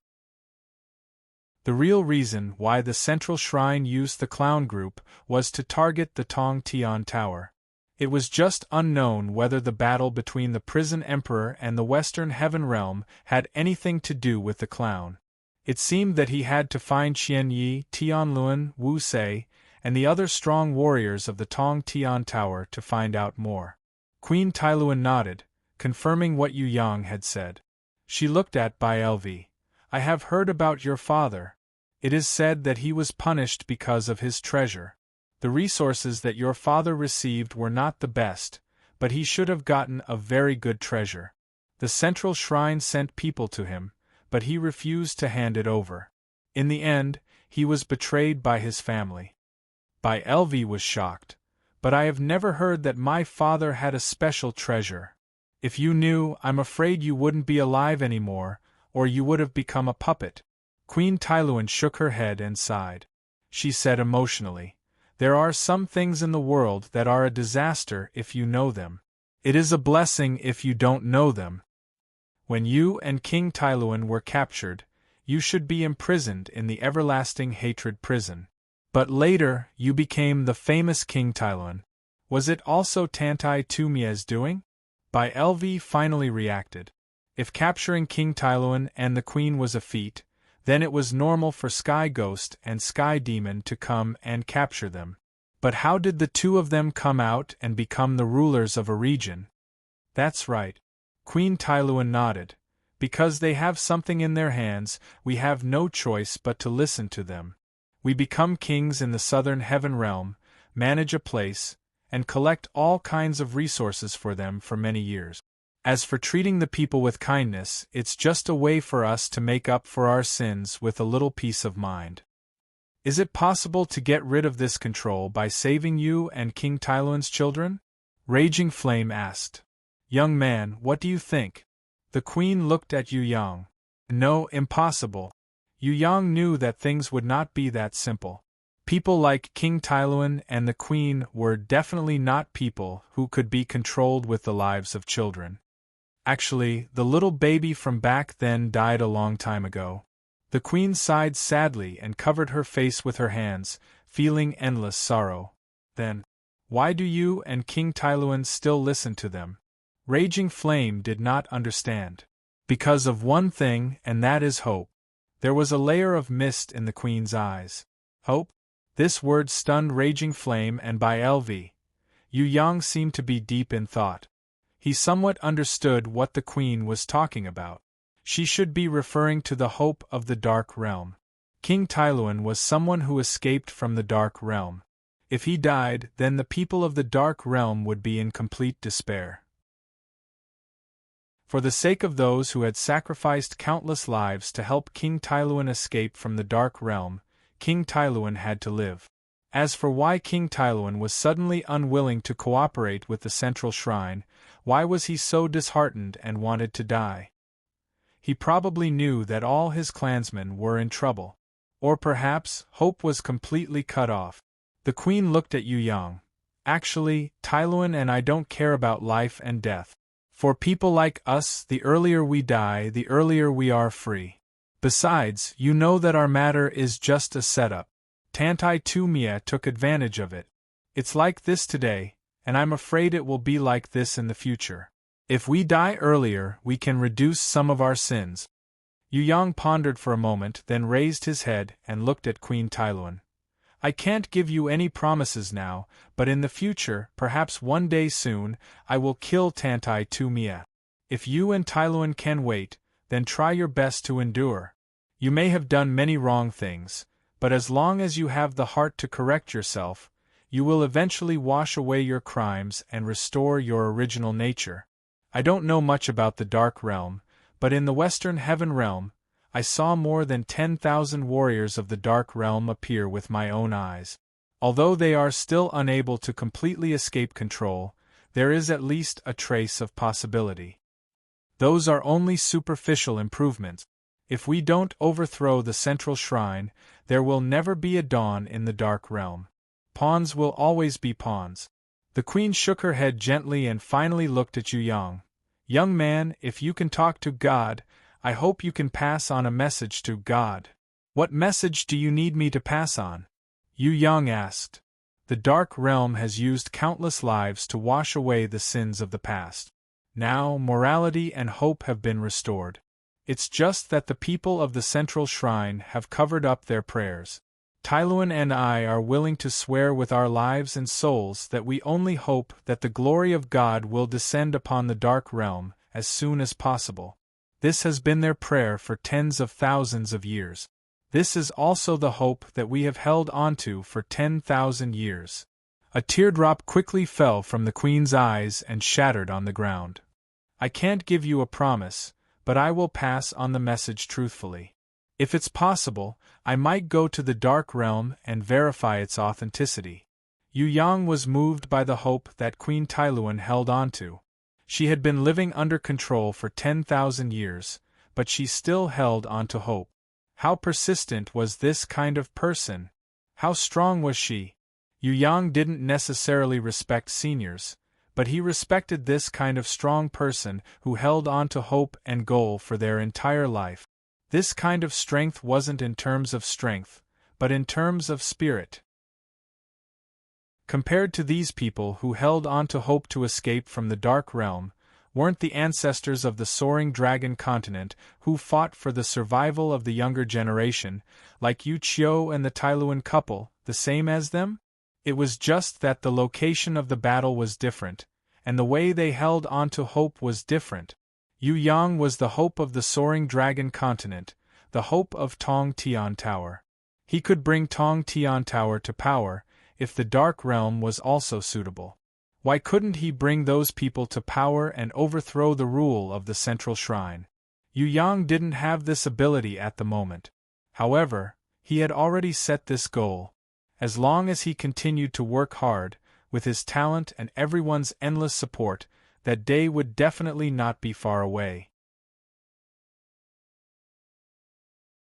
The real reason why the Central Shrine used the clown group was to target the Tong Tian Tower. It was just unknown whether the battle between the Prison Emperor and the Western Heaven Realm had anything to do with the clown. It seemed that he had to find Qian Yi, Tianluan, Wu Sei, and the other strong warriors of the Tong Tian Tower to find out more. Queen Tailuan nodded, confirming what Yu Yang had said. She looked at Bai Lv. I have heard about your father. It is said that he was punished because of his treasure. The resources that your father received were not the best, but he should have gotten a very good treasure. The Central Shrine sent people to him, but he refused to hand it over. In the end, he was betrayed by his family. Bai Lv was shocked. But I have never heard that my father had a special treasure. If you knew, I'm afraid you wouldn't be alive anymore, or you would have become a puppet. Queen Tailuan shook her head and sighed. She said emotionally, there are some things in the world that are a disaster if you know them. It is a blessing if you don't know them. When you and King Tailuan were captured, you should be imprisoned in the everlasting hatred prison. But later, you became the famous King Tailuan. Was it also Tantai Tumia's doing? Bai Lv finally reacted. If capturing King Tailuan and the Queen was a feat, then it was normal for Sky Ghost and Sky Demon to come and capture them. But how did the two of them come out and become the rulers of a region? That's right. Queen Tailuan nodded. Because they have something in their hands, we have no choice but to listen to them. We become kings in the Southern Heaven Realm, manage a place, and collect all kinds of resources for them for many years. As for treating the people with kindness, it's just a way for us to make up for our sins with a little peace of mind. Is it possible to get rid of this control by saving you and King Tyluan's children? Raging Flame asked. Young man, what do you think? The queen looked at Yu Yang. No, impossible. Yu Yang knew that things would not be that simple. People like King Tyluan and the queen were definitely not people who could be controlled with the lives of children. Actually, the little baby from back then died a long time ago. The queen sighed sadly and covered her face with her hands, feeling endless sorrow. Then, why do you and King Tyluan still listen to them? Raging Flame did not understand. Because of one thing, and that is hope. There was a layer of mist in the queen's eyes. Hope? This word stunned Raging Flame, and by LV. Yu Yang seemed to be deep in thought. He somewhat understood what the queen was talking about. She should be referring to the hope of the Dark Realm. King Tyluan was someone who escaped from the Dark Realm. If he died, then the people of the Dark Realm would be in complete despair. For the sake of those who had sacrificed countless lives to help King Tyluan escape from the Dark Realm, King Tyluan had to live. As for why King Tyluan was suddenly unwilling to cooperate with the Central Shrine, why was he so disheartened and wanted to die? He probably knew that all his clansmen were in trouble. Or perhaps, hope was completely cut off. The queen looked at Yu Yang. Actually, Tyluan and I don't care about life and death. For people like us, the earlier we die, the earlier we are free. Besides, you know that our matter is just a setup. Tantai Tumia took advantage of it. It's like this today, and I'm afraid it will be like this in the future. If we die earlier, we can reduce some of our sins. Yu Yang pondered for a moment, then raised his head and looked at Queen Tyluan. I can't give you any promises now, but in the future, perhaps one day soon, I will kill Tantai Tumia. If you and Tyluan can wait, then try your best to endure. You may have done many wrong things, but as long as you have the heart to correct yourself, you will eventually wash away your crimes and restore your original nature. I don't know much about the Dark Realm, but in the Western Heaven Realm, I saw more than 10,000 warriors of the Dark Realm appear with my own eyes. Although they are still unable to completely escape control, there is at least a trace of possibility. Those are only superficial improvements. If we don't overthrow the Central Shrine, there will never be a dawn in the Dark Realm. Pawns will always be pawns. The queen shook her head gently and finally looked at Yu Yang. Young man, if you can talk to God, I hope you can pass on a message to God. What message do you need me to pass on? Yu Yang asked. The Dark Realm has used countless lives to wash away the sins of the past. Now, morality and hope have been restored. It's just that the people of the Central Shrine have covered up their prayers. Tyluan and I are willing to swear with our lives and souls that we only hope that the glory of God will descend upon the Dark Realm as soon as possible. This has been their prayer for tens of thousands of years. This is also the hope that we have held onto for 10,000 years. A teardrop quickly fell from the queen's eyes and shattered on the ground. I can't give you a promise, but I will pass on the message truthfully. If it's possible, I might go to the Dark Realm and verify its authenticity. Yu Yang was moved by the hope that Queen Tyluan held onto. She had been living under control for 10,000 years, but she still held onto hope. How persistent was this kind of person? How strong was she? Yu Yang didn't necessarily respect seniors, but he respected this kind of strong person who held on to hope and goal for their entire life. This kind of strength wasn't in terms of strength, but in terms of spirit. Compared to these people who held on to hope to escape from the Dark Realm, weren't the ancestors of the soaring dragon continent who fought for the survival of the younger generation, like Yu Qiu and the Tyluan couple, the same as them? It was just that the location of the battle was different, and the way they held on to hope was different. Yu Yang was the hope of the soaring dragon continent, the hope of Tong Tian Tower. He could bring Tong Tian Tower to power, if the Dark Realm was also suitable. Why couldn't he bring those people to power and overthrow the rule of the central shrine? Yu Yang didn't have this ability at the moment. However, he had already set this goal. As long as he continued to work hard, with his talent and everyone's endless support, that day would definitely not be far away.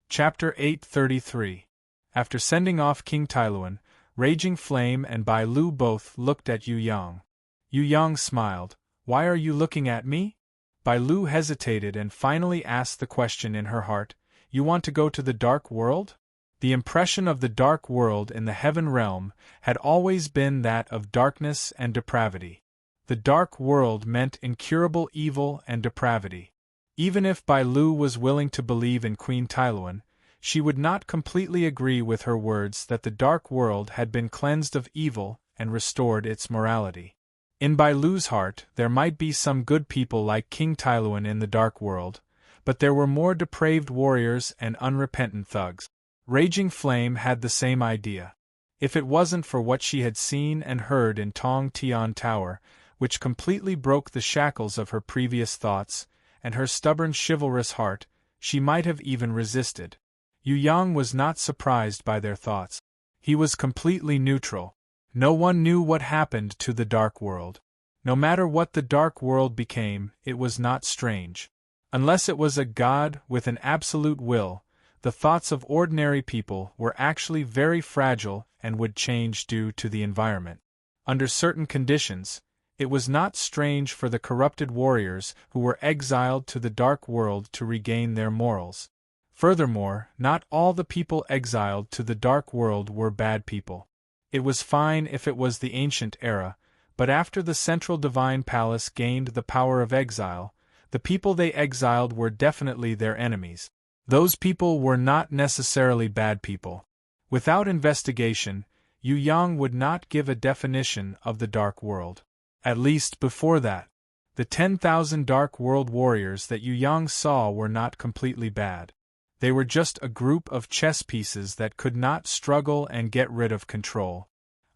Chapter 833. After sending off King Tailuan, Raging Flame and Bai Lu both looked at Yu Yang. Yu Yang smiled. "Why are you looking at me?" Bai Lu hesitated and finally asked the question in her heart, "You want to go to the Dark World?" The impression of the Dark World in the Heaven Realm had always been that of darkness and depravity. The Dark World meant incurable evil and depravity. Even if Bai Lu was willing to believe in Queen Tailuan, she would not completely agree with her words that the Dark World had been cleansed of evil and restored its morality. In Bai Lu's heart, there might be some good people like King Tailuan in the Dark World, but there were more depraved warriors and unrepentant thugs. Raging Flame had the same idea. If it wasn't for what she had seen and heard in Tong Tian Tower, which completely broke the shackles of her previous thoughts, and her stubborn chivalrous heart, she might have even resisted. Yu Yang was not surprised by their thoughts. He was completely neutral. No one knew what happened to the Dark World. No matter what the Dark World became, it was not strange. Unless it was a god with an absolute will, the thoughts of ordinary people were actually very fragile and would change due to the environment. Under certain conditions, it was not strange for the corrupted warriors who were exiled to the Dark World to regain their morals. Furthermore, not all the people exiled to the Dark World were bad people. It was fine if it was the ancient era, but after the Central Divine Palace gained the power of exile, the people they exiled were definitely their enemies. Those people were not necessarily bad people. Without investigation, Yu Yang would not give a definition of the Dark World. At least before that. The 10,000 Dark World warriors that Yu Yang saw were not completely bad. They were just a group of chess pieces that could not struggle and get rid of control.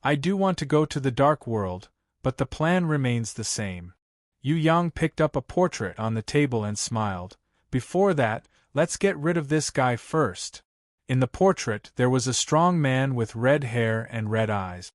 I do want to go to the Dark World, but the plan remains the same. Yu Yang picked up a portrait on the table and smiled. Before that, let's get rid of this guy first. In the portrait there was a strong man with red hair and red eyes.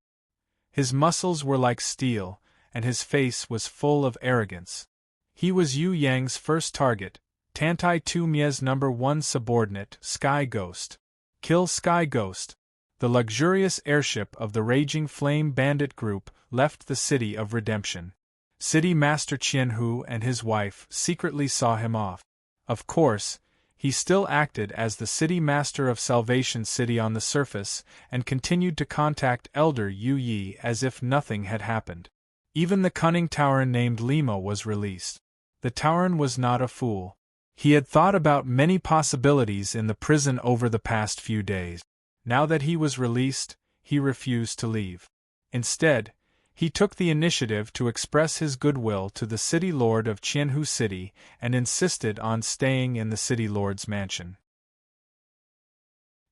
His muscles were like steel, and his face was full of arrogance. He was Yu Yang's first target, Tantai Tu Mie's #1 subordinate, Sky Ghost. Kill Sky Ghost. The luxurious airship of the Raging Flame bandit group left the City of Redemption. City Master Qianhu and his wife secretly saw him off. Of course, he still acted as the City Master of Salvation City on the surface and continued to contact Elder Yu Yi as if nothing had happened. Even the cunning Tauren named Lima was released. The Tauren was not a fool. He had thought about many possibilities in the prison over the past few days. Now that he was released, he refused to leave. Instead, he took the initiative to express his goodwill to the City Lord of Qianhu City and insisted on staying in the City Lord's mansion.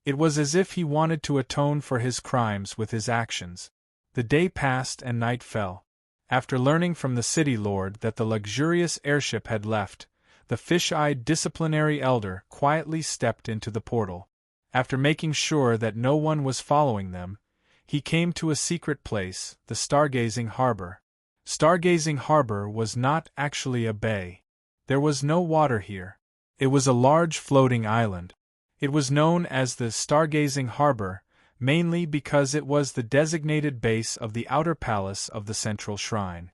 It was as if he wanted to atone for his crimes with his actions. The day passed and night fell. After learning from the City Lord that the luxurious airship had left, the fish-eyed disciplinary elder quietly stepped into the portal. After making sure that no one was following them, he came to a secret place, the Stargazing Harbor. Stargazing Harbor was not actually a bay. There was no water here. It was a large floating island. It was known as the Stargazing Harbor, mainly because it was the designated base of the outer palace of the Central Shrine.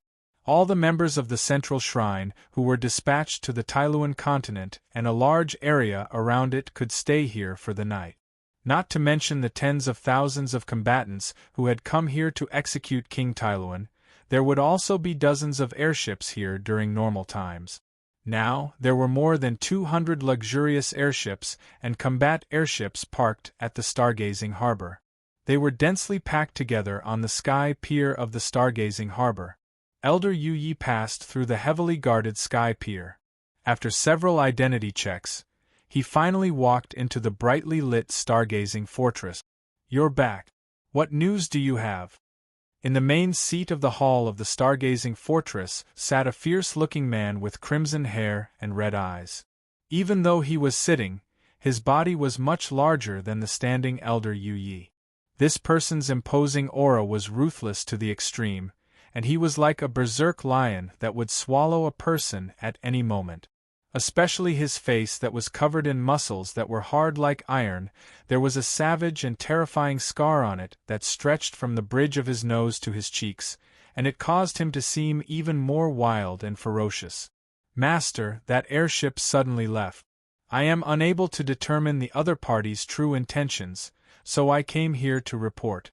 All the members of the Central Shrine who were dispatched to the Tailuan continent and a large area around it could stay here for the night. Not to mention the tens of thousands of combatants who had come here to execute King Tailuan, there would also be dozens of airships here during normal times. Now, there were more than 200 luxurious airships and combat airships parked at the Stargazing Harbor. They were densely packed together on the sky pier of the Stargazing Harbor. Elder Yu Yi passed through the heavily guarded sky pier. After several identity checks, he finally walked into the brightly lit stargazing fortress. "You're back. What news do you have? In the main seat of the hall of the stargazing fortress sat a fierce-looking man with crimson hair and red eyes. Even though he was sitting, his body was much larger than the standing elder Yu Yi. This person's imposing aura was ruthless to the extreme, and he was like a berserk lion that would swallow a person at any moment. Especially his face that was covered in muscles that were hard like iron, there was a savage and terrifying scar on it that stretched from the bridge of his nose to his cheeks, and it caused him to seem even more wild and ferocious. Master, that airship suddenly left. I am unable to determine the other party's true intentions, so I came here to report.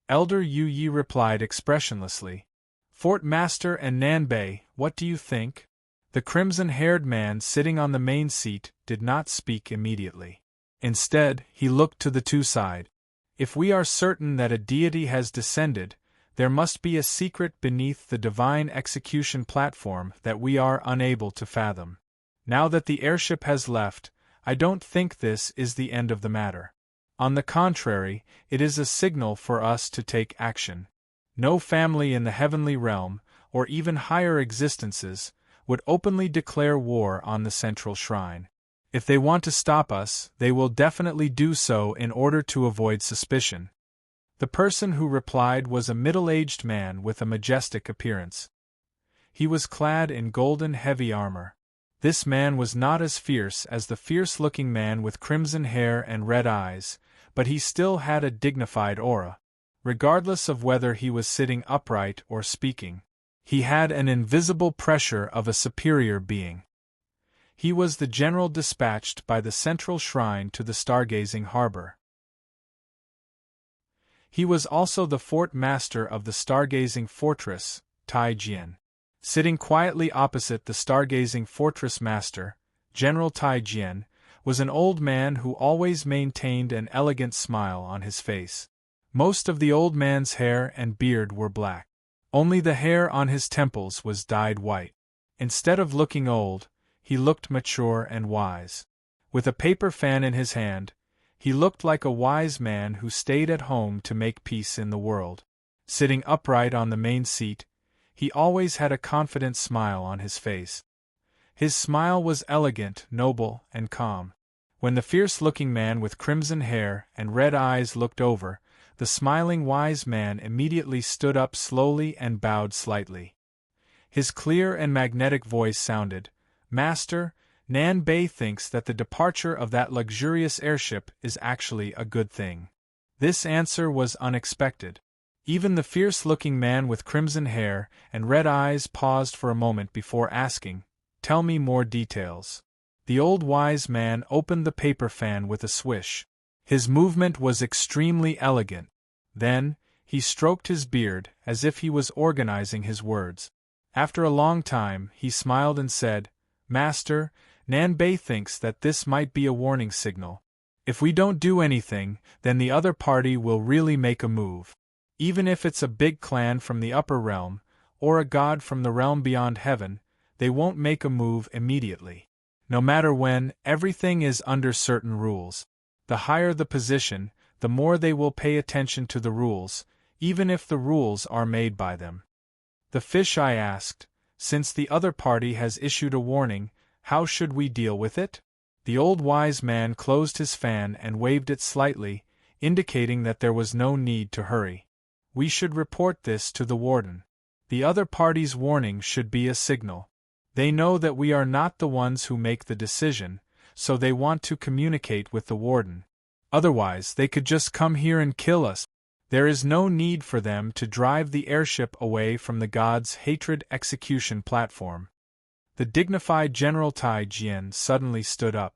Elder Yu Yi replied expressionlessly. Fort Master and Nanbei, what do you think? The crimson-haired man sitting on the main seat did not speak immediately. Instead, he looked to the two sides. If we are certain that a deity has descended, there must be a secret beneath the divine execution platform that we are unable to fathom. Now that the airship has left, I don't think this is the end of the matter. On the contrary, it is a signal for us to take action. No family in the heavenly realm, or even higher existences, would openly declare war on the central shrine. If they want to stop us, they will definitely do so in order to avoid suspicion. The person who replied was a middle-aged man with a majestic appearance. He was clad in golden heavy armor. This man was not as fierce as the fierce-looking man with crimson hair and red eyes, but he still had a dignified aura. Regardless of whether he was sitting upright or speaking, he had an invisible pressure of a superior being. He was the general dispatched by the central shrine to the stargazing harbor. He was also the fort master of the stargazing fortress, Tai Jian. Sitting quietly opposite the stargazing fortress master, General Tai Jian, was an old man who always maintained an elegant smile on his face. Most of the old man's hair and beard were black. Only the hair on his temples was dyed white. Instead of looking old, he looked mature and wise. With a paper fan in his hand, he looked like a wise man who stayed at home to make peace in the world. Sitting upright on the main seat, he always had a confident smile on his face. His smile was elegant, noble, and calm. When the fierce-looking man with crimson hair and red eyes looked over, the smiling wise man immediately stood up slowly and bowed slightly. His clear and magnetic voice sounded, Master, Nanbei thinks that the departure of that luxurious airship is actually a good thing. This answer was unexpected. Even the fierce-looking man with crimson hair and red eyes paused for a moment before asking, Tell me more details. The old wise man opened the paper fan with a swish. His movement was extremely elegant. Then, he stroked his beard as if he was organizing his words. After a long time, he smiled and said, Master, Nanbei thinks that this might be a warning signal. If we don't do anything, then the other party will really make a move. Even if it's a big clan from the upper realm, or a god from the realm beyond heaven, they won't make a move immediately. No matter when, everything is under certain rules. The higher the position, the more they will pay attention to the rules, even if the rules are made by them. The fisheye asked, Since the other party has issued a warning, how should we deal with it? The old wise man closed his fan and waved it slightly, indicating that there was no need to hurry. We should report this to the warden. The other party's warning should be a signal. They know that we are not the ones who make the decision, so they want to communicate with the warden. Otherwise, they could just come here and kill us. There is no need for them to drive the airship away from the god's hatred execution platform. The dignified General Tai Jian suddenly stood up.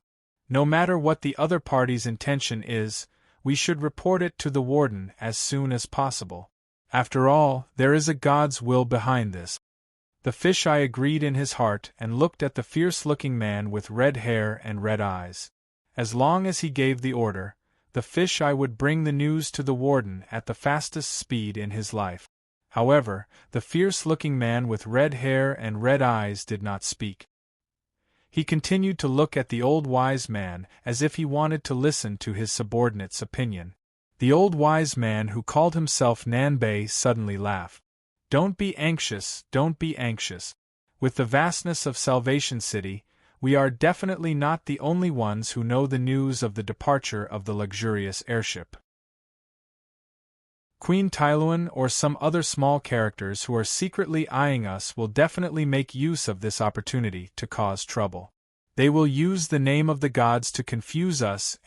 No matter what the other party's intention is, we should report it to the warden as soon as possible. After all, there is a god's will behind this. The fisheye agreed in his heart and looked at the fierce-looking man with red hair and red eyes. As long as he gave the order, the fisheye would bring the news to the warden at the fastest speed in his life. However, the fierce-looking man with red hair and red eyes did not speak. He continued to look at the old wise man as if he wanted to listen to his subordinate's opinion. The old wise man who called himself Nanbei suddenly laughed. Don't be anxious, don't be anxious. With the vastness of Salvation City, we are definitely not the only ones who know the news of the departure of the luxurious airship. Queen Tyluan or some other small characters who are secretly eyeing us will definitely make use of this opportunity to cause trouble. They will use the name of the gods to confuse us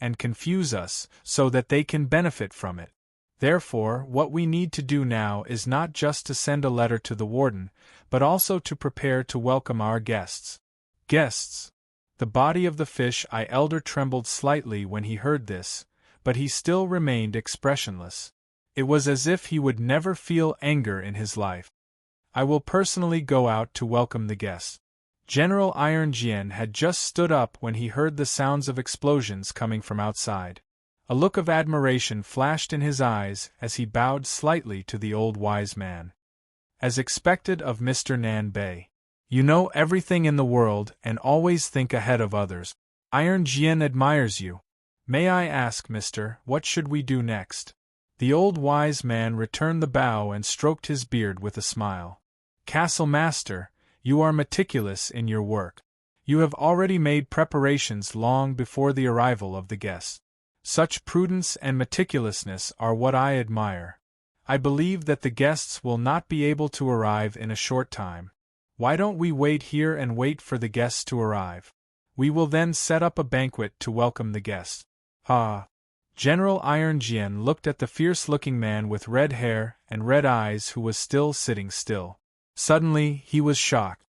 so that they can benefit from it. Therefore, what we need to do now is not just to send a letter to the warden, but also to prepare to welcome our guests. Guests! The body of the fish-eye elder trembled slightly when he heard this, but he still remained expressionless. It was as if he would never feel anger in his life. I will personally go out to welcome the guests. General Iron Jian had just stood up when he heard the sounds of explosions coming from outside. A look of admiration flashed in his eyes as he bowed slightly to the old wise man. As expected of Mr. Nanbei. You know everything in the world and always think ahead of others. Iron Jian admires you. May I ask, mister, what should we do next? The old wise man returned the bow and stroked his beard with a smile. Castle Master, you are meticulous in your work. You have already made preparations long before the arrival of the guests. Such prudence and meticulousness are what I admire. I believe that the guests will not be able to arrive in a short time. Why don't we wait here and wait for the guests to arrive? We will then set up a banquet to welcome the guests. Ah! General Iron Jian looked at the fierce-looking man with red hair and red eyes who was still sitting still. Suddenly, he was shocked.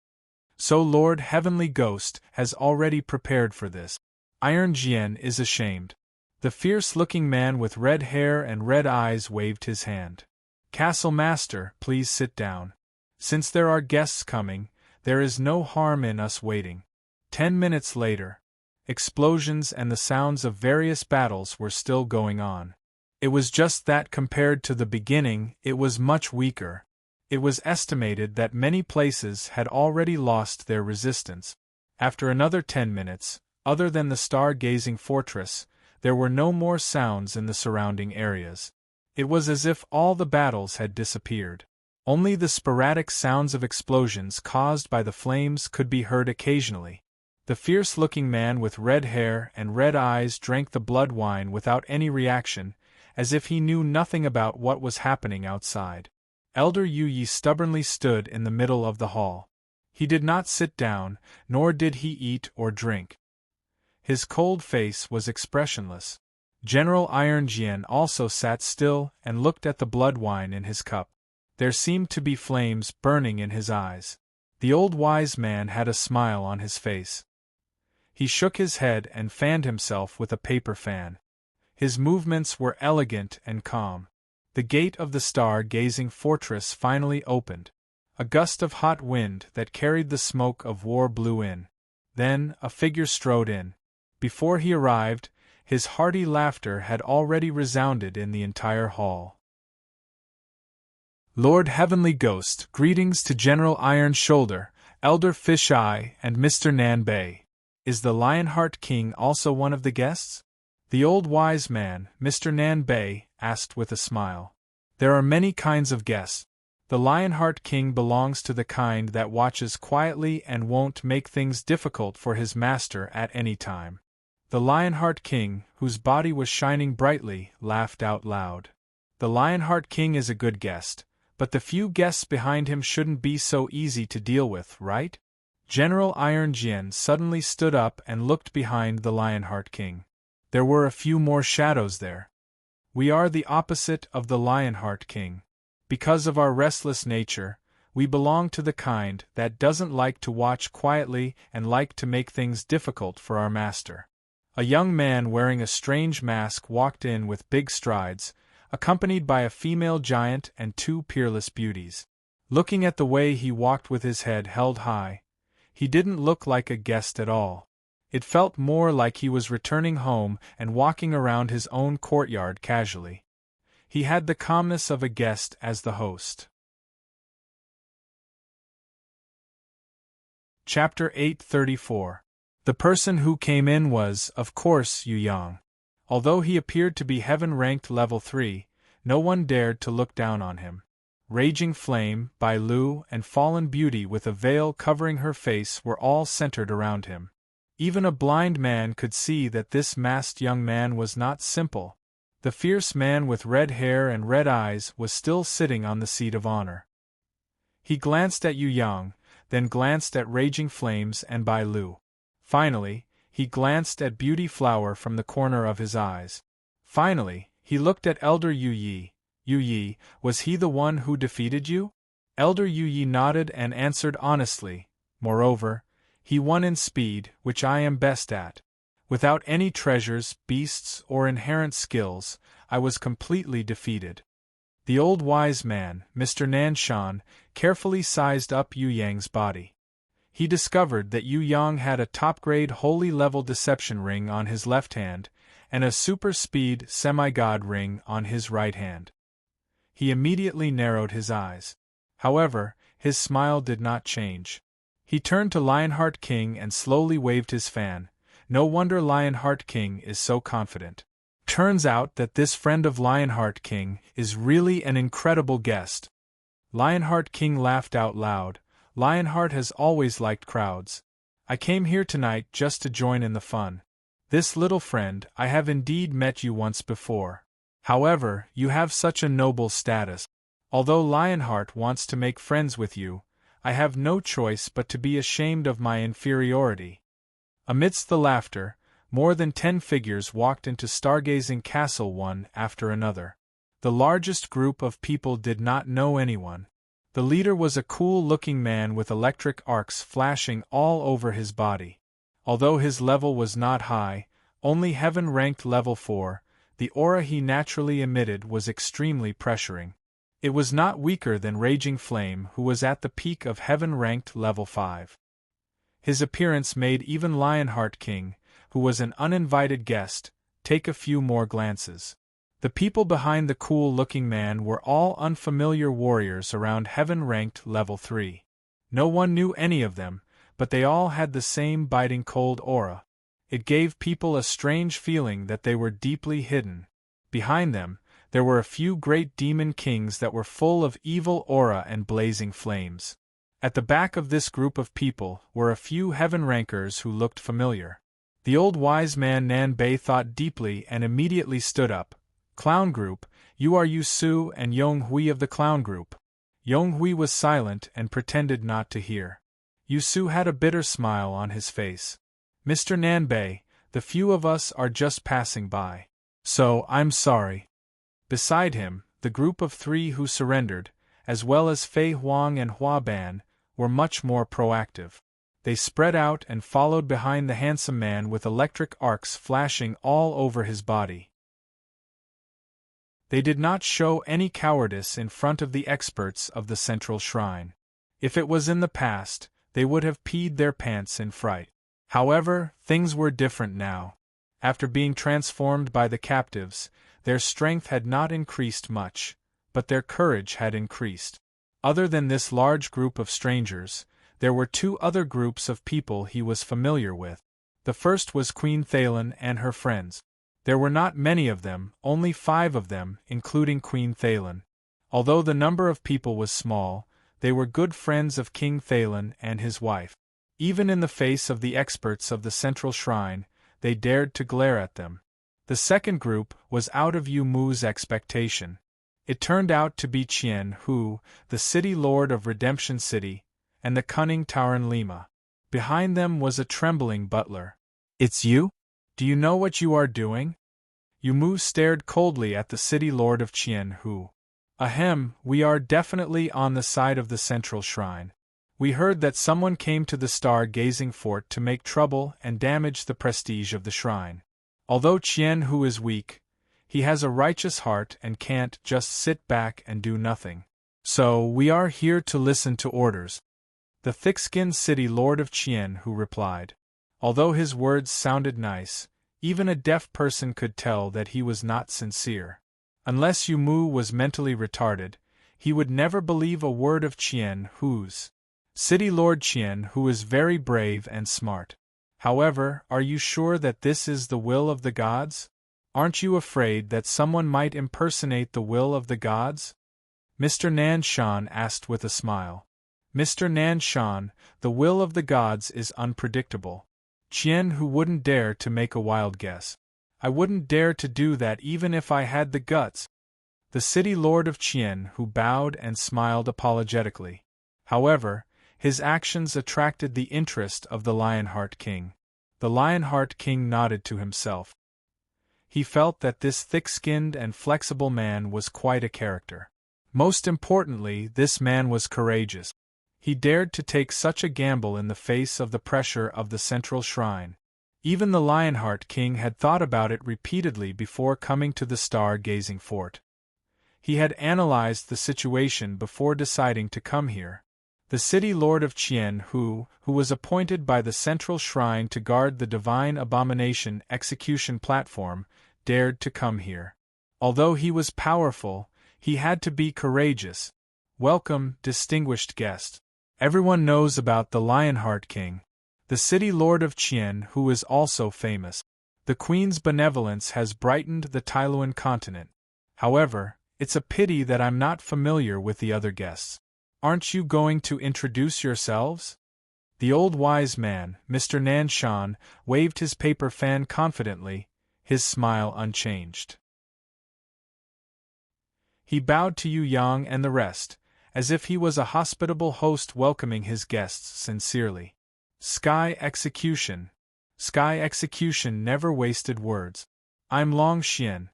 So Lord Heavenly Ghost has already prepared for this. Iron Jian is ashamed. The fierce-looking man with red hair and red eyes waved his hand. Castle Master, please sit down. Since there are guests coming, there is no harm in us waiting. 10 minutes later, explosions and the sounds of various battles were still going on. It was just that compared to the beginning, it was much weaker. It was estimated that many places had already lost their resistance. After another 10 minutes, other than the star-gazing fortress, there were no more sounds in the surrounding areas. It was as if all the battles had disappeared. Only the sporadic sounds of explosions caused by the flames could be heard occasionally. The fierce-looking man with red hair and red eyes drank the blood wine without any reaction, as if he knew nothing about what was happening outside. Elder Yu Yi stubbornly stood in the middle of the hall. He did not sit down, nor did he eat or drink. His cold face was expressionless. General Iron Jian also sat still and looked at the blood wine in his cup. There seemed to be flames burning in his eyes. The old wise man had a smile on his face. He shook his head and fanned himself with a paper fan. His movements were elegant and calm. The gate of the star-gazing fortress finally opened. A gust of hot wind that carried the smoke of war blew in. Then, a figure strode in. Before he arrived, his hearty laughter had already resounded in the entire hall. Lord Heavenly Ghost, greetings to General Iron Shoulder, Elder Fish-Eye, and Mr. Nanbei. Is the Lionheart King also one of the guests? The old wise man, Mr. Nanbei, asked with a smile. There are many kinds of guests. The Lionheart King belongs to the kind that watches quietly and won't make things difficult for his master at any time. The Lionheart King, whose body was shining brightly, laughed out loud. The Lionheart King is a good guest, but the few guests behind him shouldn't be so easy to deal with, right? General Iron Jian suddenly stood up and looked behind the Lionheart King. There were a few more shadows there. We are the opposite of the Lionheart King. Because of our restless nature, we belong to the kind that doesn't like to watch quietly and like to make things difficult for our master. A young man wearing a strange mask walked in with big strides, accompanied by a female giant and 2 peerless beauties. Looking at the way he walked with his head held high, he didn't look like a guest at all. It felt more like he was returning home and walking around his own courtyard casually. He had the calmness of a guest as the host. Chapter 834. The person who came in was, of course, Yu Yang. Although he appeared to be heaven-ranked level 3, no one dared to look down on him. Raging Flame, Bai Lu, and Fallen Beauty with a veil covering her face were all centered around him. Even a blind man could see that this masked young man was not simple. The fierce man with red hair and red eyes was still sitting on the seat of honor. He glanced at Yu Yang, then glanced at Raging Flames and Bai Lu. Finally, he glanced at Beauty Flower from the corner of his eyes. Finally, he looked at Elder Yu Yi. Yu Yi, was he the one who defeated you? Elder Yu Yi nodded and answered honestly. Moreover, he won in speed, which I am best at. Without any treasures, beasts, or inherent skills, I was completely defeated. The old wise man, Mr. Nanshan, carefully sized up Yu Yang's body. He discovered that Yu Yang had a top-grade holy level deception ring on his left hand, and a super-speed semi-god ring on his right hand. He immediately narrowed his eyes. However, his smile did not change. He turned to Lionheart King and slowly waved his fan. No wonder Lionheart King is so confident. Turns out that this friend of Lionheart King is really an incredible guest. Lionheart King laughed out loud. Lionheart has always liked crowds. I came here tonight just to join in the fun. This little friend, I have indeed met you once before. However, you have such a noble status. Although Lionheart wants to make friends with you, I have no choice but to be ashamed of my inferiority. Amidst the laughter, more than 10 figures walked into Stargazing Castle one after another. The largest group of people did not know anyone. The leader was a cool-looking man with electric arcs flashing all over his body. Although his level was not high, only heaven-ranked level 4, the aura he naturally emitted was extremely pressuring. It was not weaker than Raging Flame, who was at the peak of heaven-ranked level 5. His appearance made even Lionheart King, who was an uninvited guest, take a few more glances. The people behind the cool-looking man were all unfamiliar warriors around heaven-ranked level 3. No one knew any of them, but they all had the same biting cold aura. It gave people a strange feeling that they were deeply hidden. Behind them, there were a few great demon kings that were full of evil aura and blazing flames. At the back of this group of people were a few heaven rankers who looked familiar. The old wise man Nan Bei thought deeply and immediately stood up. Clown Group, you are Yu Su and Yong Hui of the Clown Group. Yong Hui was silent and pretended not to hear. Yu Su had a bitter smile on his face. Mr. Nan Bei, the few of us are just passing by. So, I'm sorry. Beside him, the group of 3 who surrendered, as well as Fei Huang and Hua Ban, were much more proactive. They spread out and followed behind the handsome man with electric arcs flashing all over his body. They did not show any cowardice in front of the experts of the central shrine. If it was in the past, they would have peed their pants in fright. However, things were different now. After being transformed by the captives, their strength had not increased much, but their courage had increased. Other than this large group of strangers, there were 2 other groups of people he was familiar with. The first was Queen Thalen and her friends. There were not many of them, only 5 of them, including Queen Thalen. Although the number of people was small, they were good friends of King Thalen and his wife. Even in the face of the experts of the central shrine, they dared to glare at them. The second group was out of Yu Mu's expectation. It turned out to be Qian Hu, the city lord of Redemption City, and the cunning Tauren Lima. Behind them was a trembling butler. It's you? Do you know what you are doing? Yu Mu stared coldly at the city lord of Qian Hu. Ahem, we are definitely on the side of the central shrine. We heard that someone came to the star-gazing fort to make trouble and damage the prestige of the shrine. Although Qian Hu is weak, he has a righteous heart and can't just sit back and do nothing. So, we are here to listen to orders. The thick-skinned city lord of Qian Hu replied. Although his words sounded nice, even a deaf person could tell that he was not sincere. Unless Yu Mu was mentally retarded, he would never believe a word of Qian Hu's. City Lord Qian Hu is very brave and smart. However, are you sure that this is the will of the gods? Aren't you afraid that someone might impersonate the will of the gods? Mr. Nan Shan asked with a smile. Mr. Nan Shan, the will of the gods is unpredictable. Qian who wouldn't dare to make a wild guess. I wouldn't dare to do that even if I had the guts. The city lord of Qian who bowed and smiled apologetically. However, his actions attracted the interest of the Lionheart King. The Lionheart King nodded to himself. He felt that this thick-skinned and flexible man was quite a character. Most importantly, this man was courageous. He dared to take such a gamble in the face of the pressure of the central shrine. Even the Lionheart King had thought about it repeatedly before coming to the star-gazing fort. He had analyzed the situation before deciding to come here. The city lord of Qian who was appointed by the central shrine to guard the divine abomination execution platform, dared to come here. Although he was powerful, he had to be courageous. Welcome, distinguished guest. Everyone knows about the Lionheart King, the city lord of Qian who is also famous. The Queen's benevolence has brightened the Tailuan continent. However, it's a pity that I'm not familiar with the other guests. Aren't you going to introduce yourselves? The old wise man, Mr. Nan Shan, waved his paper fan confidently, his smile unchanged. He bowed to Yu Yang and the rest, as if he was a hospitable host welcoming his guests sincerely. Sky Execution. Sky Execution never wasted words. I'm Long Xian.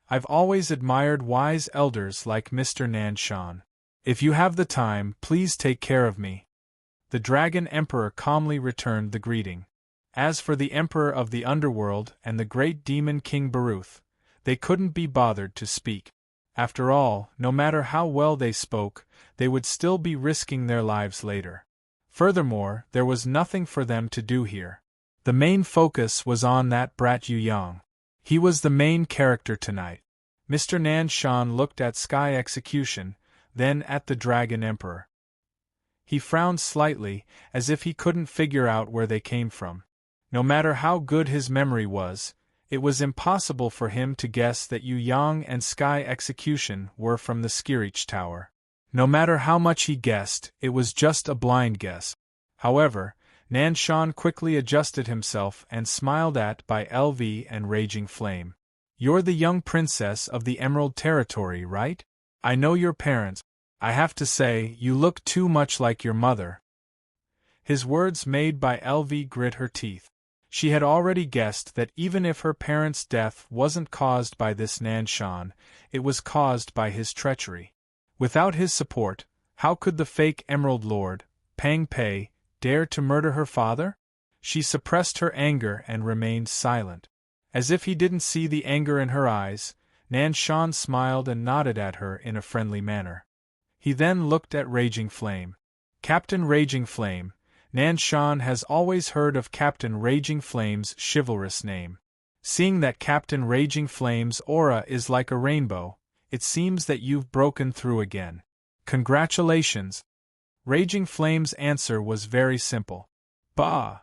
I've always admired wise elders like Mr. Nan Shan. If you have the time, please take care of me. The Dragon Emperor calmly returned the greeting. As for the Emperor of the Underworld and the great demon King Baruth, they couldn't be bothered to speak. After all, no matter how well they spoke, they would still be risking their lives later. Furthermore, there was nothing for them to do here. The main focus was on that brat Yu Yang. He was the main character tonight. Mr. Nan Shan looked at Sky Execution, then at the Dragon Emperor. He frowned slightly, as if he couldn't figure out where they came from. No matter how good his memory was, it was impossible for him to guess that Yu Yang and Sky Execution were from the Skirich Tower. No matter how much he guessed, it was just a blind guess. However, Nan Shan quickly adjusted himself and smiled at by LV and Raging Flame. You're the young princess of the Emerald Territory, right? I know your parents. I have to say, you look too much like your mother. His words made by LV grit her teeth. She had already guessed that even if her parents' death wasn't caused by this Nan Shan, it was caused by his treachery. Without his support, how could the fake Emerald Lord, Pang Pei, dare to murder her father? She suppressed her anger and remained silent. As if he didn't see the anger in her eyes, Nan Shan smiled and nodded at her in a friendly manner. He then looked at Raging Flame. Captain Raging Flame. Nan Shan has always heard of Captain Raging Flame's chivalrous name. Seeing that Captain Raging Flame's aura is like a rainbow, it seems that you've broken through again. Congratulations! Raging Flame's answer was very simple. Bah!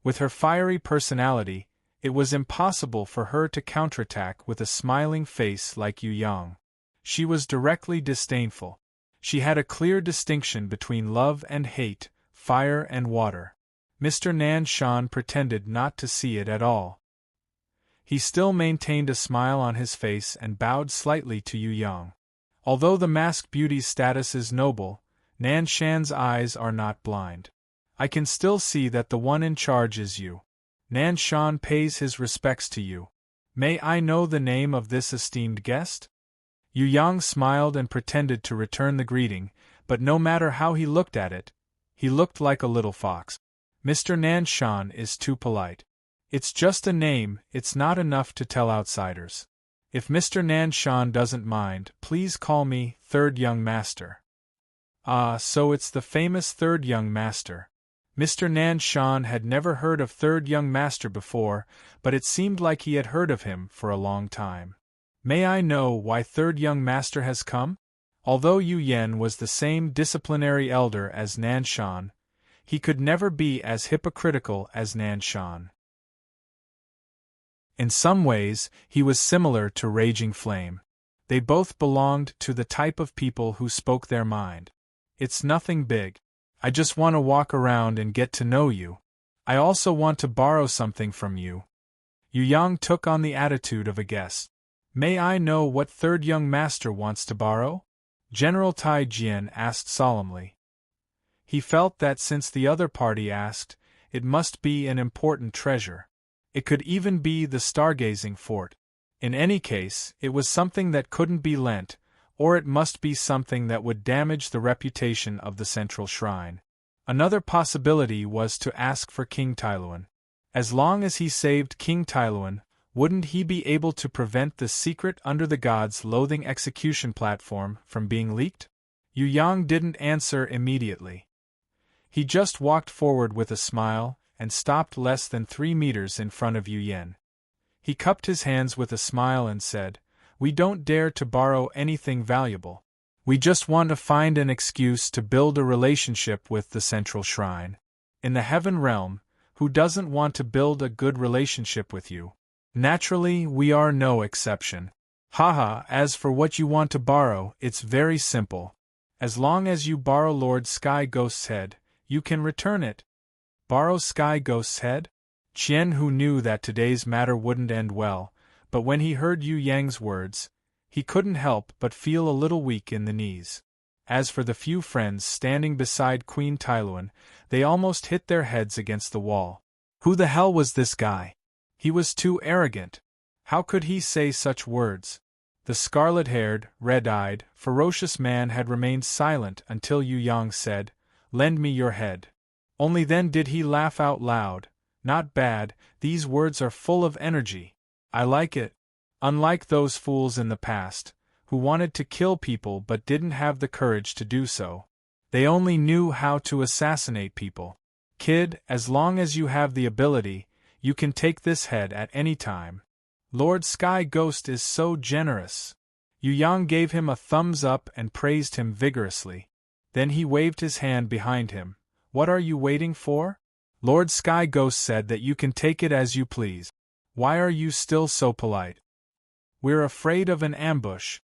With her fiery personality, it was impossible for her to counterattack with a smiling face like Yu Yang. She was directly disdainful. She had a clear distinction between love and hate, fire and water. Mr. Nan Shan pretended not to see it at all. He still maintained a smile on his face and bowed slightly to Yu Yang. Although the masked beauty's status is noble, Nan Shan's eyes are not blind. I can still see that the one in charge is you. Nan Shan pays his respects to you. May I know the name of this esteemed guest? Yu Yang smiled and pretended to return the greeting, but no matter how he looked at it, he looked like a little fox. Mr. Nan Shan is too polite. It's just a name, it's not enough to tell outsiders. If Mr. Nan Shan doesn't mind, please call me Third Young Master. Ah, so it's the famous Third Young Master. Mr. Nan Shan had never heard of Third Young Master before, but it seemed like he had heard of him for a long time. May I know why Third Young Master has come? Although Yu Yen was the same disciplinary elder as Nan Shan, he could never be as hypocritical as Nan Shan. In some ways, he was similar to Raging Flame. They both belonged to the type of people who spoke their mind. It's nothing big. I just want to walk around and get to know you. I also want to borrow something from you. Yu Yang took on the attitude of a guest. May I know what third young master wants to borrow? General Tai Jian asked solemnly. He felt that since the other party asked, it must be an important treasure. It could even be the stargazing fort. In any case, it was something that couldn't be lent, or it must be something that would damage the reputation of the central shrine. Another possibility was to ask for King Tailuan. As long as he saved King Tailuan, wouldn't he be able to prevent the secret Under the Gods loathing execution platform from being leaked? Yu Yang didn't answer immediately. He just walked forward with a smile, and stopped less than 3 meters in front of Yu Yen. He cupped his hands with a smile and said, "We don't dare to borrow anything valuable. We just want to find an excuse to build a relationship with the central shrine. In the heaven realm, who doesn't want to build a good relationship with you? Naturally, we are no exception. Haha, as for what you want to borrow, it's very simple. As long as you borrow Lord Sky Ghost's head, you can return it." Borrow Sky Ghost's head? Qian, who knew that today's matter wouldn't end well, but when he heard Yu Yang's words, he couldn't help but feel a little weak in the knees. As for the few friends standing beside Queen Tailuan, they almost hit their heads against the wall. Who the hell was this guy? He was too arrogant. How could he say such words? The scarlet-haired, red-eyed, ferocious man had remained silent until Yu Yang said, "Lend me your head." Only then did he laugh out loud. "Not bad, these words are full of energy. I like it. Unlike those fools in the past, who wanted to kill people but didn't have the courage to do so. They only knew how to assassinate people. Kid, as long as you have the ability, you can take this head at any time. Lord Sky Ghost is so generous." Yu Yang gave him a thumbs up and praised him vigorously. Then he waved his hand behind him. "What are you waiting for? Lord Sky Ghost said that you can take it as you please. Why are you still so polite?" "We're afraid of an ambush."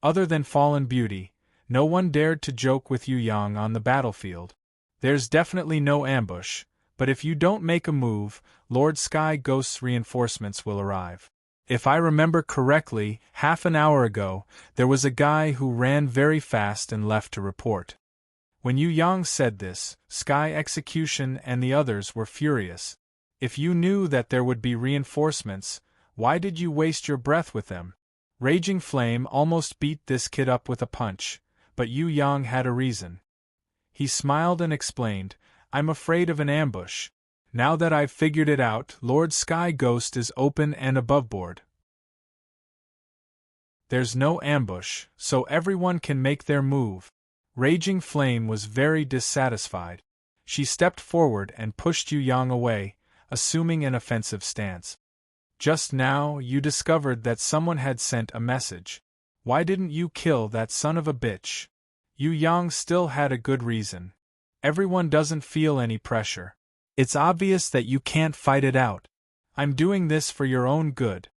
Other than Fallen Beauty, no one dared to joke with Yu Yang on the battlefield. "There's definitely no ambush, but if you don't make a move, Lord Sky Ghost's reinforcements will arrive. If I remember correctly, half an hour ago, there was a guy who ran very fast and left to report." When Yu Yang said this, Sky Execution and the others were furious. If you knew that there would be reinforcements, why did you waste your breath with them? Raging Flame almost beat this kid up with a punch, but Yu Yang had a reason. He smiled and explained, "I'm afraid of an ambush. Now that I've figured it out, Lord Sky Ghost is open and aboveboard. There's no ambush, so everyone can make their move." Raging Flame was very dissatisfied. She stepped forward and pushed Yu Yang away, assuming an offensive stance. "Just now, you discovered that someone had sent a message. Why didn't you kill that son of a bitch?" Yu Yang still had a good reason. "Everyone doesn't feel any pressure. It's obvious that you can't fight it out. I'm doing this for your own good."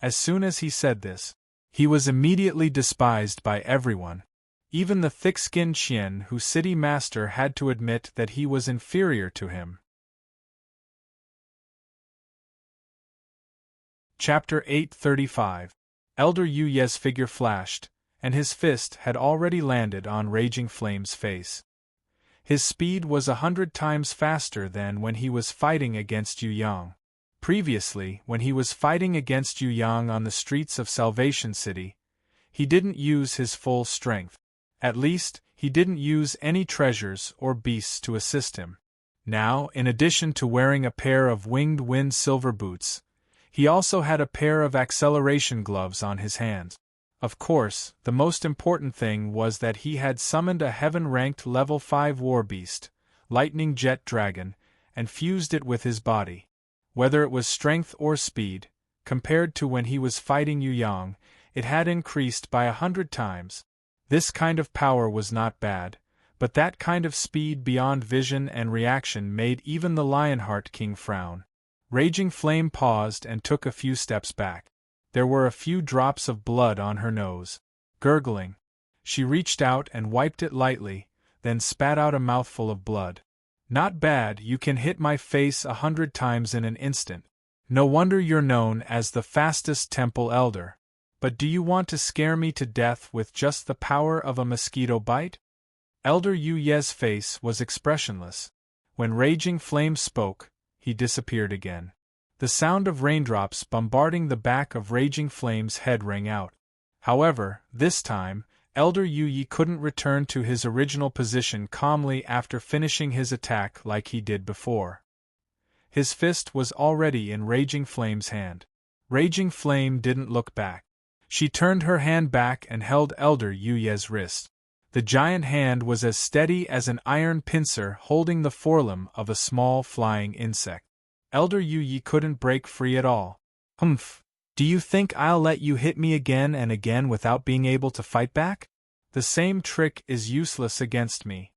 As soon as he said this, he was immediately despised by everyone. Even the thick-skinned Qian, whose city master had to admit that he was inferior to him. Chapter 835. Elder Yu Ye's figure flashed, and his fist had already landed on Raging Flame's face. His speed was 100 times faster than when he was fighting against Yu Yang. Previously, when he was fighting against Yu Yang on the streets of Salvation City, he didn't use his full strength. At least, he didn't use any treasures or beasts to assist him. Now, in addition to wearing a pair of winged wind silver boots, he also had a pair of acceleration gloves on his hands. Of course, the most important thing was that he had summoned a heaven-ranked level 5 war beast, Lightning Jet Dragon, and fused it with his body. Whether it was strength or speed, compared to when he was fighting Yu Yang, it had increased by 100 times. This kind of power was not bad, but that kind of speed beyond vision and reaction made even the Lionheart King frown. Raging Flame paused and took a few steps back. There were a few drops of blood on her nose. Gurgling, she reached out and wiped it lightly, then spat out a mouthful of blood. Not bad, you can hit my face 100 times in an instant. No wonder you're known as the fastest temple elder. But do you want to scare me to death with just the power of a mosquito bite? Elder Yu Ye's face was expressionless. When Raging Flame spoke, he disappeared again. The sound of raindrops bombarding the back of Raging Flame's head rang out. However, this time, Elder Yu Yi couldn't return to his original position calmly after finishing his attack like he did before. His fist was already in Raging Flame's hand. Raging Flame didn't look back. She turned her hand back and held Elder Yu Ye's wrist. The giant hand was as steady as an iron pincer holding the forelimb of a small flying insect. Elder Yu Yi couldn't break free at all. Humph! Do you think I'll let you hit me again and again without being able to fight back? The same trick is useless against me,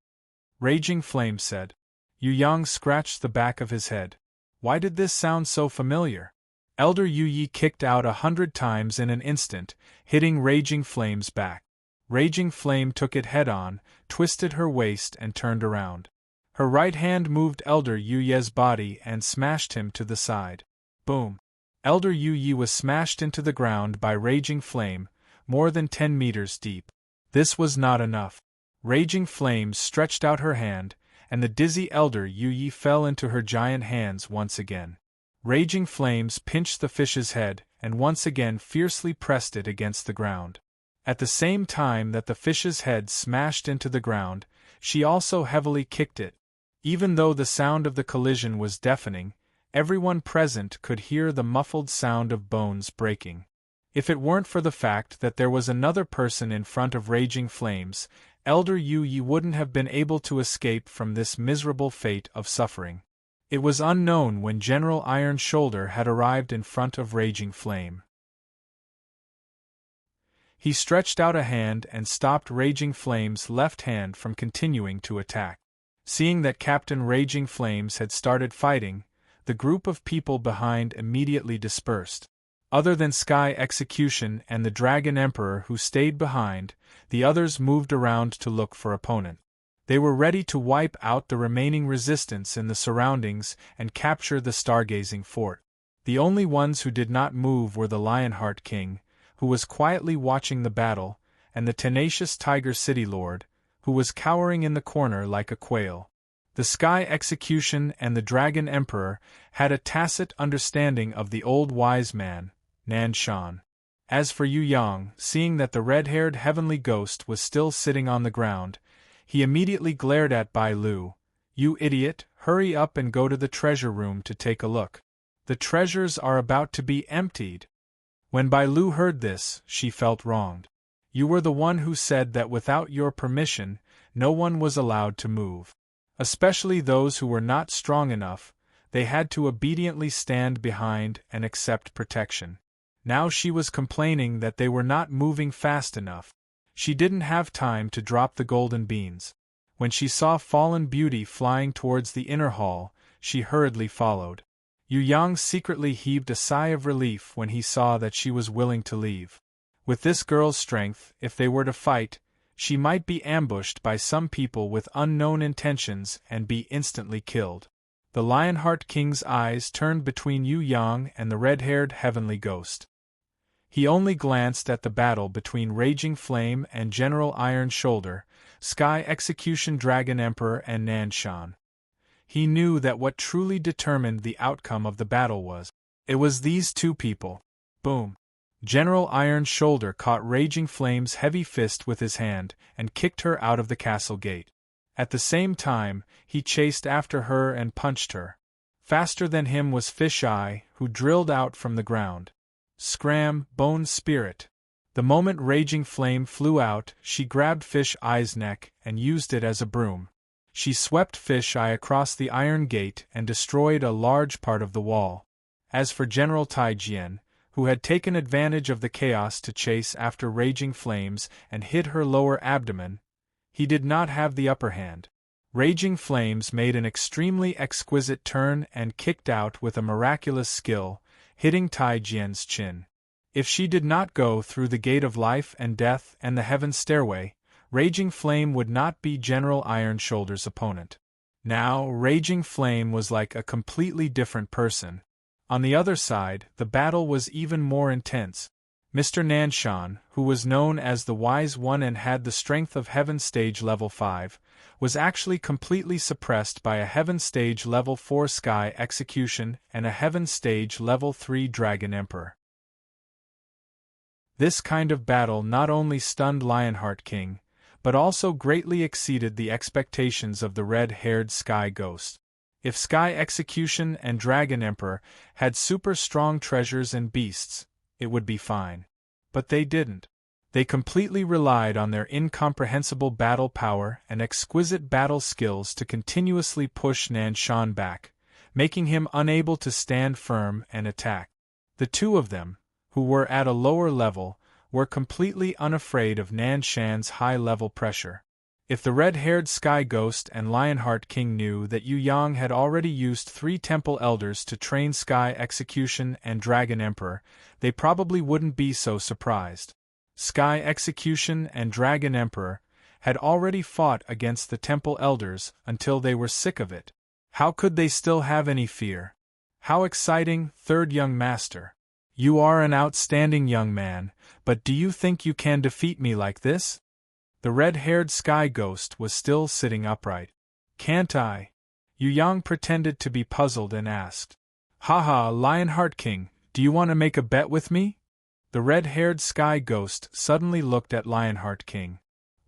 Raging Flame said. Yu Yang scratched the back of his head. Why did this sound so familiar? Elder Yu Yi kicked out 100 times in an instant, hitting Raging Flame's back. Raging Flame took it head-on, twisted her waist and turned around. Her right hand moved Elder Yu Ye's body and smashed him to the side. Boom! Elder Yu Yi was smashed into the ground by Raging Flame, more than 10 meters deep. This was not enough. Raging Flame stretched out her hand, and the dizzy Elder Yu Yi fell into her giant hands once again. Raging Flames pinched the fish's head and once again fiercely pressed it against the ground. At the same time that the fish's head smashed into the ground, she also heavily kicked it. Even though the sound of the collision was deafening, everyone present could hear the muffled sound of bones breaking. If it weren't for the fact that there was another person in front of Raging Flames, Elder Yu Yi wouldn't have been able to escape from this miserable fate of suffering. It was unknown when General Iron Shoulder had arrived in front of Raging Flame. He stretched out a hand and stopped Raging Flame's left hand from continuing to attack. Seeing that Captain Raging Flames had started fighting, the group of people behind immediately dispersed. Other than Sky Execution and the Dragon Emperor who stayed behind, the others moved around to look for opponent. They were ready to wipe out the remaining resistance in the surroundings and capture the Stargazing Fort. The only ones who did not move were the Lionheart King, who was quietly watching the battle, and the tenacious Tiger City Lord, who was cowering in the corner like a quail. The Sky Execution and the Dragon Emperor had a tacit understanding of the old wise man, Nan Shan. As for Yu Yang, seeing that the red-haired heavenly ghost was still sitting on the ground, he immediately glared at Bai Lu. You idiot, hurry up and go to the treasure room to take a look. The treasures are about to be emptied. When Bai Lu heard this, she felt wronged. You were the one who said that without your permission, no one was allowed to move. Especially those who were not strong enough, they had to obediently stand behind and accept protection. Now she was complaining that they were not moving fast enough. She didn't have time to drop the golden beans. When she saw Fallen Beauty flying towards the inner hall, she hurriedly followed. Yu Yang secretly heaved a sigh of relief when he saw that she was willing to leave. With this girl's strength, if they were to fight, she might be ambushed by some people with unknown intentions and be instantly killed. The Lionheart King's eyes turned between Yu Yang and the red-haired heavenly ghost. He only glanced at the battle between Raging Flame and General Iron Shoulder, Sky Execution Dragon Emperor and Nan Shan. He knew that what truly determined the outcome of the battle was. It was these two people. Boom! General Iron Shoulder caught Raging Flame's heavy fist with his hand and kicked her out of the castle gate. At the same time, he chased after her and punched her. Faster than him was Fish Eye, who drilled out from the ground. Scram, Bone Spirit! The moment Raging Flame flew out, she grabbed Fish Eye's neck and used it as a broom. She swept Fish Eye across the iron gate and destroyed a large part of the wall. As for General Tai Jian, who had taken advantage of the chaos to chase after Raging Flames and hit her lower abdomen, he did not have the upper hand. Raging Flames made an extremely exquisite turn and kicked out with a miraculous skill, hitting Tai Jian's chin. If she did not go through the gate of life and death and the heaven stairway, Raging Flame would not be General Iron Shoulder's opponent. Now, Raging Flame was like a completely different person. On the other side, the battle was even more intense. Mr. Nanshan, who was known as the Wise One and had the strength of Heaven Stage Level 5, was actually completely suppressed by a Heaven Stage Level 4 Sky Execution and a Heaven Stage Level 3 Dragon Emperor. This kind of battle not only stunned Lionheart King, but also greatly exceeded the expectations of the red-haired Sky Ghost. If Sky Execution and Dragon Emperor had super strong treasures and beasts, it would be fine. But they didn't. They completely relied on their incomprehensible battle power and exquisite battle skills to continuously push Nanshan back, making him unable to stand firm and attack. The two of them, who were at a lower level, were completely unafraid of Nanshan's high-level pressure. If the red-haired Sky Ghost and Lionheart King knew that Yu Yang had already used 3 Temple Elders to train Sky Execution and Dragon Emperor, they probably wouldn't be so surprised. Sky Execution and Dragon Emperor had already fought against the Temple Elders until they were sick of it. How could they still have any fear? How exciting, Third Young Master! You are an outstanding young man, but do you think you can defeat me like this? The red-haired Sky Ghost was still sitting upright. Can't I? Yu Yang pretended to be puzzled and asked. Haha, Lionheart King, do you want to make a bet with me? The red-haired Sky Ghost suddenly looked at Lionheart King.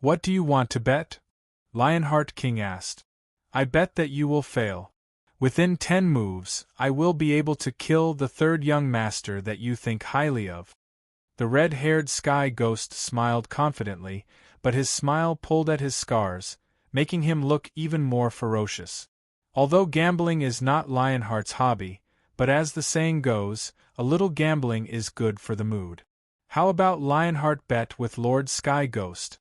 What do you want to bet? Lionheart King asked. I bet that you will fail. Within 10 moves, I will be able to kill the third young master that you think highly of. The red-haired Sky Ghost smiled confidently, but his smile pulled at his scars, making him look even more ferocious. Although gambling is not Lionheart's hobby, but as the saying goes, a little gambling is good for the mood. How about Lionheart bet with Lord Sky Ghost?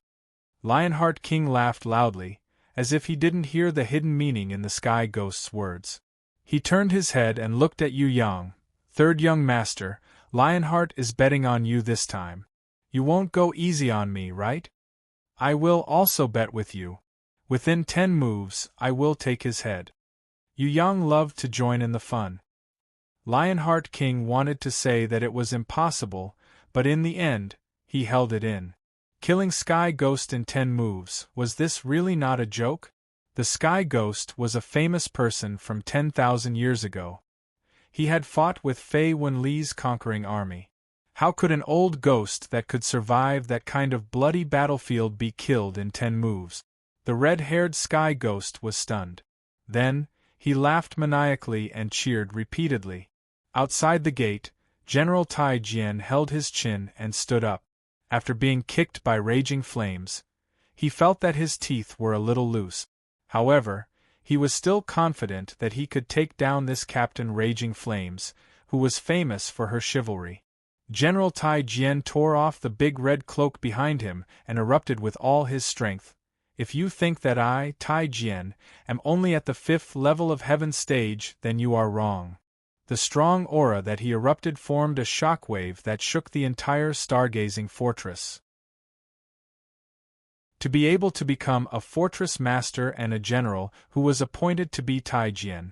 Lionheart King laughed loudly, as if he didn't hear the hidden meaning in the Sky Ghost's words. He turned his head and looked at Yu Yang. Third young master, Lionheart is betting on you this time. You won't go easy on me, right? I will also bet with you. Within 10 moves, I will take his head. Yu Yang loved to join in the fun. Lionheart King wanted to say that it was impossible, but in the end, he held it in. Killing Sky Ghost in 10 moves, was this really not a joke? The Sky Ghost was a famous person from 10,000 years ago. He had fought with Fei Wenli's conquering army. How could an old ghost that could survive that kind of bloody battlefield be killed in 10 moves? The red-haired Sky Ghost was stunned. Then, he laughed maniacally and cheered repeatedly. Outside the gate, General Tai Jian held his chin and stood up. After being kicked by Raging Flames, he felt that his teeth were a little loose. However, he was still confident that he could take down this Captain Raging Flames, who was famous for her chivalry. General Tai Jian tore off the big red cloak behind him and erupted with all his strength. If you think that I, Tai Jian, am only at the 5th level of Heaven Stage, then you are wrong. The strong aura that he erupted formed a shockwave that shook the entire stargazing fortress. To be able to become a fortress master and a general who was appointed to be Tai Jian,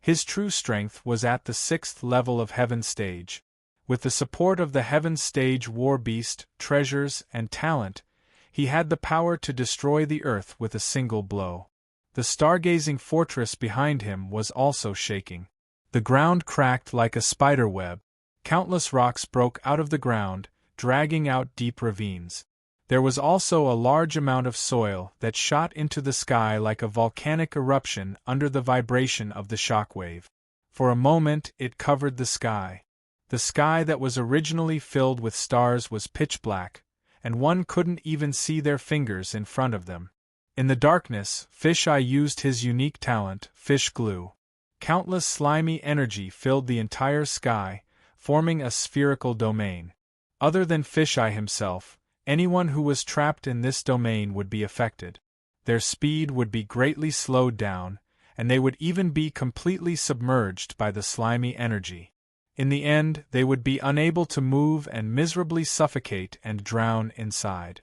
his true strength was at the 6th level of Heaven Stage. With the support of the Heaven Stage war beast, treasures, and talent, he had the power to destroy the earth with a single blow. The stargazing fortress behind him was also shaking. The ground cracked like a spider web. Countless rocks broke out of the ground, dragging out deep ravines. There was also a large amount of soil that shot into the sky like a volcanic eruption under the vibration of the shockwave. For a moment it covered the sky. The sky that was originally filled with stars was pitch black, and one couldn't even see their fingers in front of them. In the darkness, Fish Eye used his unique talent, Fish Glue. Countless slimy energy filled the entire sky, forming a spherical domain. Other than Fish Eye himself, anyone who was trapped in this domain would be affected. Their speed would be greatly slowed down, and they would even be completely submerged by the slimy energy. In the end, they would be unable to move and miserably suffocate and drown inside.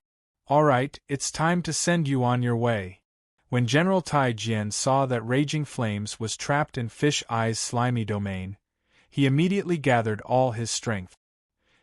All right, it's time to send you on your way. When General Tai Jian saw that Raging Flames was trapped in Fish Eye's slimy domain, he immediately gathered all his strength.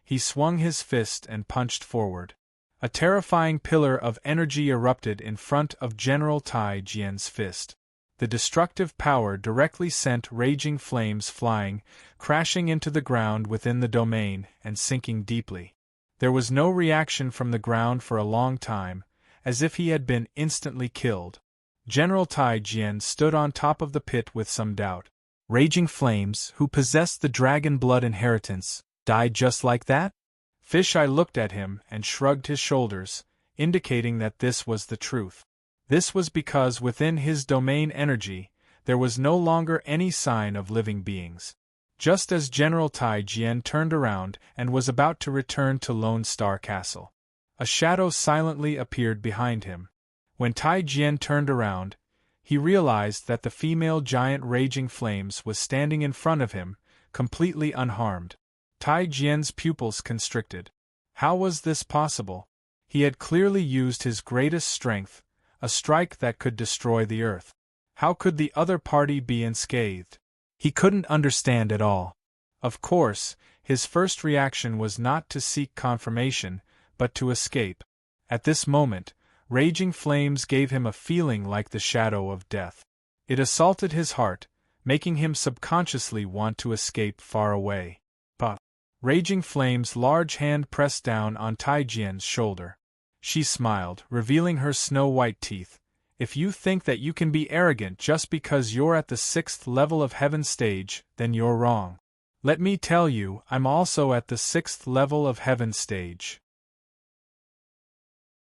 He swung his fist and punched forward. A terrifying pillar of energy erupted in front of General Tai Jian's fist. The destructive power directly sent Raging Flames flying, crashing into the ground within the domain and sinking deeply. There was no reaction from the ground for a long time, as if he had been instantly killed. General Tai Jian stood on top of the pit with some doubt. Raging Flames, who possessed the dragon blood inheritance, died just like that? Fisheye looked at him and shrugged his shoulders, indicating that this was the truth. This was because within his domain energy, there was no longer any sign of living beings. Just as General Tai Jian turned around and was about to return to Lone Star Castle, a shadow silently appeared behind him. When Tai Jian turned around, he realized that the female giant Raging Flames was standing in front of him, completely unharmed. Tai Jian's pupils constricted. How was this possible? He had clearly used his greatest strength, a strike that could destroy the earth. How could the other party be unscathed? He couldn't understand at all. Of course, his first reaction was not to seek confirmation, but to escape. At this moment, Raging Flames gave him a feeling like the shadow of death. It assaulted his heart, making him subconsciously want to escape far away. But Raging Flame's large hand pressed down on Tai Jian's shoulder. She smiled, revealing her snow-white teeth. If you think that you can be arrogant just because you're at the 6th level of Heaven stage, then you're wrong. Let me tell you, I'm also at the 6th level of Heaven stage.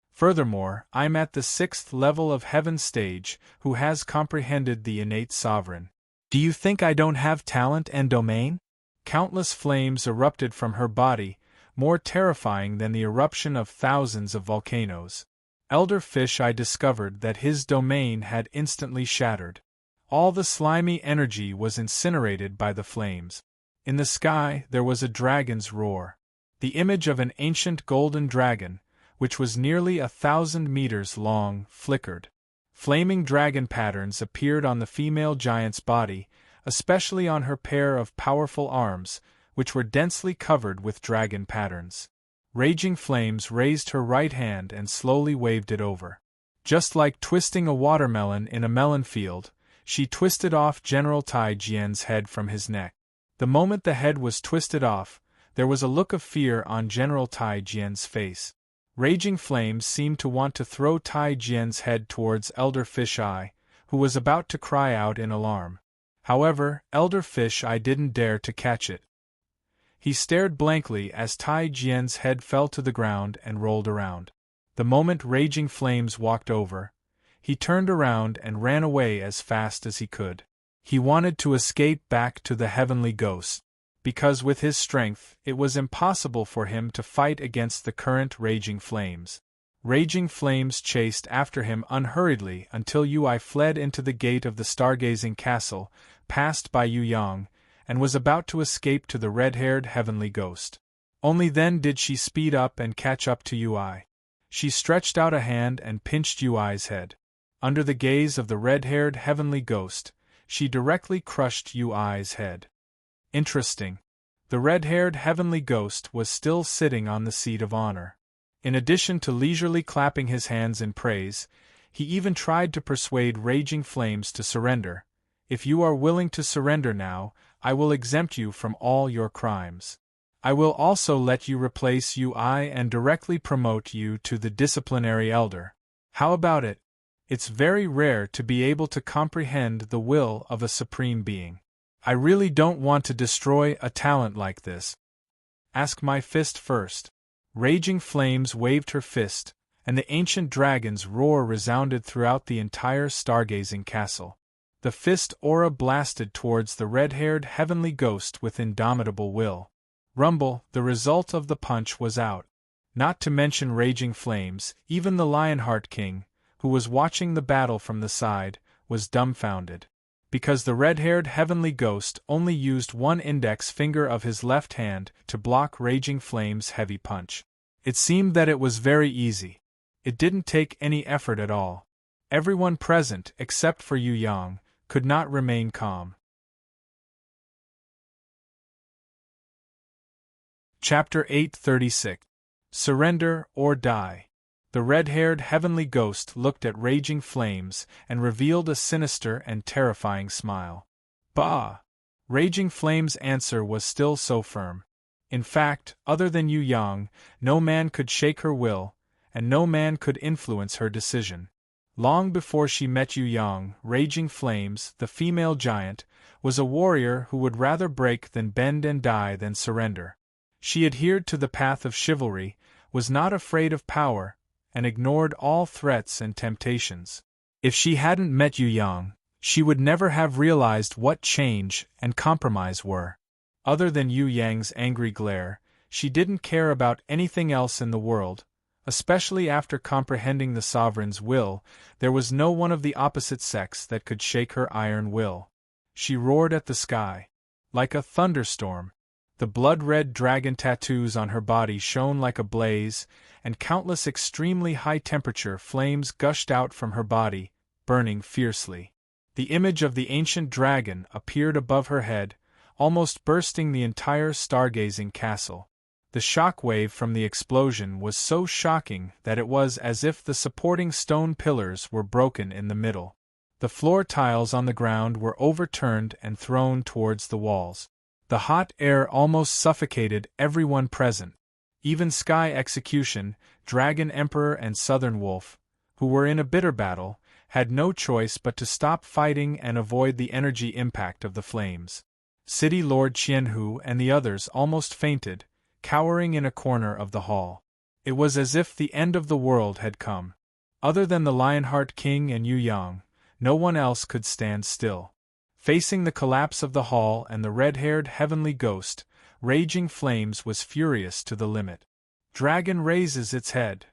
Furthermore, I'm at the 6th level of Heaven stage, who has comprehended the innate sovereign. Do you think I don't have talent and domain? Countless flames erupted from her body, more terrifying than the eruption of thousands of volcanoes. Elder Fisheye discovered that his domain had instantly shattered. All the slimy energy was incinerated by the flames. In the sky there was a dragon's roar. The image of an ancient golden dragon, which was nearly 1,000 meters long, flickered. Flaming dragon patterns appeared on the female giant's body, especially on her pair of powerful arms, which were densely covered with dragon patterns. Raging Flames raised her right hand and slowly waved it over. Just like twisting a watermelon in a melon field, she twisted off General Tai Jian's head from his neck. The moment the head was twisted off, there was a look of fear on General Tai Jian's face. Raging Flames seemed to want to throw Tai Jian's head towards Elder Fisheye, who was about to cry out in alarm. However, Elder Fisheye didn't dare to catch it. He stared blankly as Tai Jian's head fell to the ground and rolled around. The moment Raging Flames walked over, he turned around and ran away as fast as he could. He wanted to escape back to the Heavenly Ghost, because with his strength, it was impossible for him to fight against the current Raging Flames. Raging Flames chased after him unhurriedly until Yui fled into the gate of the stargazing castle, passed by Yu Yang, and was about to escape to the red-haired Heavenly Ghost. Only then did she speed up and catch up to Yui. She stretched out a hand and pinched Yui's head. Under the gaze of the red-haired Heavenly Ghost, she directly crushed Yui's head. Interesting. The red-haired Heavenly Ghost was still sitting on the seat of honor. In addition to leisurely clapping his hands in praise, he even tried to persuade Raging Flames to surrender. If you are willing to surrender now, I will exempt you from all your crimes. I will also let you replace Ui and directly promote you to the disciplinary elder. How about it? It's very rare to be able to comprehend the will of a supreme being. I really don't want to destroy a talent like this. Ask my fist first. Raging Flames waved her fist, and the ancient dragon's roar resounded throughout the entire stargazing castle. The fist aura blasted towards the red-haired Heavenly Ghost with indomitable will. Rumble, the result of the punch was out. Not to mention Raging Flames, even the Lionheart King, who was watching the battle from the side, was dumbfounded. Because the red-haired heavenly ghost only used one index finger of his left hand to block Raging Flame's heavy punch. It seemed that it was very easy. It didn't take any effort at all. Everyone present, except for Yu Yang, could not remain calm. Chapter 836. Surrender or Die. The red-haired heavenly ghost looked at Raging Flames and revealed a sinister and terrifying smile. Bah! Raging Flame's answer was still so firm. In fact, other than Yu Yang, no man could shake her will, and no man could influence her decision. Long before she met Yu Yang, Raging Flames, the female giant, was a warrior who would rather break than bend and die than surrender. She adhered to the path of chivalry, was not afraid of power, and ignored all threats and temptations. If she hadn't met Yu Yang, she would never have realized what change and compromise were. Other than Yu Yang's angry glare, she didn't care about anything else in the world. Especially after comprehending the sovereign's will, there was no one of the opposite sex that could shake her iron will. She roared at the sky. Like a thunderstorm. The blood-red dragon tattoos on her body shone like a blaze, and countless extremely high-temperature flames gushed out from her body, burning fiercely. The image of the ancient dragon appeared above her head, almost bursting the entire stargazing castle. The shock wave from the explosion was so shocking that it was as if the supporting stone pillars were broken in the middle. The floor tiles on the ground were overturned and thrown towards the walls. The hot air almost suffocated everyone present. Even Sky Execution, Dragon Emperor and Southern Wolf, who were in a bitter battle, had no choice but to stop fighting and avoid the energy impact of the flames. City Lord Qianhu and the others almost fainted, cowering in a corner of the hall. It was as if the end of the world had come. Other than the Lionheart King and Yu Yang, no one else could stand still. Facing the collapse of the hall and the red-haired heavenly ghost, Raging Flames was furious to the limit. Dragon raises its head.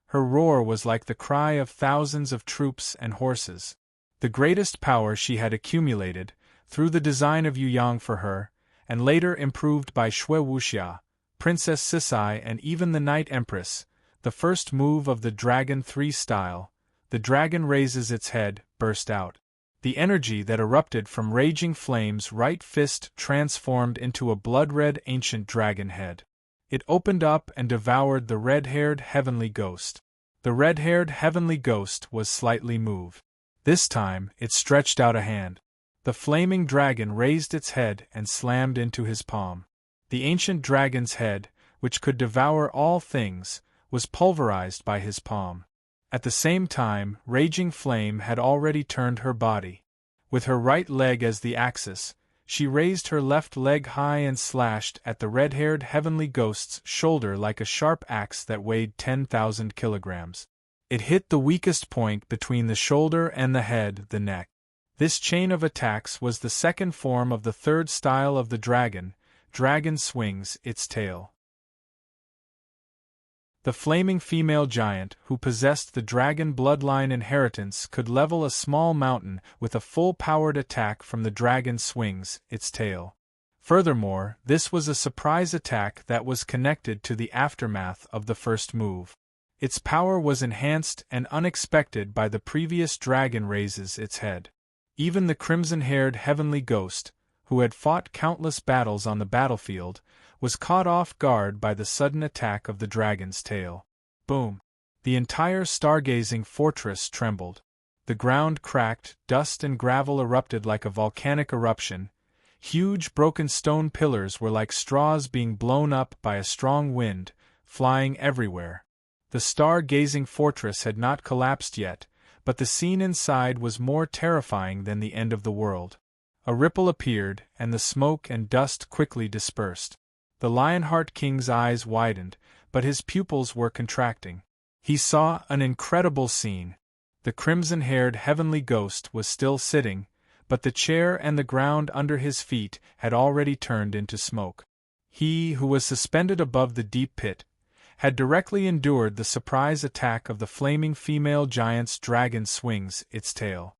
Her roar was like the cry of thousands of troops and horses. The greatest power she had accumulated, through the design of Yu Yang for her, and later improved by Shui Wuxia, Princess Sisai and even the Night Empress, the first move of the Dragon 3 style, the dragon raises its head, burst out. The energy that erupted from Raging Flame's right fist transformed into a blood-red ancient dragon head. It opened up and devoured the red-haired heavenly ghost. The red-haired heavenly ghost was slightly moved. This time, it stretched out a hand. The flaming dragon raised its head and slammed into his palm. The ancient dragon's head, which could devour all things, was pulverized by his palm. At the same time, Raging Flame had already turned her body. With her right leg as the axis, she raised her left leg high and slashed at the red-haired heavenly ghost's shoulder like a sharp axe that weighed 10,000 kilograms. It hit the weakest point between the shoulder and the head, the neck. This chain of attacks was the second form of the third style of the dragon. Dragon swings its tail. The flaming female giant, who possessed the dragon bloodline inheritance, could level a small mountain with a full-powered attack from the dragon swings its tail. Furthermore, this was a surprise attack that was connected to the aftermath of the first move. Its power was enhanced and unexpected by the previous dragon raises its head. Even the crimson-haired heavenly ghost, who had fought countless battles on the battlefield, was caught off guard by the sudden attack of the dragon's tail. Boom! The entire stargazing fortress trembled. The ground cracked, dust and gravel erupted like a volcanic eruption. Huge broken stone pillars were like straws being blown up by a strong wind, flying everywhere. The stargazing fortress had not collapsed yet, but the scene inside was more terrifying than the end of the world. A ripple appeared, and the smoke and dust quickly dispersed. The Lionheart King's eyes widened, but his pupils were contracting. He saw an incredible scene. The crimson-haired heavenly ghost was still sitting, but the chair and the ground under his feet had already turned into smoke. He, who was suspended above the deep pit, had directly endured the surprise attack of the flaming female giant's dragon swings its tail.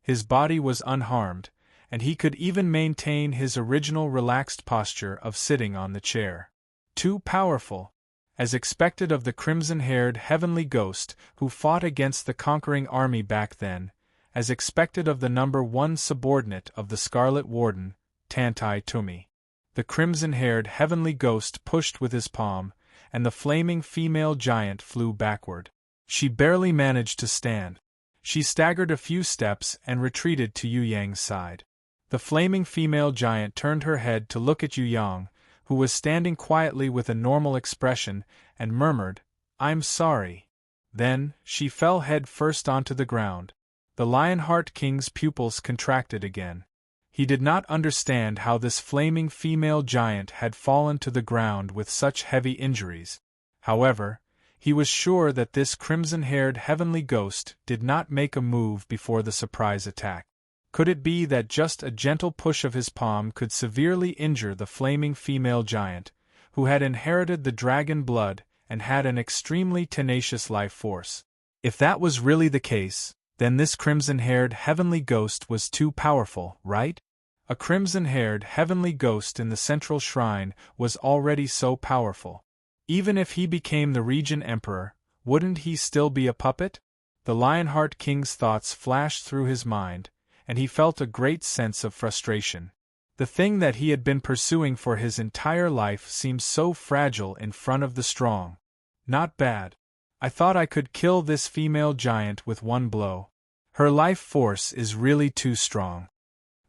His body was unharmed, and he could even maintain his original relaxed posture of sitting on the chair. Too powerful, as expected of the crimson-haired heavenly ghost who fought against the conquering army back then, as expected of the number one subordinate of the Scarlet Warden, Tantai Tumi. The crimson-haired heavenly ghost pushed with his palm, and the flaming female giant flew backward. She barely managed to stand. She staggered a few steps and retreated to Yu Yang's side. The flaming female giant turned her head to look at Yu Yang, who was standing quietly with a normal expression, and murmured, "I'm sorry." Then, she fell head first onto the ground. The Lionheart King's pupils contracted again. He did not understand how this flaming female giant had fallen to the ground with such heavy injuries. However, he was sure that this crimson-haired heavenly ghost did not make a move before the surprise attack. Could it be that just a gentle push of his palm could severely injure the flaming female giant, who had inherited the dragon blood and had an extremely tenacious life force? If that was really the case, then this crimson-haired heavenly ghost was too powerful, right? A crimson-haired heavenly ghost in the central shrine was already so powerful. Even if he became the Regent Emperor, wouldn't he still be a puppet? The Lionheart King's thoughts flashed through his mind, and he felt a great sense of frustration. The thing that he had been pursuing for his entire life seemed so fragile in front of the strong. Not bad. I thought I could kill this female giant with one blow. Her life force is really too strong.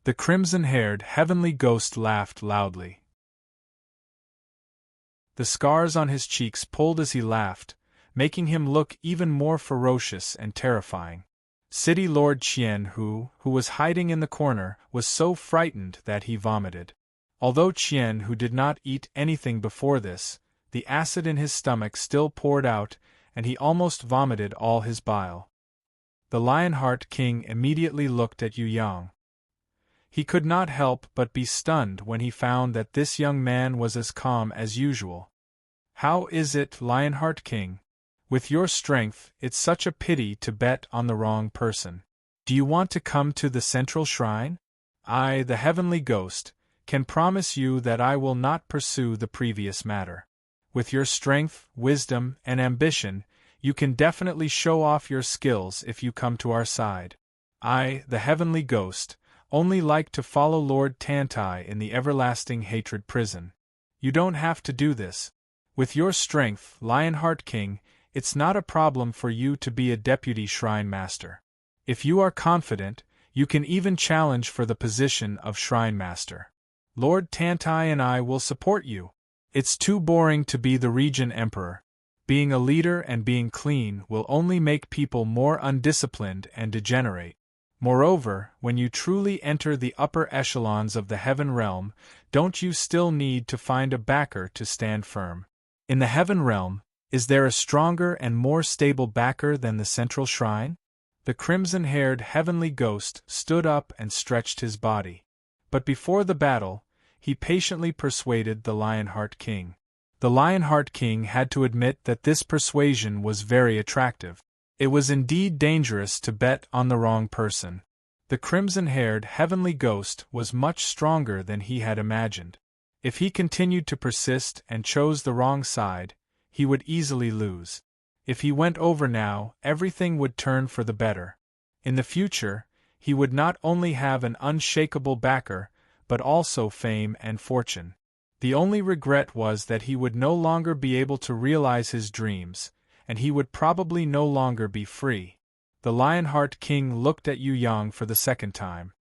The crimson-haired heavenly ghost laughed loudly. The scars on his cheeks pulled as he laughed, making him look even more ferocious and terrifying. City Lord Qian, who was hiding in the corner, was so frightened that he vomited. Although Qian, who did not eat anything before this, the acid in his stomach still poured out, and he almost vomited all his bile. The Lionheart King immediately looked at Yu Yang. He could not help but be stunned when he found that this young man was as calm as usual. "How is it, Lionheart King? With your strength, it's such a pity to bet on the wrong person. Do you want to come to the central shrine? I, the heavenly ghost, can promise you that I will not pursue the previous matter. With your strength, wisdom, and ambition, you can definitely show off your skills if you come to our side. I, the heavenly ghost, only like to follow Lord Tantai in the everlasting hatred prison. You don't have to do this. With your strength, Lionheart King, it's not a problem for you to be a deputy shrine master. If you are confident, you can even challenge for the position of shrine master. Lord Tantai and I will support you. It's too boring to be the Regent Emperor. Being a leader and being clean will only make people more undisciplined and degenerate. Moreover, when you truly enter the upper echelons of the Heaven Realm, don't you still need to find a backer to stand firm? In the Heaven Realm, is there a stronger and more stable backer than the central shrine?" The crimson-haired heavenly ghost stood up and stretched his body. But before the battle, he patiently persuaded the Lionheart King. The Lionheart King had to admit that this persuasion was very attractive. It was indeed dangerous to bet on the wrong person. The crimson-haired heavenly ghost was much stronger than he had imagined. If he continued to persist and chose the wrong side, he would easily lose. If he went over now, everything would turn for the better. In the future, he would not only have an unshakable backer, but also fame and fortune. The only regret was that he would no longer be able to realize his dreams, and he would probably no longer be free. The Lionheart King looked at Yu Yang for the second time.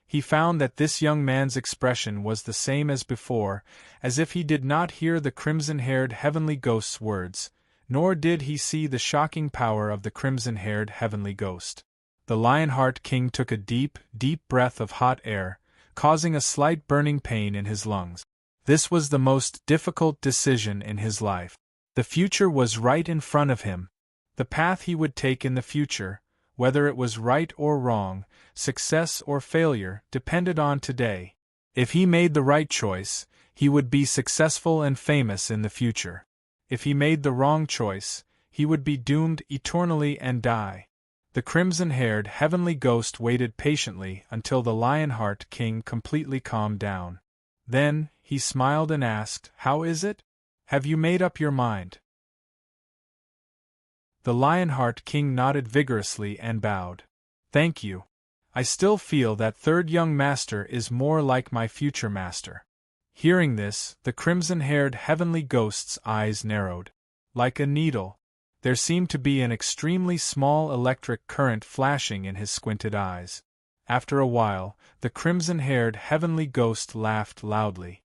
He found that this young man's expression was the same as before, as if he did not hear the crimson-haired heavenly ghost's words, nor did he see the shocking power of the crimson-haired heavenly ghost. The Lionheart King took a deep, deep breath of hot air, causing a slight burning pain in his lungs. This was the most difficult decision in his life. The future was right in front of him. The path he would take in the future, whether it was right or wrong, success or failure, depended on today. If he made the right choice, he would be successful and famous in the future. If he made the wrong choice, he would be doomed eternally and die. The crimson-haired heavenly ghost waited patiently until the Lionheart King completely calmed down. Then, he smiled and asked, "How is it? Have you made up your mind?" The Lionheart King nodded vigorously and bowed. "Thank you. I still feel that third young master is more like my future master." Hearing this, the crimson-haired heavenly ghost's eyes narrowed. Like a needle, there seemed to be an extremely small electric current flashing in his squinted eyes. After a while, the crimson-haired heavenly ghost laughed loudly.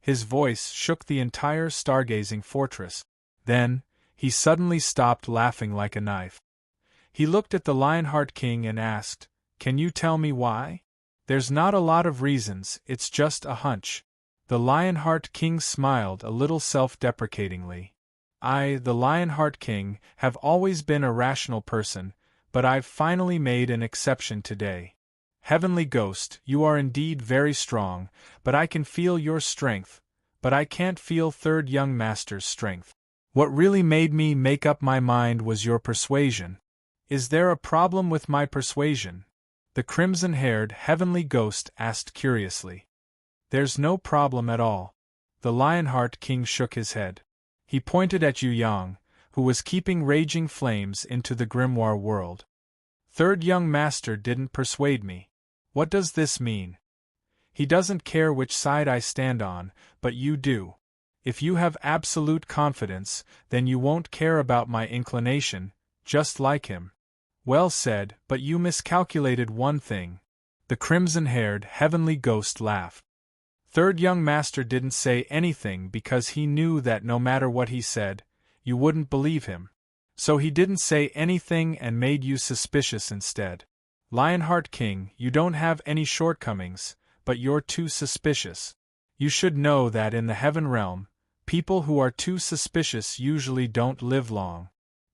His voice shook the entire stargazing fortress. Then, he suddenly stopped laughing like a knife. He looked at the Lionheart King and asked, "Can you tell me why?" "There's not a lot of reasons, it's just a hunch." The Lionheart King smiled a little self-deprecatingly. "I, the Lionheart King, have always been a rational person, but I've finally made an exception today. Heavenly Ghost, you are indeed very strong, but I can feel your strength, but I can't feel third young master's strength. What really made me make up my mind was your persuasion." "Is there a problem with my persuasion?" the crimson-haired heavenly ghost asked curiously. "There's no problem at all." The Lionheart King shook his head. He pointed at Yu Yang, who was keeping raging flames into the grimoire world. "Third young master didn't persuade me. What does this mean? He doesn't care which side I stand on, but you do. If you have absolute confidence, then you won't care about my inclination, just like him." "Well said, but you miscalculated one thing." The crimson-haired heavenly ghost laughed. "Third young master didn't say anything because he knew that no matter what he said, you wouldn't believe him. So he didn't say anything and made you suspicious instead. Lionheart King, you don't have any shortcomings, but you're too suspicious. You should know that in the heaven realm, people who are too suspicious usually don't live long."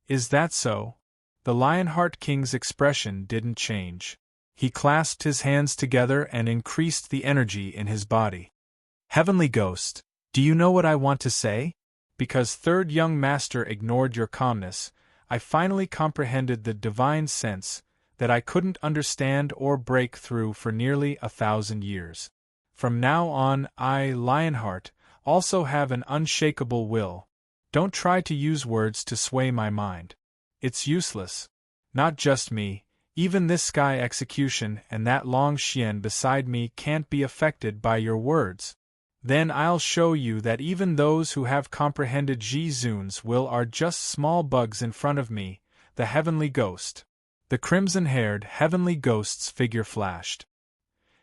"Is that so?" The Lionheart King's expression didn't change. He clasped his hands together and increased the energy in his body. "Heavenly Ghost, do you know what I want to say? Because third young master ignored your calmness, I finally comprehended the divine sense that I couldn't understand or break through for nearly 1,000 years. From now on, I, Lionheart, also have an unshakable will. Don't try to use words to sway my mind. It's useless. Not just me, even this sky execution and that Long Xian beside me can't be affected by your words. Then I'll show you that even those who have comprehended Ji Zun's will are just small bugs in front of me, the heavenly ghost." The crimson-haired heavenly ghost's figure flashed.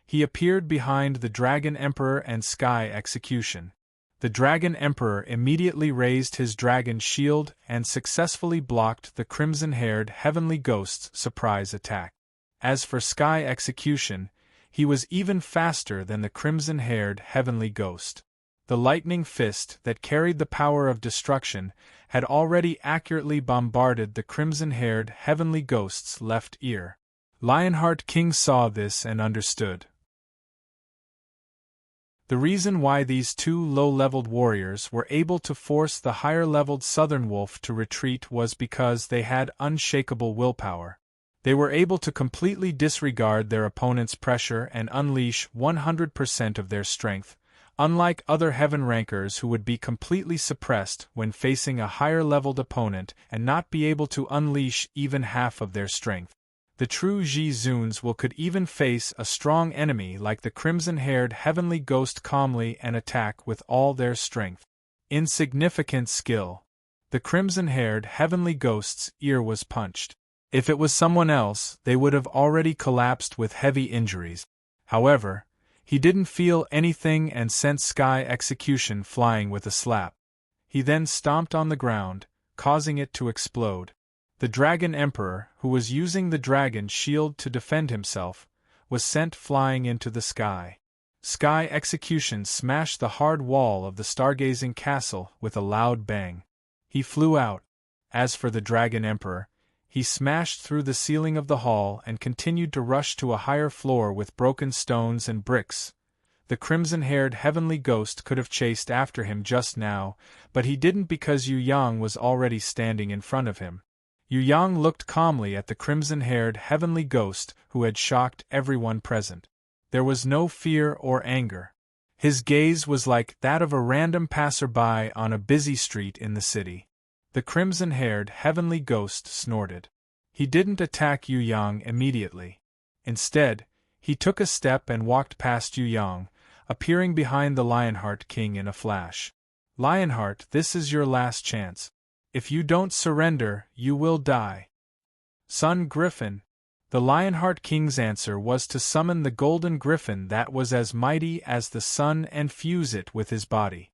He appeared behind the Dragon Emperor and Sky Execution. The Dragon Emperor immediately raised his dragon shield and successfully blocked the crimson-haired heavenly ghost's surprise attack. As for Sky Execution, he was even faster than the crimson-haired heavenly ghost. The lightning fist that carried the power of destruction had already accurately bombarded the crimson-haired heavenly ghost's left ear. Lionheart King saw this and understood. The reason why these two low-leveled warriors were able to force the higher-leveled Southern Wolf to retreat was because they had unshakable willpower. They were able to completely disregard their opponent's pressure and unleash 100% of their strength, unlike other heaven rankers who would be completely suppressed when facing a higher-leveled opponent and not be able to unleash even half of their strength. The true Ji Zun's will could even face a strong enemy like the crimson-haired heavenly ghost calmly and attack with all their strength. Insignificant skill. The crimson-haired heavenly ghost's ear was punched. If it was someone else, they would have already collapsed with heavy injuries. However, he didn't feel anything and sent Sky Execution flying with a slap. He then stomped on the ground, causing it to explode. The Dragon Emperor, who was using the dragon shield to defend himself, was sent flying into the sky. Sky Execution smashed the hard wall of the stargazing castle with a loud bang. He flew out. As for the Dragon Emperor, he smashed through the ceiling of the hall and continued to rush to a higher floor with broken stones and bricks. The crimson-haired heavenly ghost could have chased after him just now, but he didn't because Yu Yang was already standing in front of him. Yu Yang looked calmly at the crimson-haired heavenly ghost who had shocked everyone present. There was no fear or anger. His gaze was like that of a random passerby on a busy street in the city. The crimson-haired heavenly ghost snorted. He didn't attack Yu Yang immediately. Instead, he took a step and walked past Yu Yang, appearing behind the Lionheart King in a flash. Lionheart, this is your last chance. If you don't surrender, you will die. Sun Griffin. The Lionheart King's answer was to summon the golden griffin that was as mighty as the sun and fuse it with his body.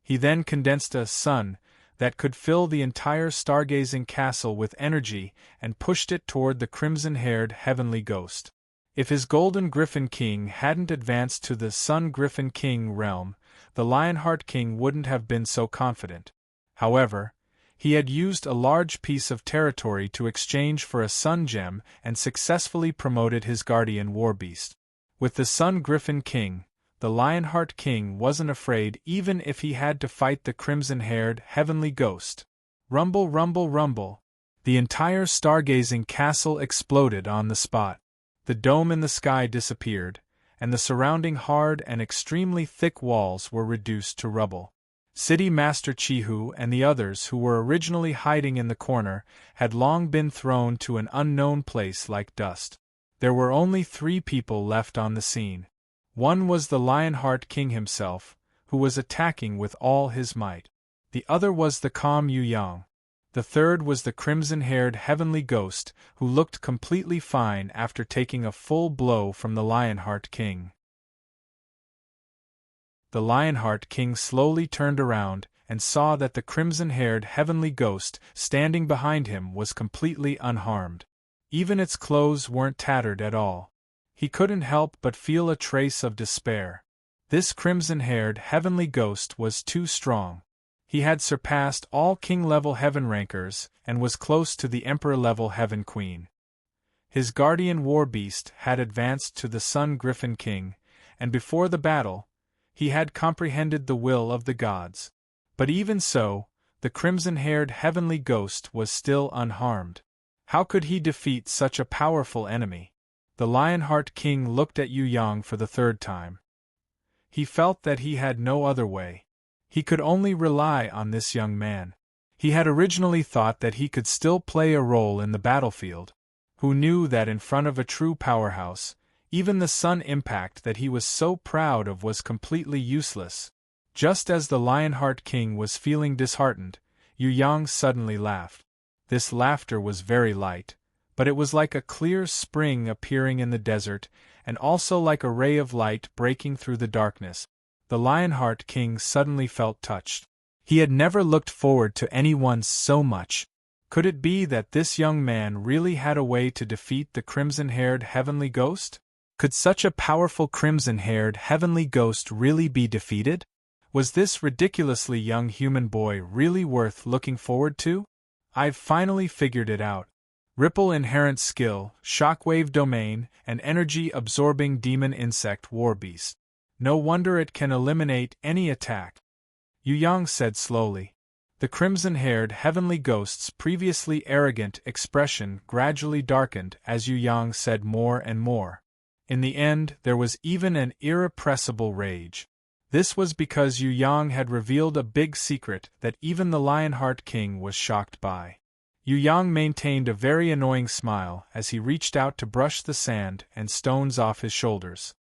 He then condensed a sun that could fill the entire stargazing castle with energy and pushed it toward the crimson-haired heavenly ghost. If his golden griffin king hadn't advanced to the sun griffin king realm, the Lionheart King wouldn't have been so confident. However, he had used a large piece of territory to exchange for a sun gem and successfully promoted his guardian warbeast. With the Sun Griffin King, the Lionheart King wasn't afraid even if he had to fight the crimson-haired heavenly ghost. Rumble, rumble, rumble. The entire stargazing castle exploded on the spot. The dome in the sky disappeared, and the surrounding hard and extremely thick walls were reduced to rubble. City Master Chihu and the others who were originally hiding in the corner had long been thrown to an unknown place like dust. There were only 3 people left on the scene. One was the Lionheart King himself, who was attacking with all his might. The other was the calm Yu Yang. The third was the crimson-haired heavenly ghost, who looked completely fine after taking a full blow from the Lionheart King. The Lionheart King slowly turned around and saw that the crimson-haired heavenly ghost standing behind him was completely unharmed. Even its clothes weren't tattered at all. He couldn't help but feel a trace of despair. This crimson-haired heavenly ghost was too strong. He had surpassed all king-level heaven rankers and was close to the emperor-level heaven queen. His guardian warbeast had advanced to the Sun Griffin King, and before the battle, he had comprehended the will of the gods. But even so, the crimson-haired heavenly ghost was still unharmed. How could he defeat such a powerful enemy? The Lionheart King looked at Yu Yang for the 3rd time. He felt that he had no other way. He could only rely on this young man. He had originally thought that he could still play a role in the battlefield. Who knew that in front of a true powerhouse, even the sun impact that he was so proud of was completely useless. Just as the Lionheart King was feeling disheartened, Yu Yang suddenly laughed. This laughter was very light, but it was like a clear spring appearing in the desert, and also like a ray of light breaking through the darkness. The Lionheart King suddenly felt touched. He had never looked forward to anyone so much. Could it be that this young man really had a way to defeat the crimson-haired heavenly ghost? Could such a powerful crimson-haired heavenly ghost really be defeated? Was this ridiculously young human boy really worth looking forward to? I've finally figured it out. Ripple inherent skill, shockwave domain, and energy-absorbing demon insect warbeast. No wonder it can eliminate any attack. Yu Yang said slowly. The crimson-haired heavenly ghost's previously arrogant expression gradually darkened as Yu Yang said more and more. In the end, there was even an irrepressible rage. This was because Yu Yang had revealed a big secret that even the Lionheart King was shocked by. Yu Yang maintained a very annoying smile as he reached out to brush the sand and stones off his shoulders.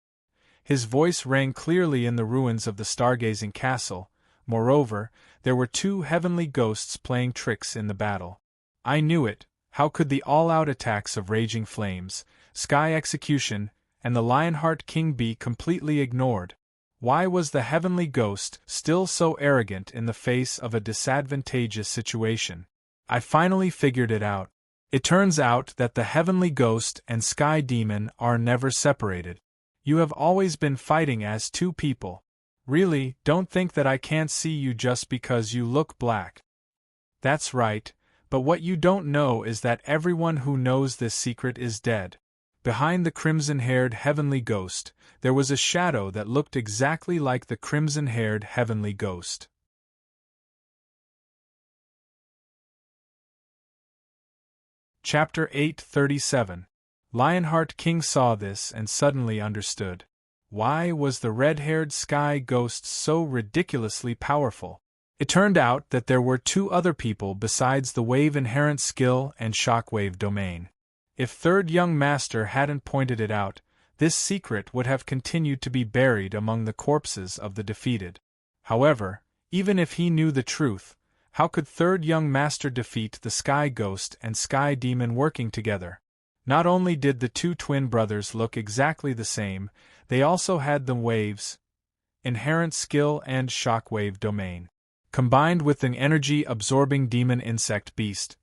His voice rang clearly in the ruins of the stargazing castle. Moreover, there were 2 heavenly ghosts playing tricks in the battle. I knew it. How could the all-out attacks of raging flames, sky execution, and the Lionheart King be completely ignored? Why was the heavenly ghost still so arrogant in the face of a disadvantageous situation? I finally figured it out. It turns out that the heavenly ghost and sky demon are never separated. You have always been fighting as 2 people. Really, don't think that I can't see you just because you look black. That's right, but what you don't know is that everyone who knows this secret is dead. Behind the crimson-haired heavenly ghost, there was a shadow that looked exactly like the crimson-haired heavenly ghost. Chapter 837. Lionheart King saw this and suddenly understood. Why was the red-haired sky ghost so ridiculously powerful? It turned out that there were two other people besides the wave inherent skill and shockwave domain. If Third Young Master hadn't pointed it out, this secret would have continued to be buried among the corpses of the defeated. However, even if he knew the truth, how could Third Young Master defeat the Sky Ghost and Sky Demon working together? Not only did the two twin brothers look exactly the same, they also had the waves, inherent skill and shockwave domain. Combined with an energy-absorbing demon insect beast,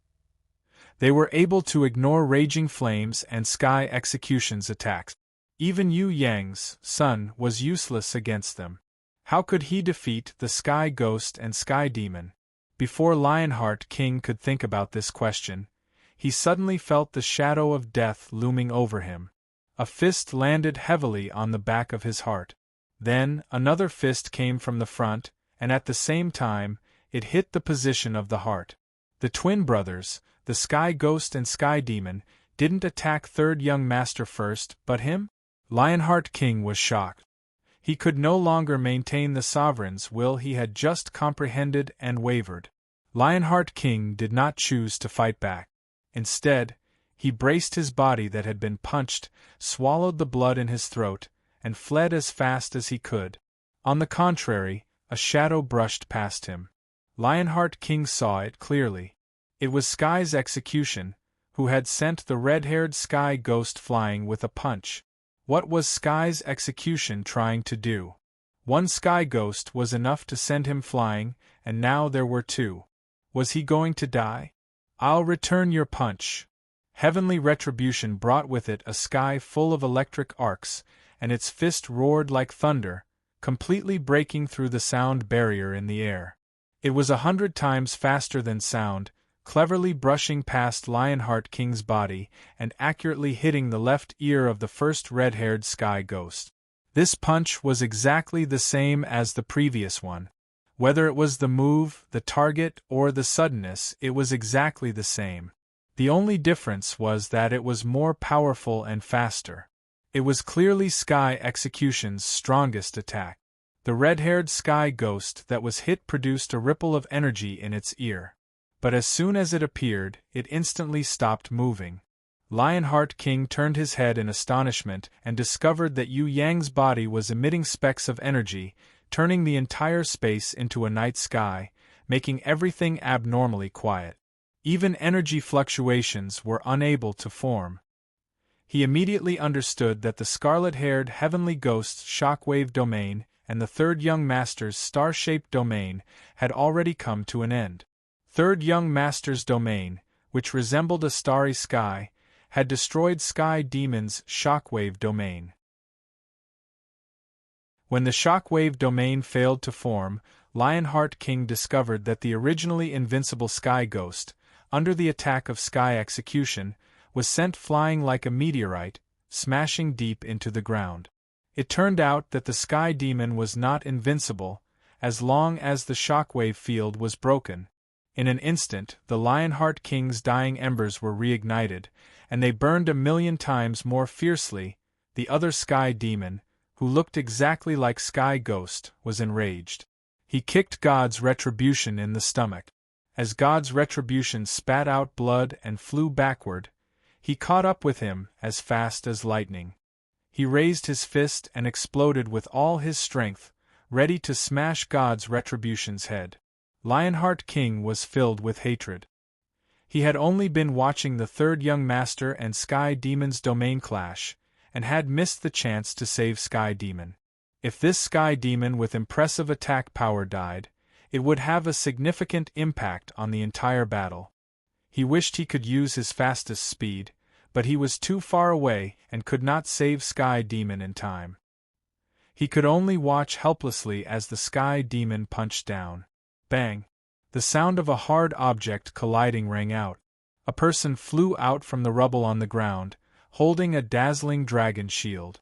they were able to ignore raging flames and Sky Execution's attacks. Even Yu Yang's son was useless against them. How could he defeat the Sky Ghost and Sky Demon? Before Lionheart King could think about this question, he suddenly felt the shadow of death looming over him. A fist landed heavily on the back of his heart. Then, another fist came from the front, and at the same time, it hit the position of the heart. The twin brothers, the Sky Ghost and Sky Demon, didn't attack Third Young Master first, but him? Lionheart King was shocked. He could no longer maintain the sovereign's will he had just comprehended and wavered. Lionheart King did not choose to fight back. Instead, he braced his body that had been punched, swallowed the blood in his throat, and fled as fast as he could. On the contrary, a shadow brushed past him. Lionheart King saw it clearly. It was Sky's Execution, who had sent the red-haired Sky Ghost flying with a punch. What was Sky's Execution trying to do? One Sky Ghost was enough to send him flying, and now there were two. Was he going to die? I'll return your punch. Heavenly retribution brought with it a sky full of electric arcs, and its fist roared like thunder, completely breaking through the sound barrier in the air. It was 100 times faster than sound, cleverly brushing past Lionheart King's body and accurately hitting the left ear of the first red-haired Sky Ghost. This punch was exactly the same as the previous one. Whether it was the move, the target, or the suddenness, it was exactly the same. The only difference was that it was more powerful and faster. It was clearly Sky Execution's strongest attack. The red-haired Sky Ghost that was hit produced a ripple of energy in its ear. But as soon as it appeared, it instantly stopped moving. Lionheart King turned his head in astonishment and discovered that Yu Yang's body was emitting specks of energy, turning the entire space into a night sky, making everything abnormally quiet. Even energy fluctuations were unable to form. He immediately understood that the scarlet-haired heavenly ghost's shockwave domain and the Third Young Master's star-shaped domain had already come to an end. Third Young Master's domain, which resembled a starry sky, had destroyed Sky Demon's shockwave domain. When the shockwave domain failed to form, Lionheart King discovered that the originally invincible Sky Ghost, under the attack of Sky Execution, was sent flying like a meteorite, smashing deep into the ground. It turned out that the Sky Demon was not invincible, as long as the shockwave field was broken. In an instant, the Lionheart King's dying embers were reignited, and they burned 1,000,000 times more fiercely. The other Sky Demon, who looked exactly like Sky Ghost, was enraged. He kicked God's Retribution in the stomach. As God's Retribution spat out blood and flew backward, he caught up with him as fast as lightning. He raised his fist and exploded with all his strength, ready to smash God's Retribution's head. Lionheart King was filled with hatred. He had only been watching the Third Young Master and Sky Demon's domain clash, and had missed the chance to save Sky Demon. If this Sky Demon with impressive attack power died, it would have a significant impact on the entire battle. He wished he could use his fastest speed, but he was too far away and could not save Sky Demon in time. He could only watch helplessly as the Sky Demon punched down. Bang! The sound of a hard object colliding rang out. A person flew out from the rubble on the ground, holding a dazzling dragon shield.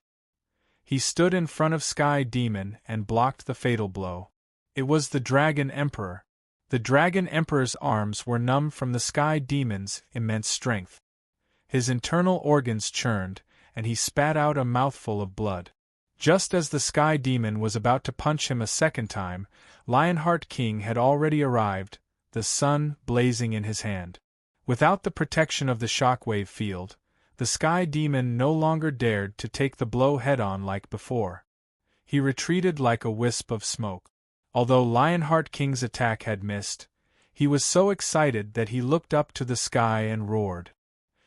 He stood in front of Sky Demon and blocked the fatal blow. It was the Dragon Emperor. The Dragon Emperor's arms were numb from the Sky Demon's immense strength. His internal organs churned, and he spat out a mouthful of blood. Just as the Sky Demon was about to punch him a second time, Lionheart King had already arrived, the sun blazing in his hand. Without the protection of the shockwave field, the Sky Demon no longer dared to take the blow head-on like before. He retreated like a wisp of smoke. Although Lionheart King's attack had missed, he was so excited that he looked up to the sky and roared.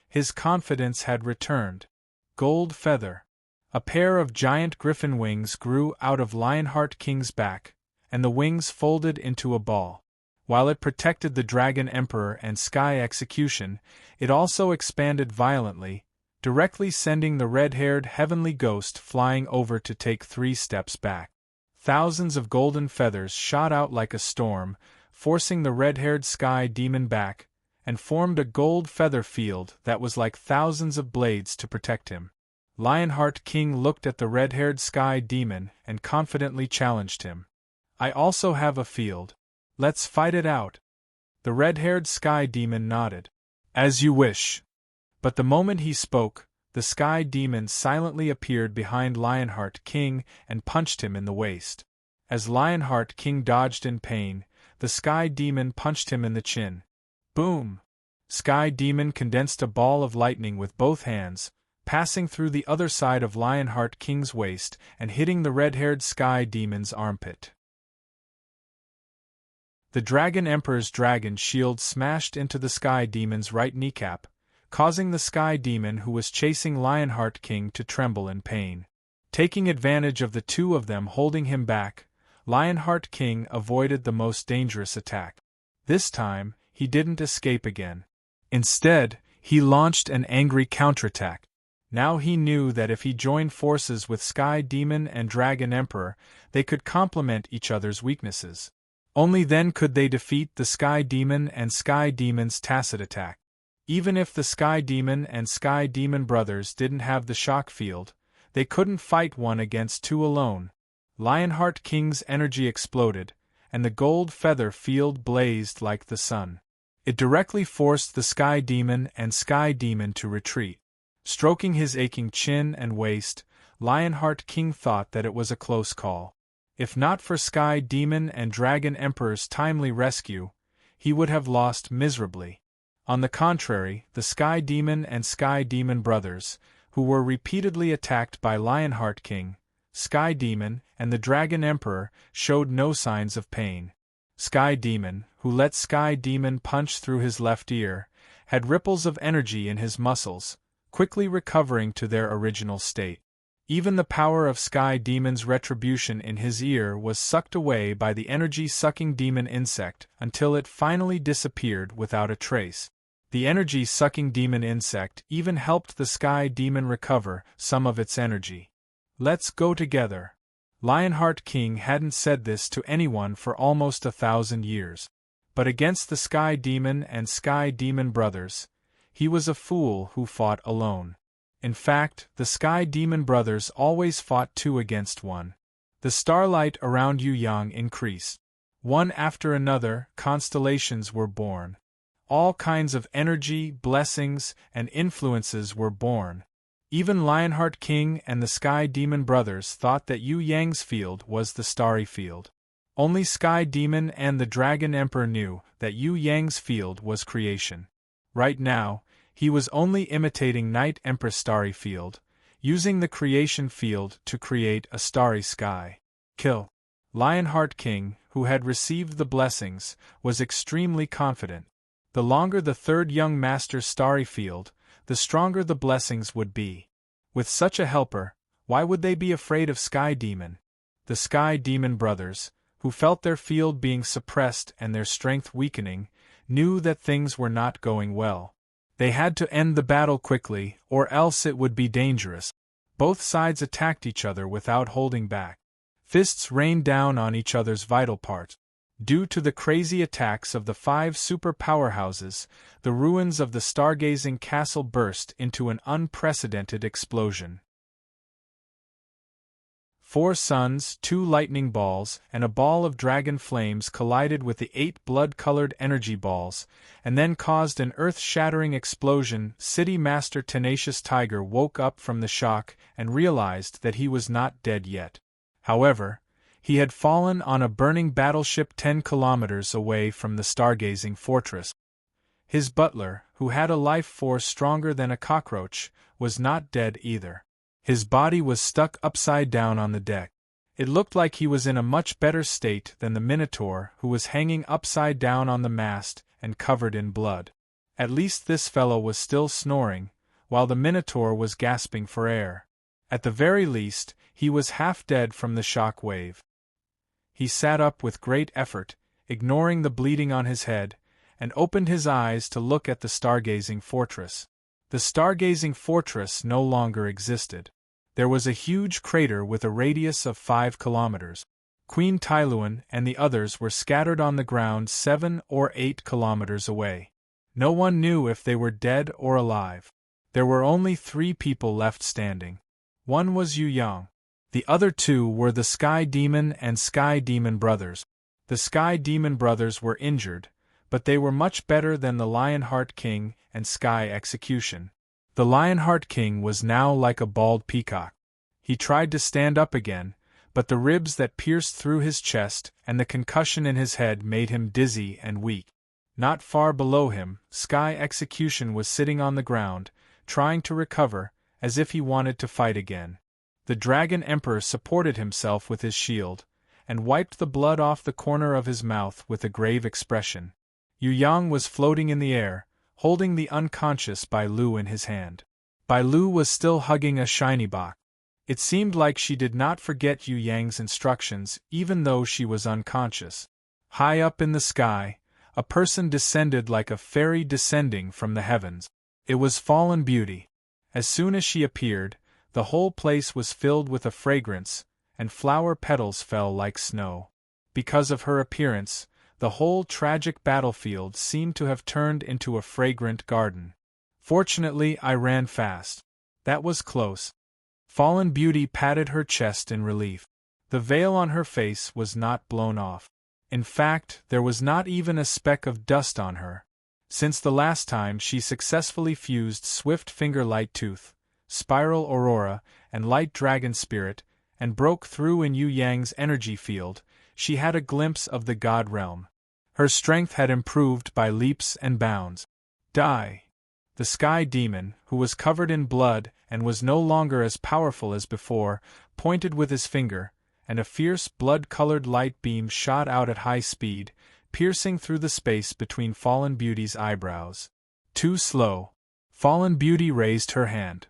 His confidence had returned. Gold feather. A pair of giant griffin wings grew out of Lionheart King's back, and the wings folded into a ball. While it protected the Dragon Emperor and Sky Execution, it also expanded violently, directly sending the red-haired heavenly ghost flying over to take 3 steps back. Thousands of golden feathers shot out like a storm, forcing the red-haired Sky Demon back, and formed a gold feather field that was like thousands of blades to protect him. Lionheart King looked at the red-haired Sky Demon and confidently challenged him. "I also have a field. Let's fight it out." The red-haired Sky Demon nodded. "As you wish." But the moment he spoke, the Sky Demon silently appeared behind Lionheart King and punched him in the waist. As Lionheart King dodged in pain, the Sky Demon punched him in the chin. Boom! Sky Demon condensed a ball of lightning with both hands, passing through the other side of Lionheart King's waist and hitting the red-haired Sky Demon's armpit. The Dragon Emperor's dragon shield smashed into the Sky Demon's right kneecap, causing the Sky Demon who was chasing Lionheart King to tremble in pain. Taking advantage of the two of them holding him back, Lionheart King avoided the most dangerous attack. This time, he didn't escape again. Instead, he launched an angry counterattack. Now he knew that if he joined forces with Sky Demon and Dragon Emperor, they could complement each other's weaknesses. Only then could they defeat the Sky Demon and Sky Demon's tacit attack. Even if the Sky Demon and Sky Demon brothers didn't have the shock field, they couldn't fight one against two alone. Lionheart King's energy exploded, and the gold feather field blazed like the sun. It directly forced the Sky Demon and Sky Demon to retreat. Stroking his aching chin and waist, Lionheart King thought that it was a close call. If not for Sky Demon and Dragon Emperor's timely rescue, he would have lost miserably. On the contrary, the Sky Demon and Sky Demon brothers, who were repeatedly attacked by Lionheart King, Sky Demon, and the Dragon Emperor, showed no signs of pain. Sky Demon, who let Sky Demon punch through his left ear, had ripples of energy in his muscles, quickly recovering to their original state. Even the power of Sky Demon's retribution in his ear was sucked away by the energy-sucking demon insect until it finally disappeared without a trace. The energy-sucking demon insect even helped the Sky Demon recover some of its energy. "Let's go together." Lionheart King hadn't said this to anyone for almost 1,000 years. But against the Sky Demon and Sky Demon brothers, he was a fool who fought alone. In fact, the Sky Demon brothers always fought 2 against 1. The starlight around Yuyang increased. One after another, constellations were born. All kinds of energy, blessings, and influences were born. Even Lionheart King and the Sky Demon brothers thought that Yuyang's field was the starry field. Only Sky Demon and the Dragon Emperor knew that Yuyang's field was creation. Right now, he was only imitating Night Empress' starry field, using the creation field to create a starry sky. Kill. Lionheart King, who had received the blessings, was extremely confident. The longer the third young master's starry field, the stronger the blessings would be. With such a helper, why would they be afraid of Sky Demon? The Sky Demon brothers, who felt their field being suppressed and their strength weakening, knew that things were not going well. They had to end the battle quickly, or else it would be dangerous. Both sides attacked each other without holding back. Fists rained down on each other's vital parts. Due to the crazy attacks of the 5 super powerhouses, the ruins of the stargazing castle burst into an unprecedented explosion. 4 suns, 2 lightning balls, and a ball of dragon flames collided with the 8 blood-colored energy balls, and then caused an earth-shattering explosion. City Master Tenacious Tiger woke up from the shock and realized that he was not dead yet. However, he had fallen on a burning battleship 10 kilometers away from the stargazing fortress. His butler, who had a life force stronger than a cockroach, was not dead either. His body was stuck upside down on the deck. It looked like he was in a much better state than the Minotaur, who was hanging upside down on the mast and covered in blood. At least this fellow was still snoring, while the Minotaur was gasping for air. At the very least, he was half dead from the shock wave. He sat up with great effort, ignoring the bleeding on his head, and opened his eyes to look at the stargazing fortress. The stargazing fortress no longer existed. There was a huge crater with a radius of 5 kilometers. Queen Tyluan and the others were scattered on the ground 7 or 8 kilometers away. No one knew if they were dead or alive. There were only 3 people left standing. One was Yu Yang. The other 2 were the Sky Demon and Sky Demon Brothers. The Sky Demon Brothers were injured, but they were much better than the Lionheart King and Sky Execution. The Lionheart King was now like a bald peacock. He tried to stand up again, but the ribs that pierced through his chest and the concussion in his head made him dizzy and weak. Not far below him, Sky Execution was sitting on the ground, trying to recover, as if he wanted to fight again. The Dragon Emperor supported himself with his shield, and wiped the blood off the corner of his mouth with a grave expression. Yu Yang was floating in the air, holding the unconscious Bai Lu in his hand. Bai Lu was still hugging a shiny box. It seemed like she did not forget Yu Yang's instructions even though she was unconscious. High up in the sky, a person descended like a fairy descending from the heavens. It was Fallen Beauty. As soon as she appeared, the whole place was filled with a fragrance, and flower petals fell like snow. Because of her appearance, the whole tragic battlefield seemed to have turned into a fragrant garden. Fortunately, I ran fast. That was close. Fallen Beauty patted her chest in relief. The veil on her face was not blown off. In fact, there was not even a speck of dust on her. Since the last time she successfully fused Swift Finger Light Tooth, Spiral Aurora, and Light Dragon Spirit, and broke through in Yu Yang's energy field, she had a glimpse of the God Realm. Her strength had improved by leaps and bounds. Die! The Sky Demon, who was covered in blood and was no longer as powerful as before, pointed with his finger, and a fierce blood-colored light beam shot out at high speed, piercing through the space between Fallen Beauty's eyebrows. Too slow. Fallen Beauty raised her hand.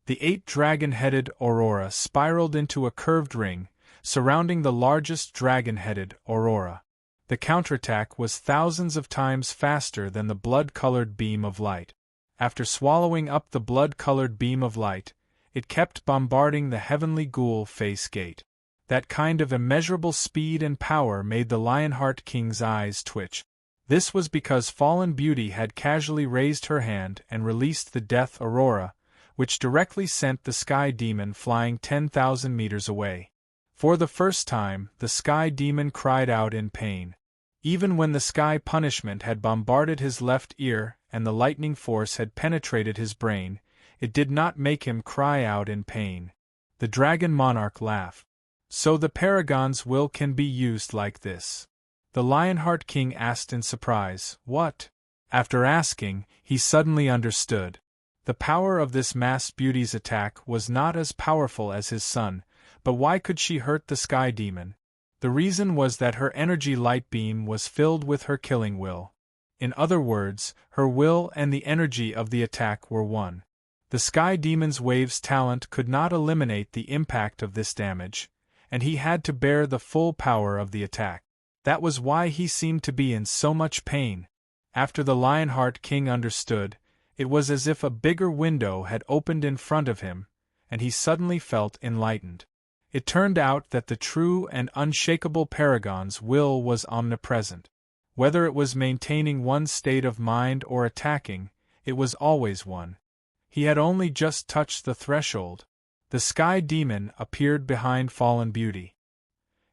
The 8 dragon-headed Aurora spiraled into a curved ring, surrounding the largest dragon-headed Aurora. The counterattack was thousands of times faster than the blood-colored beam of light. After swallowing up the blood-colored beam of light, it kept bombarding the heavenly ghoul face gate. That kind of immeasurable speed and power made the Lionheart King's eyes twitch. This was because Fallen Beauty had casually raised her hand and released the Death Aurora, which directly sent the Sky Demon flying 10,000 meters away. For the first time, the Sky Demon cried out in pain. Even when the Sky Punishment had bombarded his left ear and the lightning force had penetrated his brain, it did not make him cry out in pain. The Dragon Monarch laughed. So the Paragon's will can be used like this? The Lionheart King asked in surprise. What? After asking, he suddenly understood. The power of this masked beauty's attack was not as powerful as his son, but why could she hurt the Sky Demon? The reason was that her energy light beam was filled with her killing will. In other words, her will and the energy of the attack were one. The Sky Demon's Wave's talent could not eliminate the impact of this damage, and he had to bear the full power of the attack. That was why he seemed to be in so much pain. After the Lionheart King understood, it was as if a bigger window had opened in front of him, and he suddenly felt enlightened. It turned out that the true and unshakable paragon's will was omnipresent. Whether it was maintaining one state of mind or attacking, it was always one. He had only just touched the threshold. The Sky Demon appeared behind Fallen Beauty.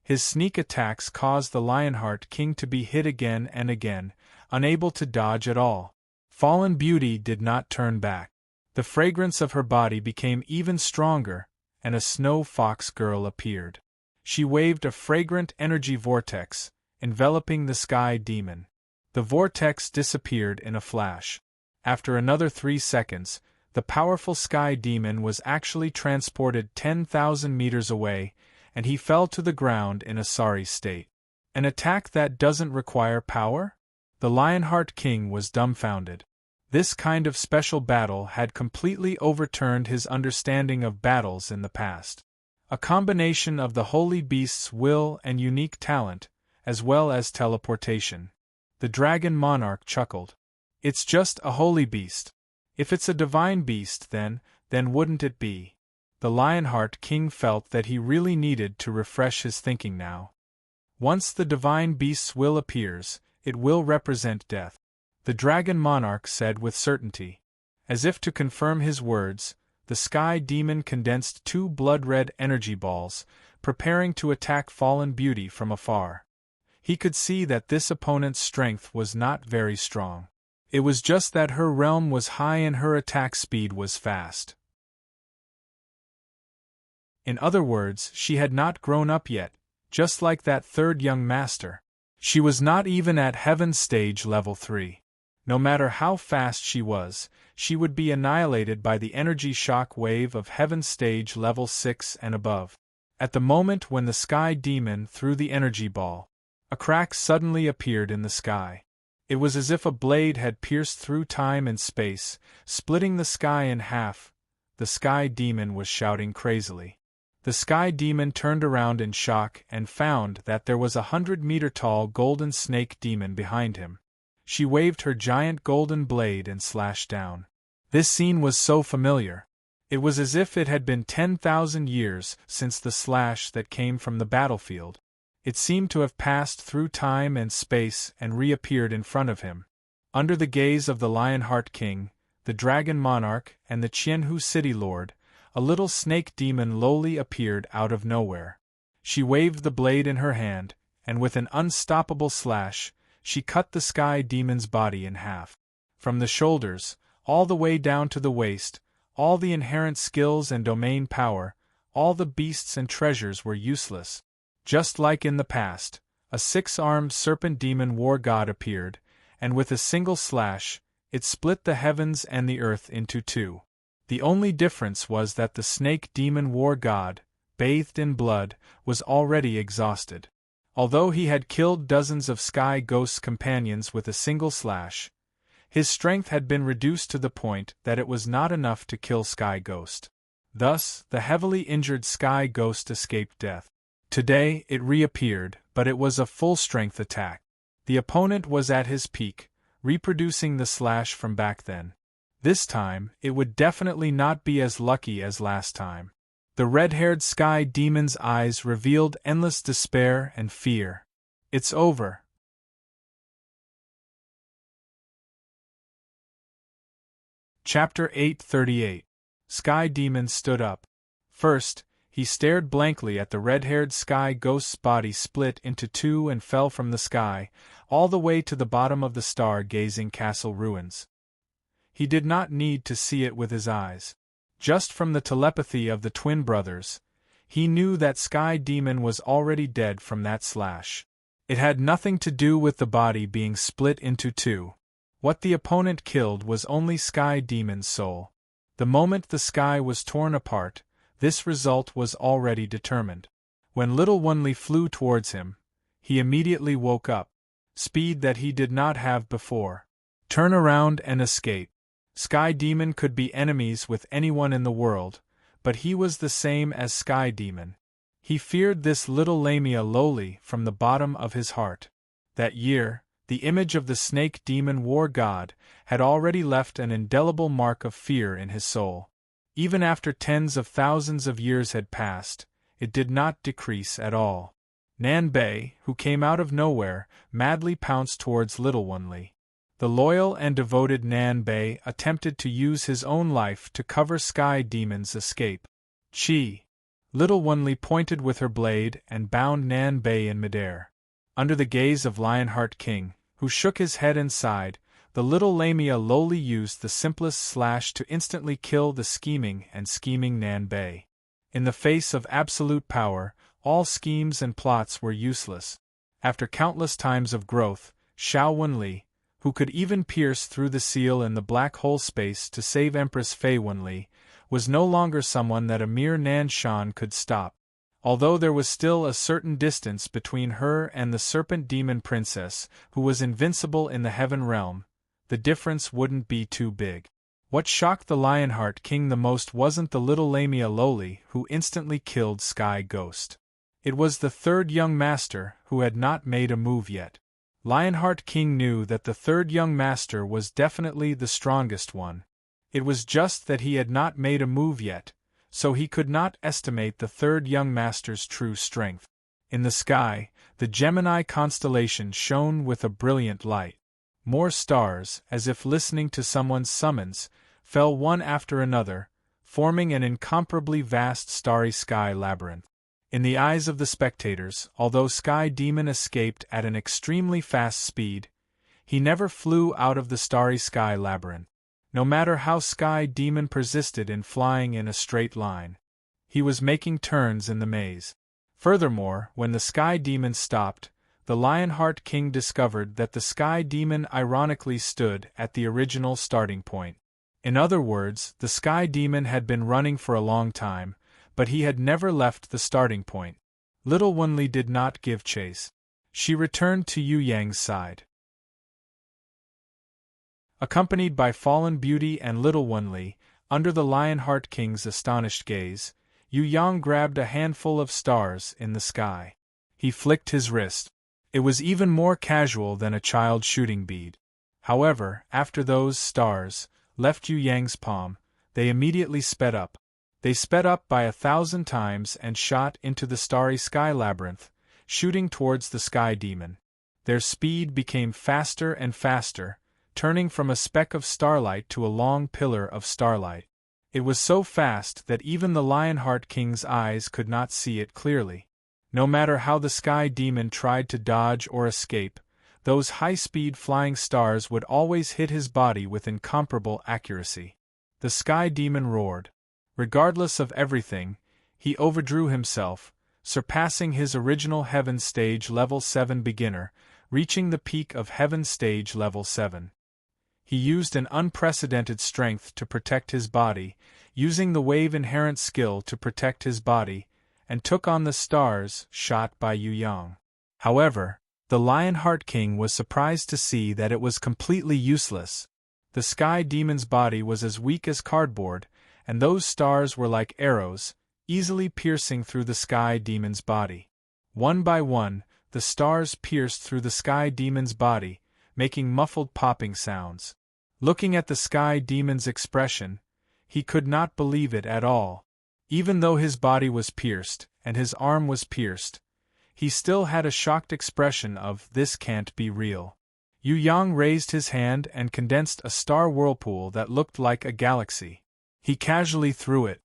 His sneak attacks caused the Lionheart King to be hit again and again, unable to dodge at all. Fallen Beauty did not turn back. The fragrance of her body became even stronger, and a snow fox girl appeared. She waved a fragrant energy vortex, enveloping the Sky Demon. The vortex disappeared in a flash. After another 3 seconds, the powerful Sky Demon was actually transported 10,000 meters away, and he fell to the ground in a sorry state. An attack that doesn't require power? The Lionheart King was dumbfounded. This kind of special battle had completely overturned his understanding of battles in the past. A combination of the holy beast's will and unique talent, as well as teleportation. The Dragon Monarch chuckled. It's just a holy beast. If it's a divine beast then wouldn't it be? The Lionheart King felt that he really needed to refresh his thinking now. Once the divine beast's will appears, it will represent death. The Dragon Monarch said with certainty. As if to confirm his words, the Sky Demon condensed 2 blood-red energy balls, preparing to attack Fallen Beauty from afar. He could see that this opponent's strength was not very strong. It was just that her realm was high and her attack speed was fast. In other words, she had not grown up yet, just like that third young master. She was not even at Heaven's stage level 3. No matter how fast she was, she would be annihilated by the energy shock wave of Heaven's stage level 6 and above. At the moment when the Sky Demon threw the energy ball, a crack suddenly appeared in the sky. It was as if a blade had pierced through time and space, splitting the sky in half. The Sky Demon was shouting crazily. The Sky Demon turned around in shock and found that there was a 100-meter-tall golden snake demon behind him. She waved her giant golden blade and slashed down. This scene was so familiar. It was as if it had been 10,000 years since the slash that came from the battlefield. It seemed to have passed through time and space and reappeared in front of him. Under the gaze of the Lionheart King, the Dragon Monarch, and the Qianhu City Lord, a little snake demon lowly appeared out of nowhere. She waved the blade in her hand, and with an unstoppable slash, she cut the Sky Demon's body in half. From the shoulders, all the way down to the waist, all the inherent skills and domain power, all the beasts and treasures were useless. Just like in the past, a 6-armed serpent demon war god appeared, and with a single slash, it split the heavens and the earth into 2. The only difference was that the snake demon war god, bathed in blood, was already exhausted. Although he had killed dozens of Sky Ghost's companions with a single slash, his strength had been reduced to the point that it was not enough to kill Sky Ghost. Thus, the heavily injured Sky Ghost escaped death. Today, it reappeared, but it was a full-strength attack. The opponent was at his peak, reproducing the slash from back then. This time, it would definitely not be as lucky as last time. The red-haired Sky Demon's eyes revealed endless despair and fear. It's over. Chapter 838. Sky Demon stood up. First, he stared blankly at the red-haired Sky Ghost's body split into 2 and fell from the sky, all the way to the bottom of the star-gazing castle ruins. He did not need to see it with his eyes. Just from the telepathy of the twin brothers, he knew that Sky Demon was already dead from that slash. It had nothing to do with the body being split into 2. What the opponent killed was only Sky Demon's soul. The moment the sky was torn apart, this result was already determined. When Little Wunli flew towards him, he immediately woke up. Speed that he did not have before. Turn around and escape. Sky Demon could be enemies with anyone in the world, but he was the same as Sky Demon. He feared this little Lamia lowly from the bottom of his heart. That year, the image of the snake demon war god had already left an indelible mark of fear in his soul. Even after tens of thousands of years had passed, it did not decrease at all. Nan Bei, who came out of nowhere, madly pounced towards Little Onely. The loyal and devoted Nan Bei attempted to use his own life to cover Sky Demon's escape. Chi! Little Onely pointed with her blade and bound Nan Bei in midair. Under the gaze of Lionheart King, who shook his head and sighed, the little Lamia lowly used the simplest slash to instantly kill the scheming Nan Bei. In the face of absolute power, all schemes and plots were useless. After countless times of growth, Xiao Wenli, who could even pierce through the seal in the black hole space to save Empress Fei Wenli, was no longer someone that a mere Nan Shan could stop. Although there was still a certain distance between her and the Serpent Demon Princess, who was invincible in the Heaven Realm, the difference wouldn't be too big. What shocked the Lionheart King the most wasn't the little Lamia lowly who instantly killed Sky Ghost. It was the third young master who had not made a move yet. Lionheart King knew that the third young master was definitely the strongest one. It was just that he had not made a move yet, so he could not estimate the third young master's true strength. In the sky, the Gemini constellation shone with a brilliant light. More stars, as if listening to someone's summons, fell one after another, forming an incomparably vast starry sky labyrinth. In the eyes of the spectators, although Sky Demon escaped at an extremely fast speed, he never flew out of the starry sky labyrinth. No matter how Sky Demon persisted in flying in a straight line, he was making turns in the maze. Furthermore, when the Sky Demon stopped, the Lionheart King discovered that the Sky Demon ironically stood at the original starting point. In other words, the Sky Demon had been running for a long time, but he had never left the starting point. Little Wenli did not give chase. She returned to Yu Yang's side. Accompanied by Fallen Beauty and Little Wenli, under the Lionheart King's astonished gaze, Yu Yang grabbed a handful of stars in the sky. He flicked his wrist. It was even more casual than a child's shooting bead. However, after those stars left Yu Yang's palm, they immediately sped up. They sped up by 1,000 times and shot into the starry sky labyrinth, shooting towards the Sky Demon. Their speed became faster and faster, turning from a speck of starlight to a long pillar of starlight. It was so fast that even the Lionheart King's eyes could not see it clearly. No matter how the Sky Demon tried to dodge or escape, those high-speed flying stars would always hit his body with incomparable accuracy. The Sky Demon roared. Regardless of everything, he overdrew himself, surpassing his original Heaven Stage Level 7 beginner, reaching the peak of Heaven Stage Level 7. He used an unprecedented strength to protect his body, using the wave inherent skill to protect his body, and took on the stars shot by Yu Yang. However, the Lionheart King was surprised to see that it was completely useless. The Sky Demon's body was as weak as cardboard, and those stars were like arrows, easily piercing through the Sky Demon's body. One by one, the stars pierced through the Sky Demon's body, making muffled popping sounds. Looking at the Sky Demon's expression, he could not believe it at all. Even though his body was pierced, and his arm was pierced, he still had a shocked expression of, "This can't be real." Yu Yang raised his hand and condensed a star whirlpool that looked like a galaxy. He casually threw it.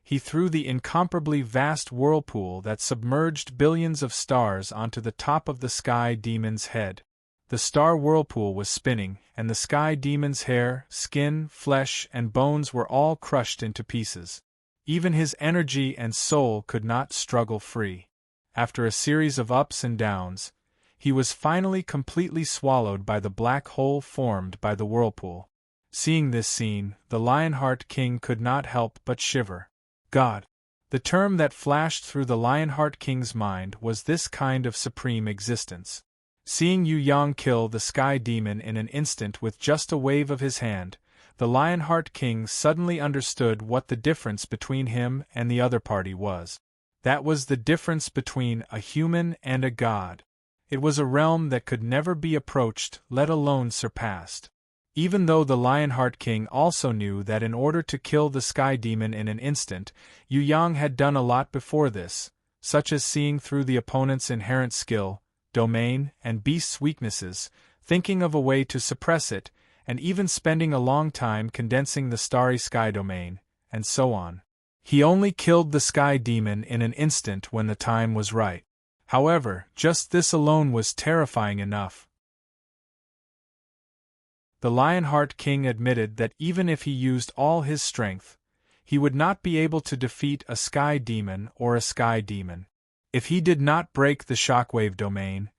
He threw the incomparably vast whirlpool that submerged billions of stars onto the top of the Sky Demon's head. The star whirlpool was spinning, and the Sky Demon's hair, skin, flesh, and bones were all crushed into pieces. Even his energy and soul could not struggle free. After a series of ups and downs, he was finally completely swallowed by the black hole formed by the whirlpool. Seeing this scene, the Lionheart King could not help but shiver. God! The term that flashed through the Lionheart King's mind was this kind of supreme existence. Seeing Yu Yang kill the Sky Demon in an instant with just a wave of his hand, the Lionheart King suddenly understood what the difference between him and the other party was. That was the difference between a human and a god. It was a realm that could never be approached, let alone surpassed. Even though the Lionheart King also knew that in order to kill the Sky Demon in an instant, Yu Yang had done a lot before this, such as seeing through the opponent's inherent skill, domain, and beast's weaknesses, thinking of a way to suppress it, and even spending a long time condensing the starry sky domain, and so on. He only killed the Sky Demon in an instant when the time was right. However, just this alone was terrifying enough. The Lionheart King admitted that even if he used all his strength, he would not be able to defeat a Sky Demon or a Sky Demon. If he did not break the Shockwave domain,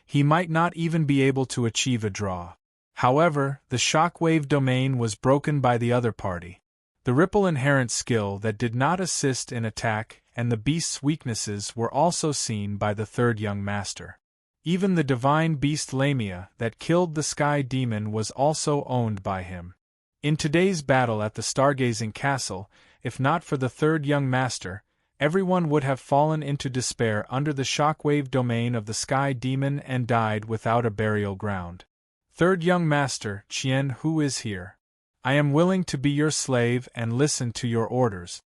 he might not even be able to achieve a draw. However, the Shockwave domain was broken by the other party. The Ripple inherent skill that did not assist in attack and the beast's weaknesses were also seen by the third young master. Even the divine beast Lamia that killed the Sky Demon was also owned by him. In today's battle at the Stargazing Castle, if not for the third young master, everyone would have fallen into despair under the shockwave domain of the Sky Demon and died without a burial ground. Third young master, Qian Hu is here. I am willing to be your slave and listen to your orders.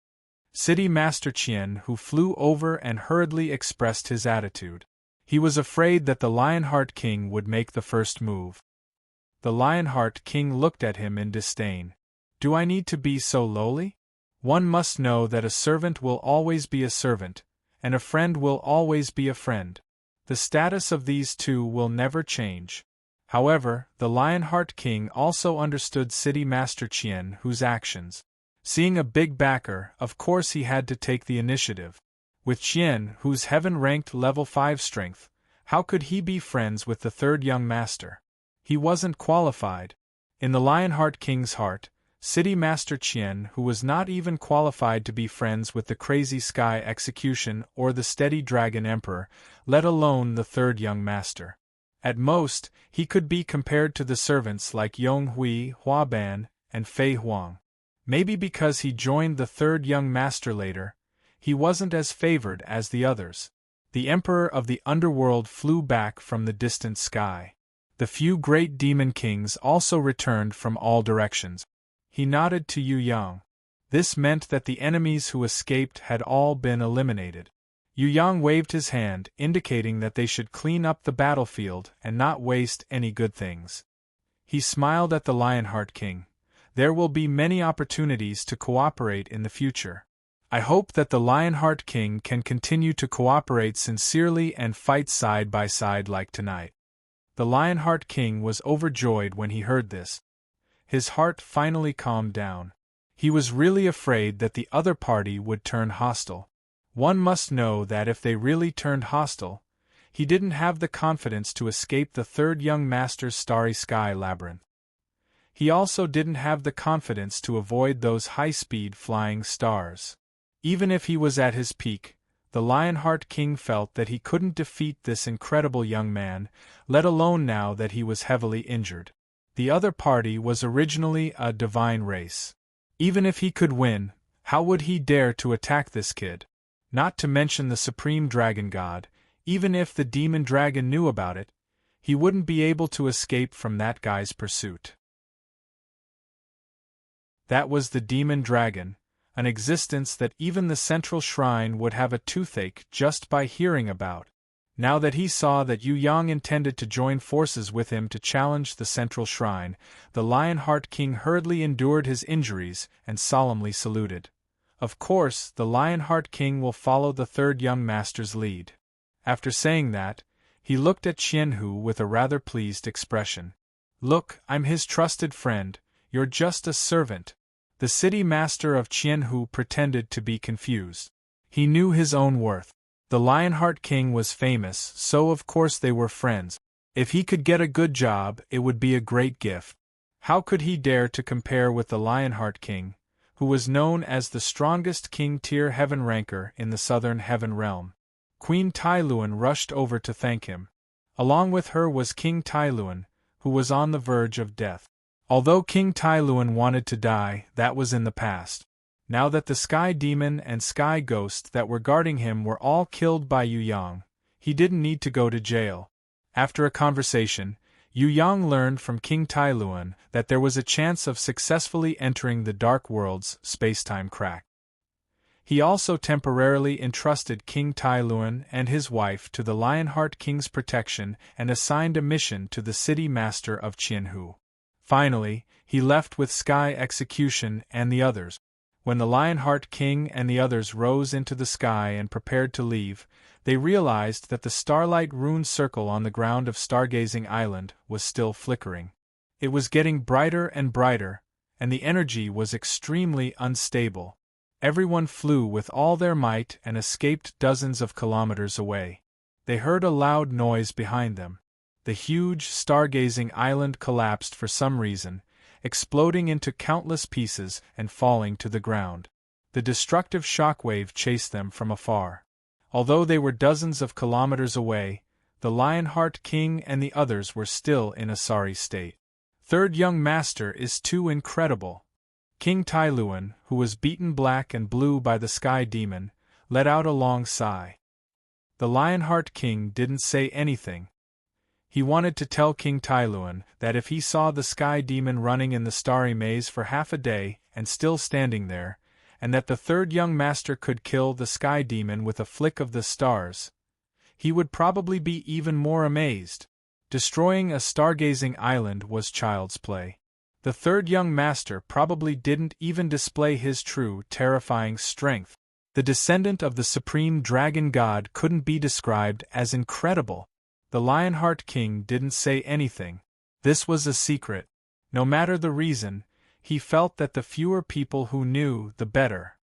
City Master Qian Hu flew over and hurriedly expressed his attitude. He was afraid that the Lionheart King would make the first move. The Lionheart King looked at him in disdain. Do I need to be so lowly? One must know that a servant will always be a servant, and a friend will always be a friend. The status of these two will never change. However, the Lionheart King also understood City Master Qian Hu's actions. Seeing a big backer, of course he had to take the initiative. With Qian Hu's heaven-ranked level 5 strength, how could he be friends with the third young master? He wasn't qualified. In the Lionheart King's heart, City Master Qian Hu was not even qualified to be friends with the Crazy Sky Execution or the Steady Dragon Emperor, let alone the third young master. At most, he could be compared to the servants like Yong Hui, Hua Ban, and Fei Huang. Maybe because he joined the third young master later, he wasn't as favored as the others. The Emperor of the Underworld flew back from the distant sky. The few great demon kings also returned from all directions. He nodded to Yu Yang. This meant that the enemies who escaped had all been eliminated. Yu Yang waved his hand, indicating that they should clean up the battlefield and not waste any good things. He smiled at the Lionheart King. There will be many opportunities to cooperate in the future. I hope that the Lionheart King can continue to cooperate sincerely and fight side by side like tonight. The Lionheart King was overjoyed when he heard this. His heart finally calmed down. He was really afraid that the other party would turn hostile. One must know that if they really turned hostile, he didn't have the confidence to escape the third young master's starry sky labyrinth. He also didn't have the confidence to avoid those high-speed flying stars. Even if he was at his peak, the Lionheart King felt that he couldn't defeat this incredible young man, let alone now that he was heavily injured. The other party was originally a divine race. Even if he could win, how would he dare to attack this kid? Not to mention the Supreme Dragon God, even if the Demon Dragon knew about it, he wouldn't be able to escape from that guy's pursuit. That was the Demon Dragon, an existence that even the Central Shrine would have a toothache just by hearing about. Now that he saw that Yu Yang intended to join forces with him to challenge the Central Shrine, the Lionheart King hurriedly endured his injuries and solemnly saluted. Of course, the Lionheart King will follow the third young master's lead. After saying that, he looked at Qian Hu with a rather pleased expression. Look, I'm his trusted friend, you're just a servant. The city master of Qian Hu pretended to be confused. He knew his own worth. The Lionheart King was famous, so of course they were friends. If he could get a good job, it would be a great gift. How could he dare to compare with the Lionheart King, who was known as the strongest king-tier heaven ranker in the southern heaven realm? Queen Tailuan rushed over to thank him. Along with her was King Tailuan, who was on the verge of death. Although King Tailuan wanted to die, that was in the past. Now that the Sky Demon and Sky Ghost that were guarding him were all killed by Yu Yang, he didn't need to go to jail. After a conversation, Yu Yang learned from King Tailuan that there was a chance of successfully entering the Dark World's space-time crack. He also temporarily entrusted King Tailuan and his wife to the Lionheart King's protection and assigned a mission to the city master of Qianhu. Finally, he left with Sky Execution and the others. When the Lionheart King and the others rose into the sky and prepared to leave, they realized that the starlight rune circle on the ground of Stargazing Island was still flickering. It was getting brighter and brighter, and the energy was extremely unstable. Everyone flew with all their might and escaped dozens of kilometers away. They heard a loud noise behind them. The huge Stargazing Island collapsed for some reason, exploding into countless pieces and falling to the ground. The destructive shockwave chased them from afar. Although they were dozens of kilometers away, the Lionheart King and the others were still in a sorry state. Third young master is too incredible. King Tailuan, who was beaten black and blue by the Sky Demon, let out a long sigh. The Lionheart King didn't say anything. He wanted to tell King Tailuan that if he saw the Sky Demon running in the starry maze for half a day and still standing there, and that the third young master could kill the Sky Demon with a flick of the stars, he would probably be even more amazed. Destroying a stargazing island was child's play. The third young master probably didn't even display his true, terrifying strength. The descendant of the supreme dragon god couldn't be described as incredible. The Lionheart King didn't say anything. This was a secret. No matter the reason, he felt that the fewer people who knew, the better.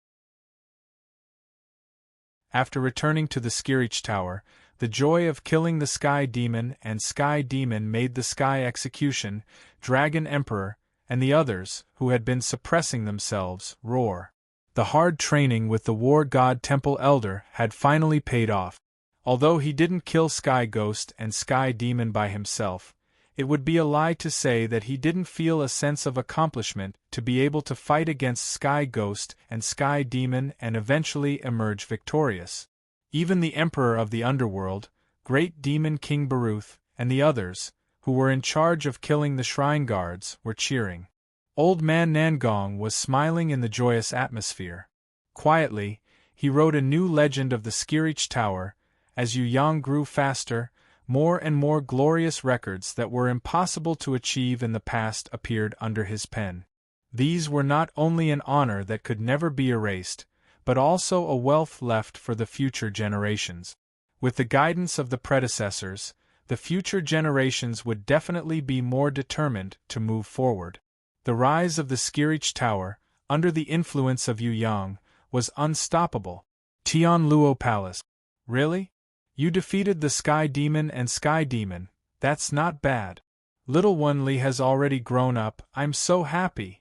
After returning to the Skirich Tower, the joy of killing the Sky Demon and Sky Demon made the Sky Execution, Dragon Emperor, and the others, who had been suppressing themselves, roar. The hard training with the War God Temple Elder had finally paid off. Although he didn't kill Sky Ghost and Sky Demon by himself, it would be a lie to say that he didn't feel a sense of accomplishment to be able to fight against Sky Ghost and Sky Demon and eventually emerge victorious. Even the Emperor of the Underworld, Great Demon King Baruth, and the others, who were in charge of killing the shrine guards, were cheering. Old Man Nangong was smiling in the joyous atmosphere. Quietly, he wrote a new legend of the Skirich Tower. As Yu Yang grew faster, more and more glorious records that were impossible to achieve in the past appeared under his pen. These were not only an honor that could never be erased, but also a wealth left for the future generations. With the guidance of the predecessors, the future generations would definitely be more determined to move forward. The rise of the Skirich Tower, under the influence of Yu Yang, was unstoppable. Tian Luo Palace. Really? You defeated the Sky Demon and Sky Demon, that's not bad. Little One Li has already grown up, I'm so happy.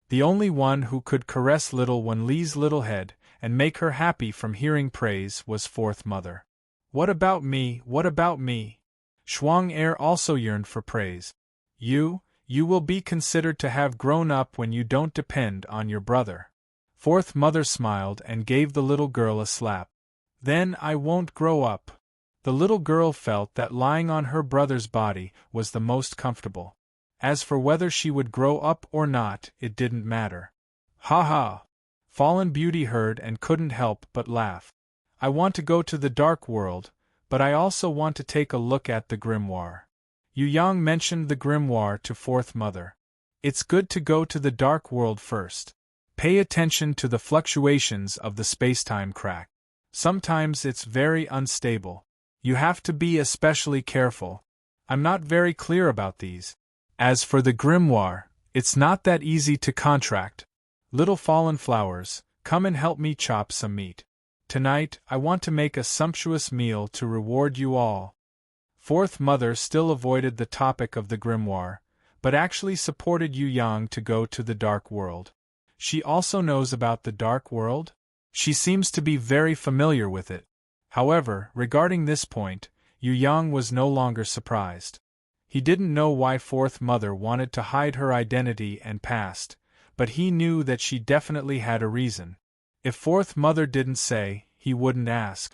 The only one who could caress Little One Li's little head and make her happy from hearing praise was Fourth Mother. What about me, what about me? Shuang Er also yearned for praise. You will be considered to have grown up when you don't depend on your brother. Fourth Mother smiled and gave the little girl a slap. Then I won't grow up. The little girl felt that lying on her brother's body was the most comfortable. As for whether she would grow up or not, it didn't matter. Ha ha! Fallen Beauty heard and couldn't help but laugh. I want to go to the Dark World, but I also want to take a look at the grimoire. Yu Yang mentioned the grimoire to Fourth Mother. It's good to go to the Dark World first. Pay attention to the fluctuations of the spacetime crack. Sometimes it's very unstable. You have to be especially careful. I'm not very clear about these. As for the grimoire, it's not that easy to contract. Little fallen flowers, come and help me chop some meat. Tonight, I want to make a sumptuous meal to reward you all. Fourth Mother still avoided the topic of the grimoire, but actually supported Yu Yang to go to the Dark World. She also knows about the Dark World? She seems to be very familiar with it. However, regarding this point, Yu Yang was no longer surprised. He didn't know why Fourth Mother wanted to hide her identity and past, but he knew that she definitely had a reason. If Fourth Mother didn't say, he wouldn't ask.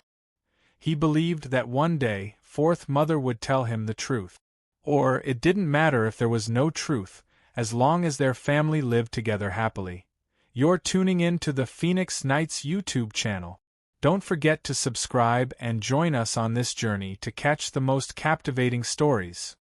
He believed that one day, Fourth Mother would tell him the truth. Or, it didn't matter if there was no truth, as long as their family lived together happily. You're tuning in to the Phoenix Nights YouTube channel. Don't forget to subscribe and join us on this journey to catch the most captivating stories.